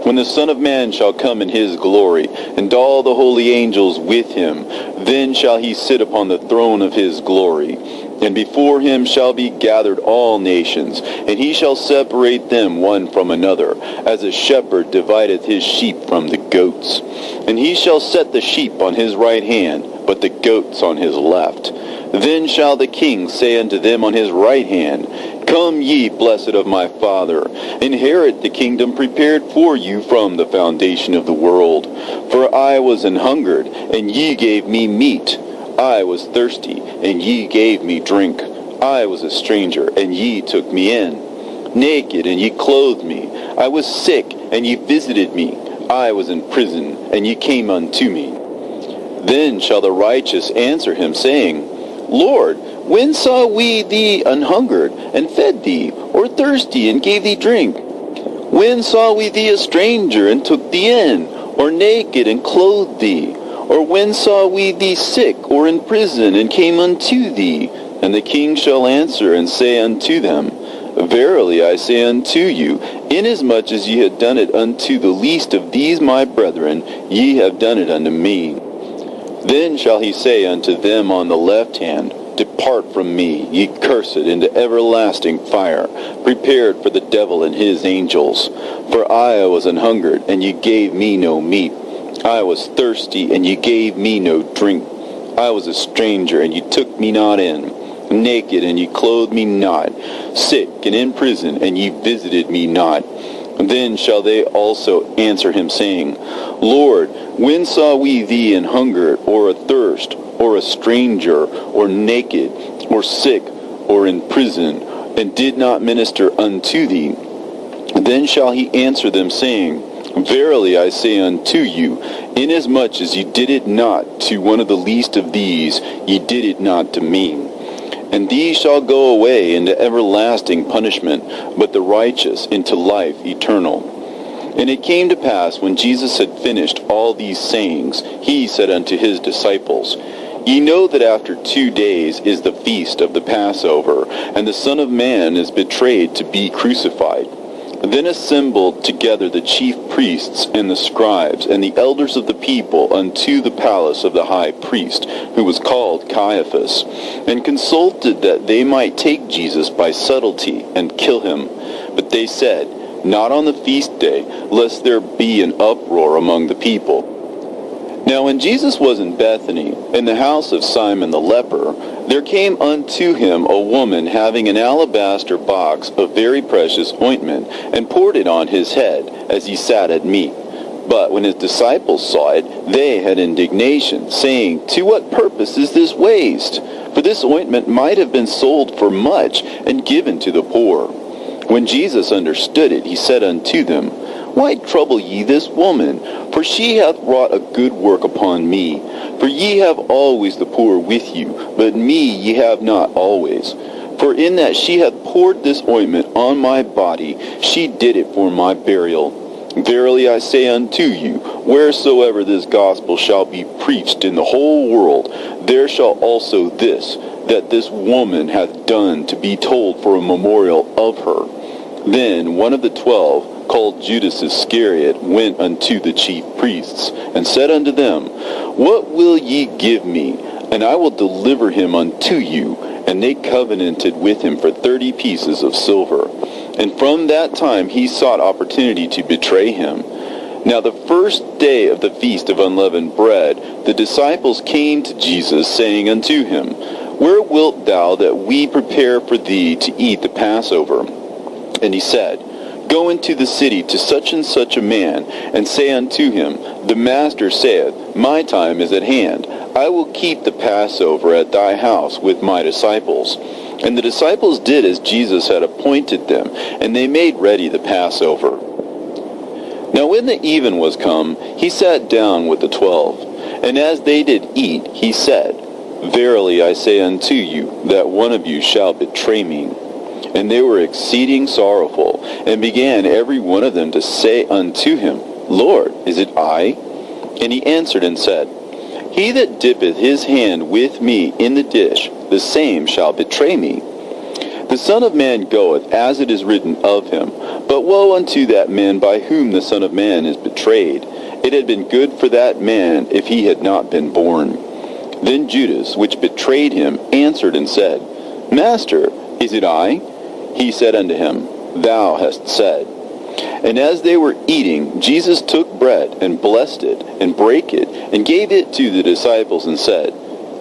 When the Son of Man shall come in his glory, and all the holy angels with him, then shall he sit upon the throne of his glory. And before him shall be gathered all nations, and he shall separate them one from another, as a shepherd divideth his sheep from the goats. And he shall set the sheep on his right hand, but the goats on his left. Then shall the king say unto them on his right hand, Come ye, blessed of my Father, inherit the kingdom prepared for you from the foundation of the world. For I was an hungered, and ye gave me meat. I was thirsty, and ye gave me drink. I was a stranger, and ye took me in. Naked, and ye clothed me. I was sick, and ye visited me. I was in prison, and ye came unto me. Then shall the righteous answer him, saying, Lord, when saw we thee an hungered, and fed thee, or thirsty, and gave thee drink? When saw we thee a stranger, and took thee in, or naked, and clothed thee? Or when saw we thee sick, or in prison, and came unto thee? And the king shall answer and say unto them, Verily I say unto you, inasmuch as ye have done it unto the least of these my brethren, ye have done it unto me. Then shall he say unto them on the left hand, Depart from me, ye cursed, into everlasting fire, prepared for the devil and his angels. For I was an hungered, and ye gave me no meat. I was thirsty, and ye gave me no drink. I was a stranger, and ye took me not in. Naked, and ye clothed me not. Sick, and in prison, and ye visited me not. Then shall they also answer him, saying, Lord, when saw we thee an hungered, or athirst, or a stranger, or naked, or sick, or in prison, and did not minister unto thee? Then shall he answer them, saying, Verily I say unto you, inasmuch as ye did it not to one of the least of these, ye did it not to me. And these shall go away into everlasting punishment, but the righteous into life eternal. And it came to pass, when Jesus had finished all these sayings, he said unto his disciples, Ye know that after 2 days is the feast of the Passover, and the Son of Man is betrayed to be crucified. Then assembled together the chief priests and the scribes and the elders of the people unto the palace of the high priest, who was called Caiaphas, and consulted that they might take Jesus by subtlety and kill him. But they said, Not on the feast day, lest there be an uproar among the people. Now when Jesus was in Bethany, in the house of Simon the leper, there came unto him a woman having an alabaster box of very precious ointment, and poured it on his head, as he sat at meat. But when his disciples saw it, they had indignation, saying, To what purpose is this waste? For this ointment might have been sold for much, and given to the poor. When Jesus understood it, he said unto them, Why trouble ye this woman? For she hath wrought a good work upon me. For ye have always the poor with you, but me ye have not always. For in that she hath poured this ointment on my body, she did it for my burial. Verily I say unto you, wheresoever this gospel shall be preached in the whole world, there shall also this, that this woman hath done, to be told for a memorial of her. Then one of the 12, called Judas Iscariot, went unto the chief priests, and said unto them, What will ye give me? And I will deliver him unto you. And they covenanted with him for 30 pieces of silver. And from that time he sought opportunity to betray him. Now the first day of the feast of unleavened bread, the disciples came to Jesus, saying unto him, Where wilt thou that we prepare for thee to eat the Passover? And he said, Go into the city to such and such a man, and say unto him, The Master saith, My time is at hand. I will keep the Passover at thy house with my disciples. And the disciples did as Jesus had appointed them, and they made ready the Passover. Now when the even was come, he sat down with the 12. And as they did eat, he said, Verily I say unto you, that one of you shall betray me. And they were exceeding sorrowful, and began every one of them to say unto him, Lord, is it I? And he answered and said, He that dippeth his hand with me in the dish, the same shall betray me. The Son of Man goeth, as it is written of him. But woe unto that man by whom the Son of Man is betrayed. It had been good for that man if he had not been born. Then Judas, which betrayed him, answered and said, Master, is it I? He said unto him, Thou hast said. And as they were eating, Jesus took bread, and blessed it, and brake it, and gave it to the disciples, and said,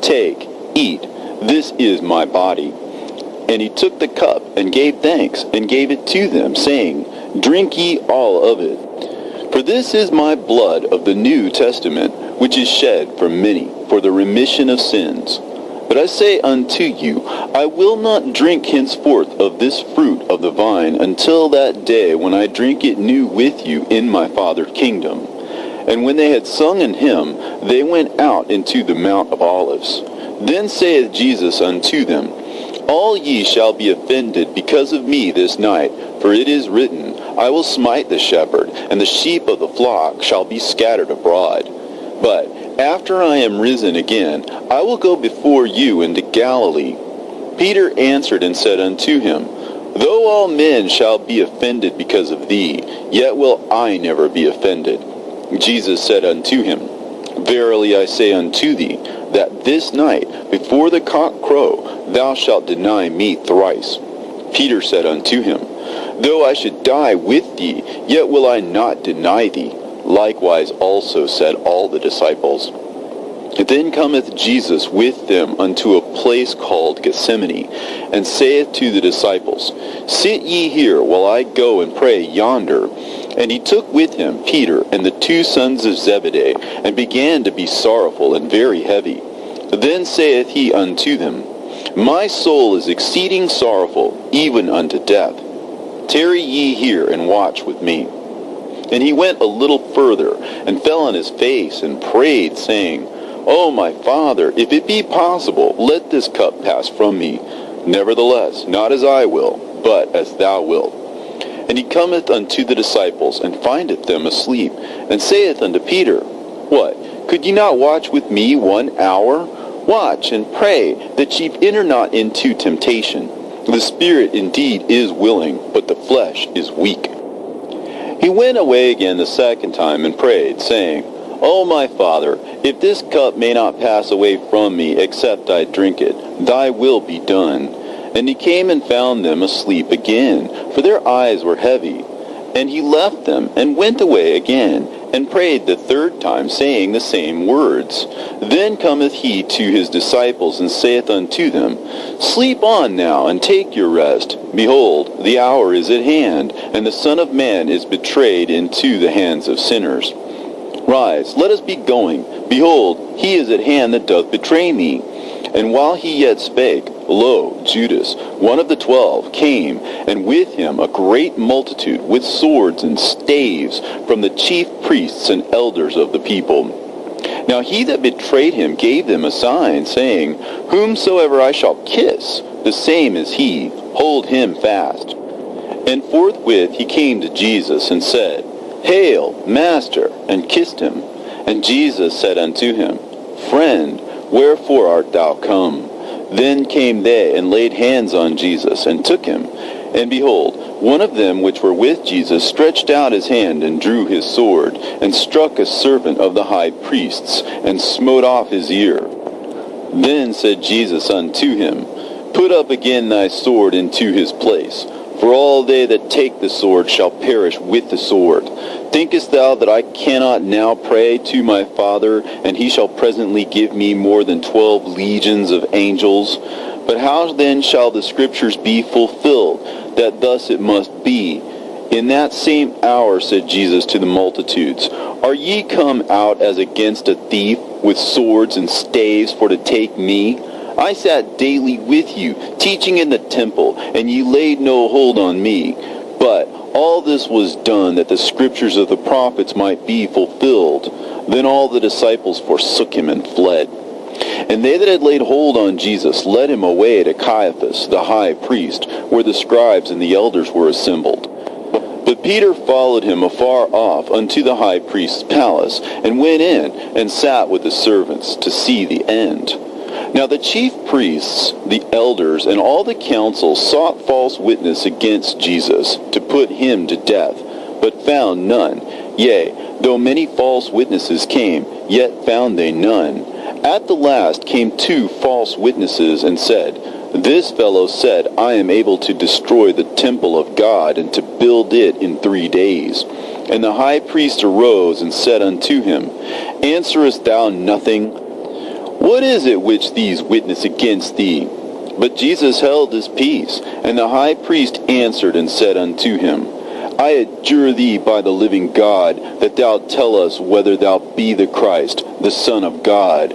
Take, eat, this is my body. And he took the cup, and gave thanks, and gave it to them, saying, Drink ye all of it. For this is my blood of the New Testament, which is shed for many, for the remission of sins. But I say unto you, I will not drink henceforth of this fruit of the vine until that day when I drink it new with you in my Father's kingdom. And when they had sung an hymn, they went out into the Mount of Olives. Then saith Jesus unto them, All ye shall be offended because of me this night, for it is written, I will smite the shepherd, and the sheep of the flock shall be scattered abroad. But after I am risen again, I will go before you into Galilee. Peter answered and said unto him, Though all men shall be offended because of thee, yet will I never be offended. Jesus said unto him, Verily I say unto thee, that this night, before the cock crow, thou shalt deny me thrice. Peter said unto him, Though I should die with thee, yet will I not deny thee. Likewise also said all the disciples. Then cometh Jesus with them unto a place called Gethsemane, and saith to the disciples, Sit ye here while I go and pray yonder. And he took with him Peter and the 2 sons of Zebedee, and began to be sorrowful and very heavy. Then saith he unto them, My soul is exceeding sorrowful, even unto death. Tarry ye here and watch with me. And he went a little further, and fell on his face, and prayed, saying, O my Father, if it be possible, let this cup pass from me. Nevertheless, not as I will, but as thou wilt. And he cometh unto the disciples, and findeth them asleep, and saith unto Peter, What, could ye not watch with me 1 hour? Watch and pray, that ye enter not into temptation. The spirit indeed is willing, but the flesh is weak. He went away again the second time, and prayed, saying, O my Father, if this cup may not pass away from me, except I drink it, thy will be done. And he came and found them asleep again, for their eyes were heavy. And he left them, and went away again, and prayed the 3rd time, saying the same words. Then cometh he to his disciples, and saith unto them, Sleep on now, and take your rest. Behold, the hour is at hand, and the Son of Man is betrayed into the hands of sinners. Rise, let us be going. Behold, he is at hand that doth betray me. And while he yet spake, lo, Judas, one of the 12, came, and with him a great multitude with swords and staves from the chief priests and elders of the people. Now he that betrayed him gave them a sign, saying, Whomsoever I shall kiss, the same is he. Hold him fast. And forthwith he came to Jesus, and said, Hail, Master, and kissed him. And Jesus said unto him, Friend, wherefore art thou come? Then came they, and laid hands on Jesus, and took him. And behold, One of them which were with Jesus stretched out his hand and drew his sword, and struck a servant of the high priests, and smote off his ear. Then said Jesus unto him, Put up again thy sword into his place, for all they that take the sword shall perish with the sword. Thinkest thou that I cannot now pray to my Father, and he shall presently give me more than 12 legions of angels? But how then shall the Scriptures be fulfilled, that thus it must be? In that same hour said Jesus to the multitudes, Are ye come out as against a thief, with swords and staves for to take me? I sat daily with you, teaching in the temple, and ye laid no hold on me. But all this was done, that the Scriptures of the prophets might be fulfilled. Then all the disciples forsook him and fled. And they that had laid hold on Jesus led him away to Caiaphas, the high priest, where the scribes and the elders were assembled. But Peter followed him afar off unto the high priest's palace, and went in, and sat with the servants, to see the end. Now the chief priests, the elders, and all the council sought false witness against Jesus, to put him to death, but found none. Yea, though many false witnesses came, yet found they none. At the last came 2 false witnesses, and said, This fellow said, I am able to destroy the temple of God, and to build it in 3 days. And the high priest arose, and said unto him, Answerest thou nothing? What is it which these witness against thee? But Jesus held his peace. And the high priest answered and said unto him, I adjure thee by the living God, that thou tell us whether thou be the Christ, the Son of God.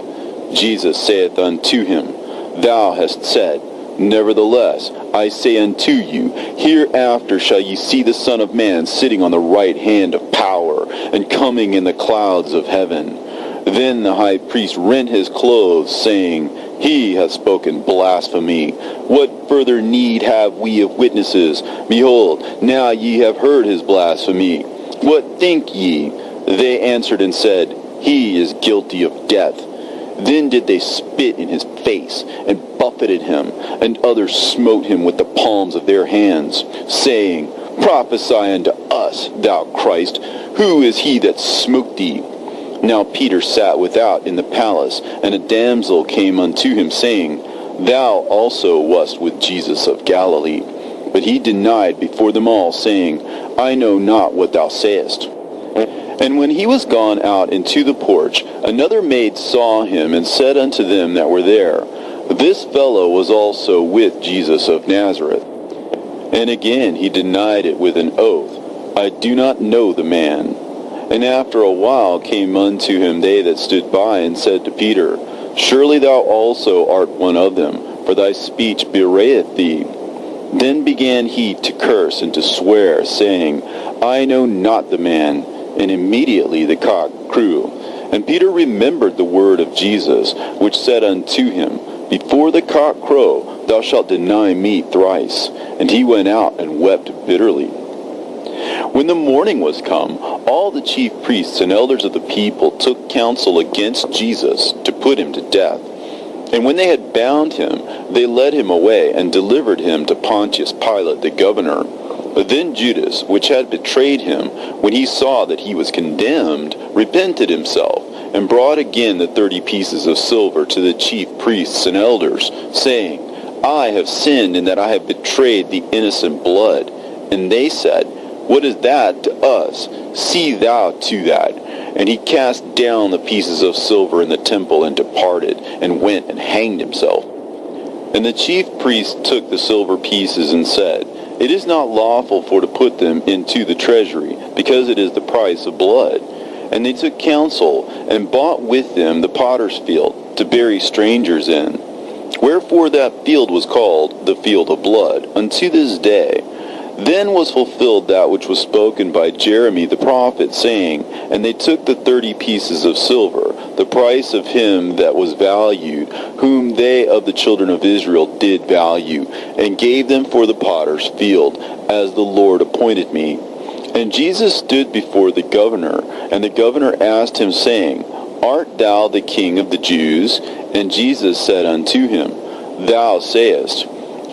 Jesus saith unto him, Thou hast said. Nevertheless, I say unto you, hereafter shall ye see the Son of Man sitting on the right hand of power, and coming in the clouds of heaven. Then the high priest rent his clothes, saying, He hath spoken blasphemy. What further need have we of witnesses? Behold, now ye have heard his blasphemy. What think ye? They answered and said, He is guilty of death. Then did they spit in his face, and buffeted him, and others smote him with the palms of their hands, saying, Prophesy unto us, thou Christ, who is he that smote thee? Now Peter sat without in the palace, and a damsel came unto him, saying, Thou also wast with Jesus of Galilee. But he denied before them all, saying, I know not what thou sayest. And when he was gone out into the porch, another maid saw him, and said unto them that were there, This fellow was also with Jesus of Nazareth. And again he denied it with an oath, I do not know the man. And after a while came unto him they that stood by, and said to Peter, Surely thou also art one of them, for thy speech bewrayeth thee. Then began he to curse and to swear, saying, I know not the man. And immediately the cock crew. And Peter remembered the word of Jesus, which said unto him, Before the cock crow, thou shalt deny me thrice. And he went out and wept bitterly. When the morning was come, all the chief priests and elders of the people took counsel against Jesus to put him to death. And when they had bound him, they led him away and delivered him to Pontius Pilate the governor. But then Judas, which had betrayed him, when he saw that he was condemned, repented himself, and brought again the 30 pieces of silver to the chief priests and elders, saying, I have sinned in that I have betrayed the innocent blood. And they said, What is that to us? See thou to that. And he cast down the pieces of silver in the temple, and departed, and went and hanged himself. And the chief priests took the silver pieces, and said, It is not lawful for to put them into the treasury, because it is the price of blood. And they took counsel, and bought with them the potter's field, to bury strangers in. Wherefore that field was called the field of blood, unto this day. Then was fulfilled that which was spoken by Jeremy the prophet, saying, And they took the 30 pieces of silver, the price of him that was valued, whom they of the children of Israel did value, and gave them for the potter's field, as the Lord appointed me. And Jesus stood before the governor, and the governor asked him, saying, Art thou the king of the Jews? And Jesus said unto him, Thou sayest.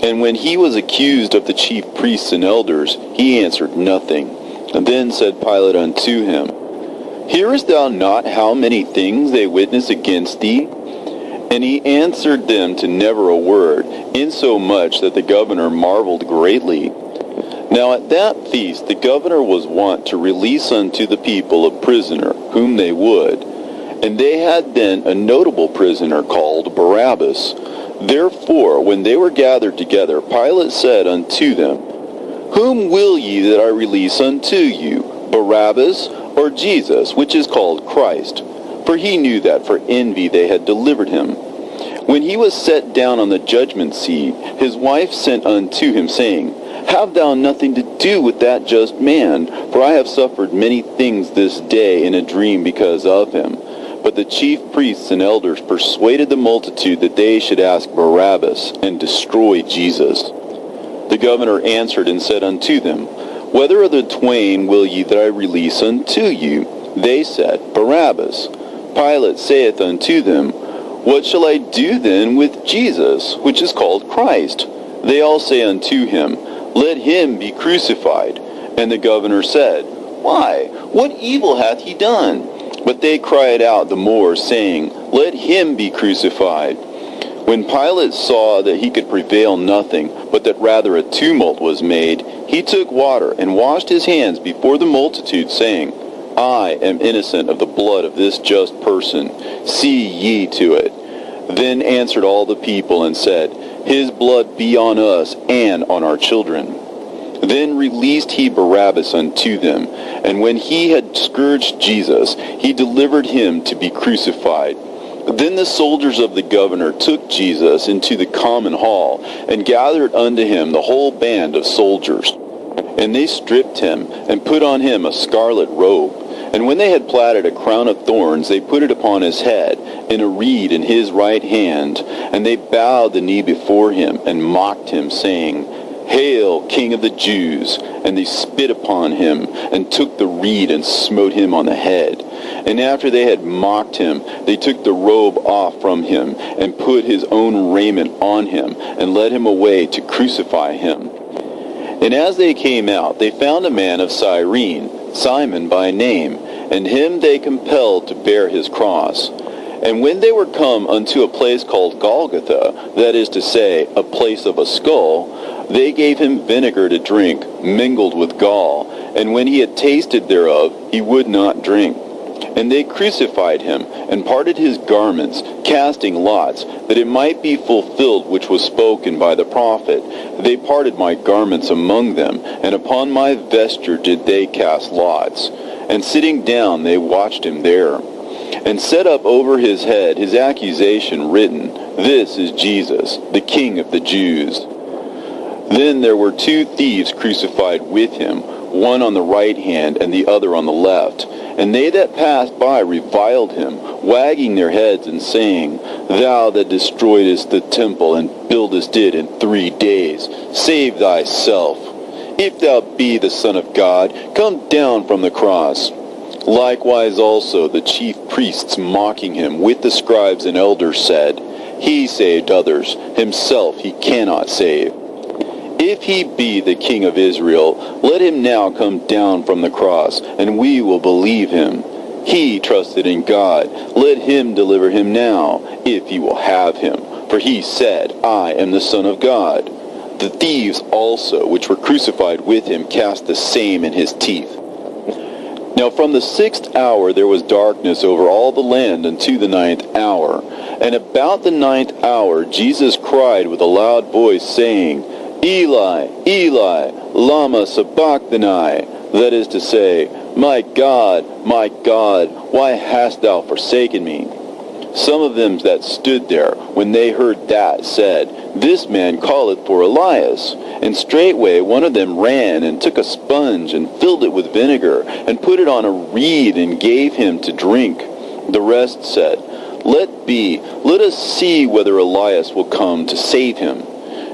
And when he was accused of the chief priests and elders, he answered nothing. And then said Pilate unto him, Hearest thou not how many things they witness against thee? And he answered them to never a word, insomuch that the governor marveled greatly. Now at that feast the governor was wont to release unto the people a prisoner, whom they would. And they had then a notable prisoner called Barabbas. Therefore, when they were gathered together, Pilate said unto them, Whom will ye that I release unto you, Barabbas, or Jesus, which is called Christ? For he knew that for envy they had delivered him. When he was set down on the judgment seat, his wife sent unto him, saying, Have thou nothing to do with that just man, for I have suffered many things this day in a dream because of him. But the chief priests and elders persuaded the multitude that they should ask Barabbas and destroy Jesus. The governor answered and said unto them, Whether of the twain will ye that I release unto you? They said, Barabbas. Pilate saith unto them, What shall I do then with Jesus, which is called Christ? They all say unto him, Let him be crucified. And the governor said, Why? What evil hath he done? But they cried out the more, saying, Let him be crucified. When Pilate saw that he could prevail nothing, but that rather a tumult was made, he took water and washed his hands before the multitude, saying, I am innocent of the blood of this just person. See ye to it. Then answered all the people and said, His blood be on us and on our children. Then released he Barabbas unto them, and when he had scourged Jesus, he delivered him to be crucified. Then the soldiers of the governor took Jesus into the common hall, and gathered unto him the whole band of soldiers. And they stripped him, and put on him a scarlet robe. And when they had platted a crown of thorns, they put it upon his head, and a reed in his right hand. And they bowed the knee before him, and mocked him, saying, Hail, King of the Jews! And they spit upon him, and took the reed, and smote him on the head. And after they had mocked him, they took the robe off from him, and put his own raiment on him, and led him away to crucify him. And as they came out, they found a man of Cyrene, Simon by name, and him they compelled to bear his cross. And when they were come unto a place called Golgotha, that is to say, a place of a skull, they gave him vinegar to drink, mingled with gall, and when he had tasted thereof, he would not drink. And they crucified him, and parted his garments, casting lots, that it might be fulfilled which was spoken by the prophet. They parted my garments among them, and upon my vesture did they cast lots. And sitting down they watched him there. And set up over his head his accusation written, This is Jesus, the King of the Jews. Then there were two thieves crucified with him, one on the right hand and the other on the left. And they that passed by reviled him, wagging their heads and saying, Thou that destroyedst the temple and buildest it in 3 days, save thyself. If thou be the Son of God, come down from the cross. Likewise also the chief priests mocking him with the scribes and elders said, He saved others, himself he cannot save. If he be the King of Israel, let him now come down from the cross, and we will believe him. He trusted in God. Let him deliver him now, if he will have him. For he said, I am the Son of God. The thieves also, which were crucified with him, cast the same in his teeth. Now from the 6th hour there was darkness over all the land unto the 9th hour. And about the 9th hour Jesus cried with a loud voice, saying, Eli, Eli, lama sabachthani, that is to say, my God, why hast thou forsaken me? Some of them that stood there, when they heard that, said, This man calleth for Elias. And straightway one of them ran, and took a sponge, and filled it with vinegar, and put it on a reed, and gave him to drink. The rest said, Let be, let us see whether Elias will come to save him.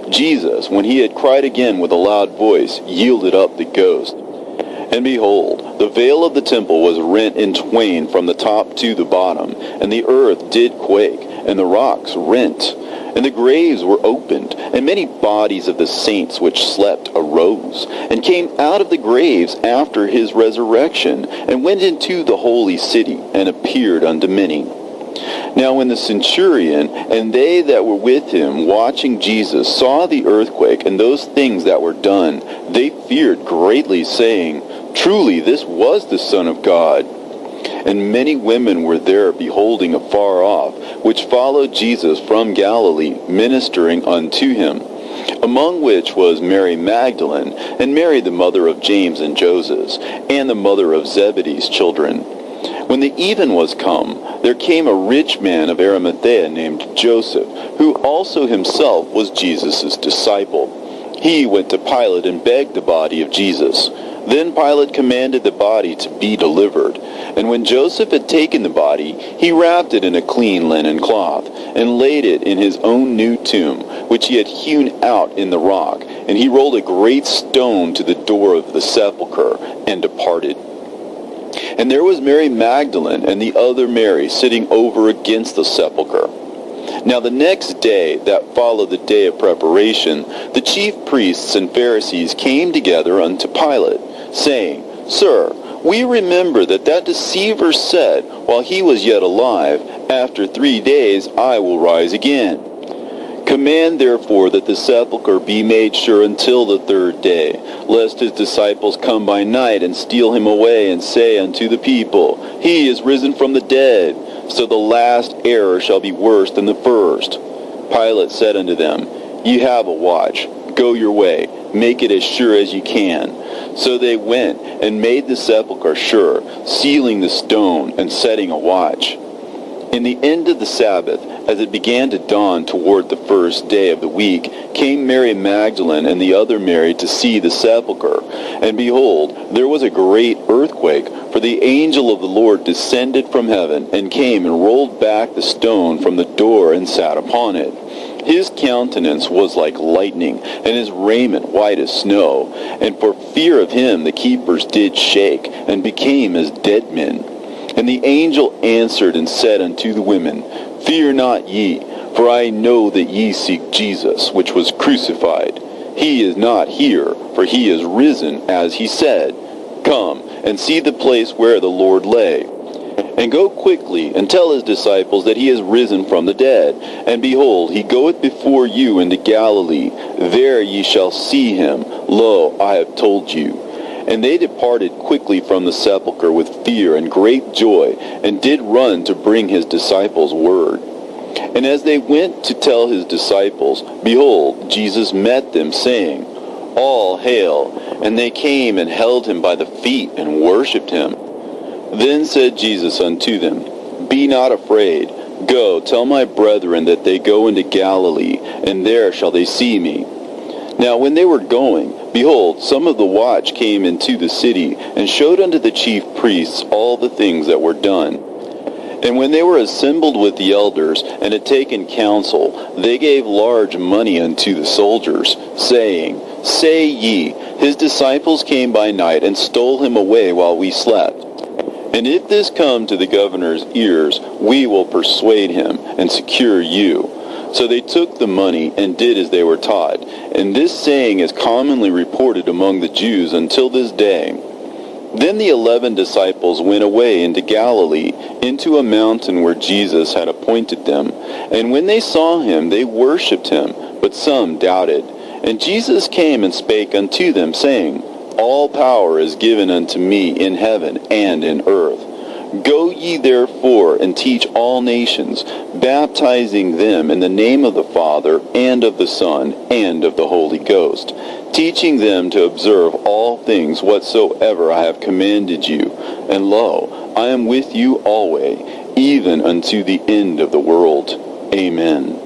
Jesus, when he had cried again with a loud voice, yielded up the ghost. And behold, the veil of the temple was rent in twain from the top to the bottom, and the earth did quake, and the rocks rent. And the graves were opened, and many bodies of the saints which slept arose, and came out of the graves after his resurrection, and went into the holy city, and appeared unto many. Now when the centurion and they that were with him watching Jesus saw the earthquake and those things that were done, they feared greatly, saying, Truly this was the Son of God. And many women were there beholding afar off, which followed Jesus from Galilee, ministering unto him, among which was Mary Magdalene, and Mary the mother of James and Joses, and the mother of Zebedee's children. When the even was come, there came a rich man of Arimathea named Joseph, who also himself was Jesus' disciple. He went to Pilate and begged the body of Jesus. Then Pilate commanded the body to be delivered. And when Joseph had taken the body, he wrapped it in a clean linen cloth, and laid it in his own new tomb, which he had hewn out in the rock. And he rolled a great stone to the door of the sepulchre, and departed. And there was Mary Magdalene and the other Mary sitting over against the sepulchre. Now the next day that followed the day of preparation, the chief priests and Pharisees came together unto Pilate, saying, Sir, we remember that deceiver said, while he was yet alive, After 3 days I will rise again. Command therefore that the sepulchre be made sure until the 3rd day, lest his disciples come by night and steal him away, and say unto the people, He is risen from the dead. So the last error shall be worse than the first. Pilate said unto them, Ye have a watch. Go your way. Make it as sure as ye can. So they went and made the sepulchre sure, sealing the stone and setting a watch. In the end of the Sabbath, as it began to dawn toward the 1st day of the week, came Mary Magdalene and the other Mary to see the sepulchre. And behold, there was a great earthquake, for the angel of the Lord descended from heaven, and came and rolled back the stone from the door, and sat upon it. His countenance was like lightning, and his raiment white as snow. And for fear of him the keepers did shake, and became as dead men. And the angel answered and said unto the women, Fear not ye, for I know that ye seek Jesus, which was crucified. He is not here, for he is risen, as he said. Come and see the place where the Lord lay. And go quickly and tell his disciples that he is risen from the dead. And behold, he goeth before you into Galilee. There ye shall see him. Lo, I have told you. And they departed quickly from the sepulchre with fear and great joy, and did run to bring his disciples word. And as they went to tell his disciples, behold, Jesus met them, saying, All hail! And they came and held him by the feet, and worshipped him. Then said Jesus unto them, Be not afraid. Go, tell my brethren that they go into Galilee, and there shall they see me. Now when they were going, behold, some of the watch came into the city, and showed unto the chief priests all the things that were done. And when they were assembled with the elders, and had taken counsel, they gave large money unto the soldiers, saying, Say ye, his disciples came by night, and stole him away while we slept. And if this come to the governor's ears, we will persuade him, and secure you. So they took the money, and did as they were taught. And this saying is commonly reported among the Jews until this day. Then the 11 disciples went away into Galilee, into a mountain where Jesus had appointed them. And when they saw him, they worshipped him, but some doubted. And Jesus came and spake unto them, saying, All power is given unto me in heaven and in earth. Go ye therefore and teach all nations, baptizing them in the name of the Father, and of the Son, and of the Holy Ghost, teaching them to observe all things whatsoever I have commanded you. And lo, I am with you always, even unto the end of the world. Amen.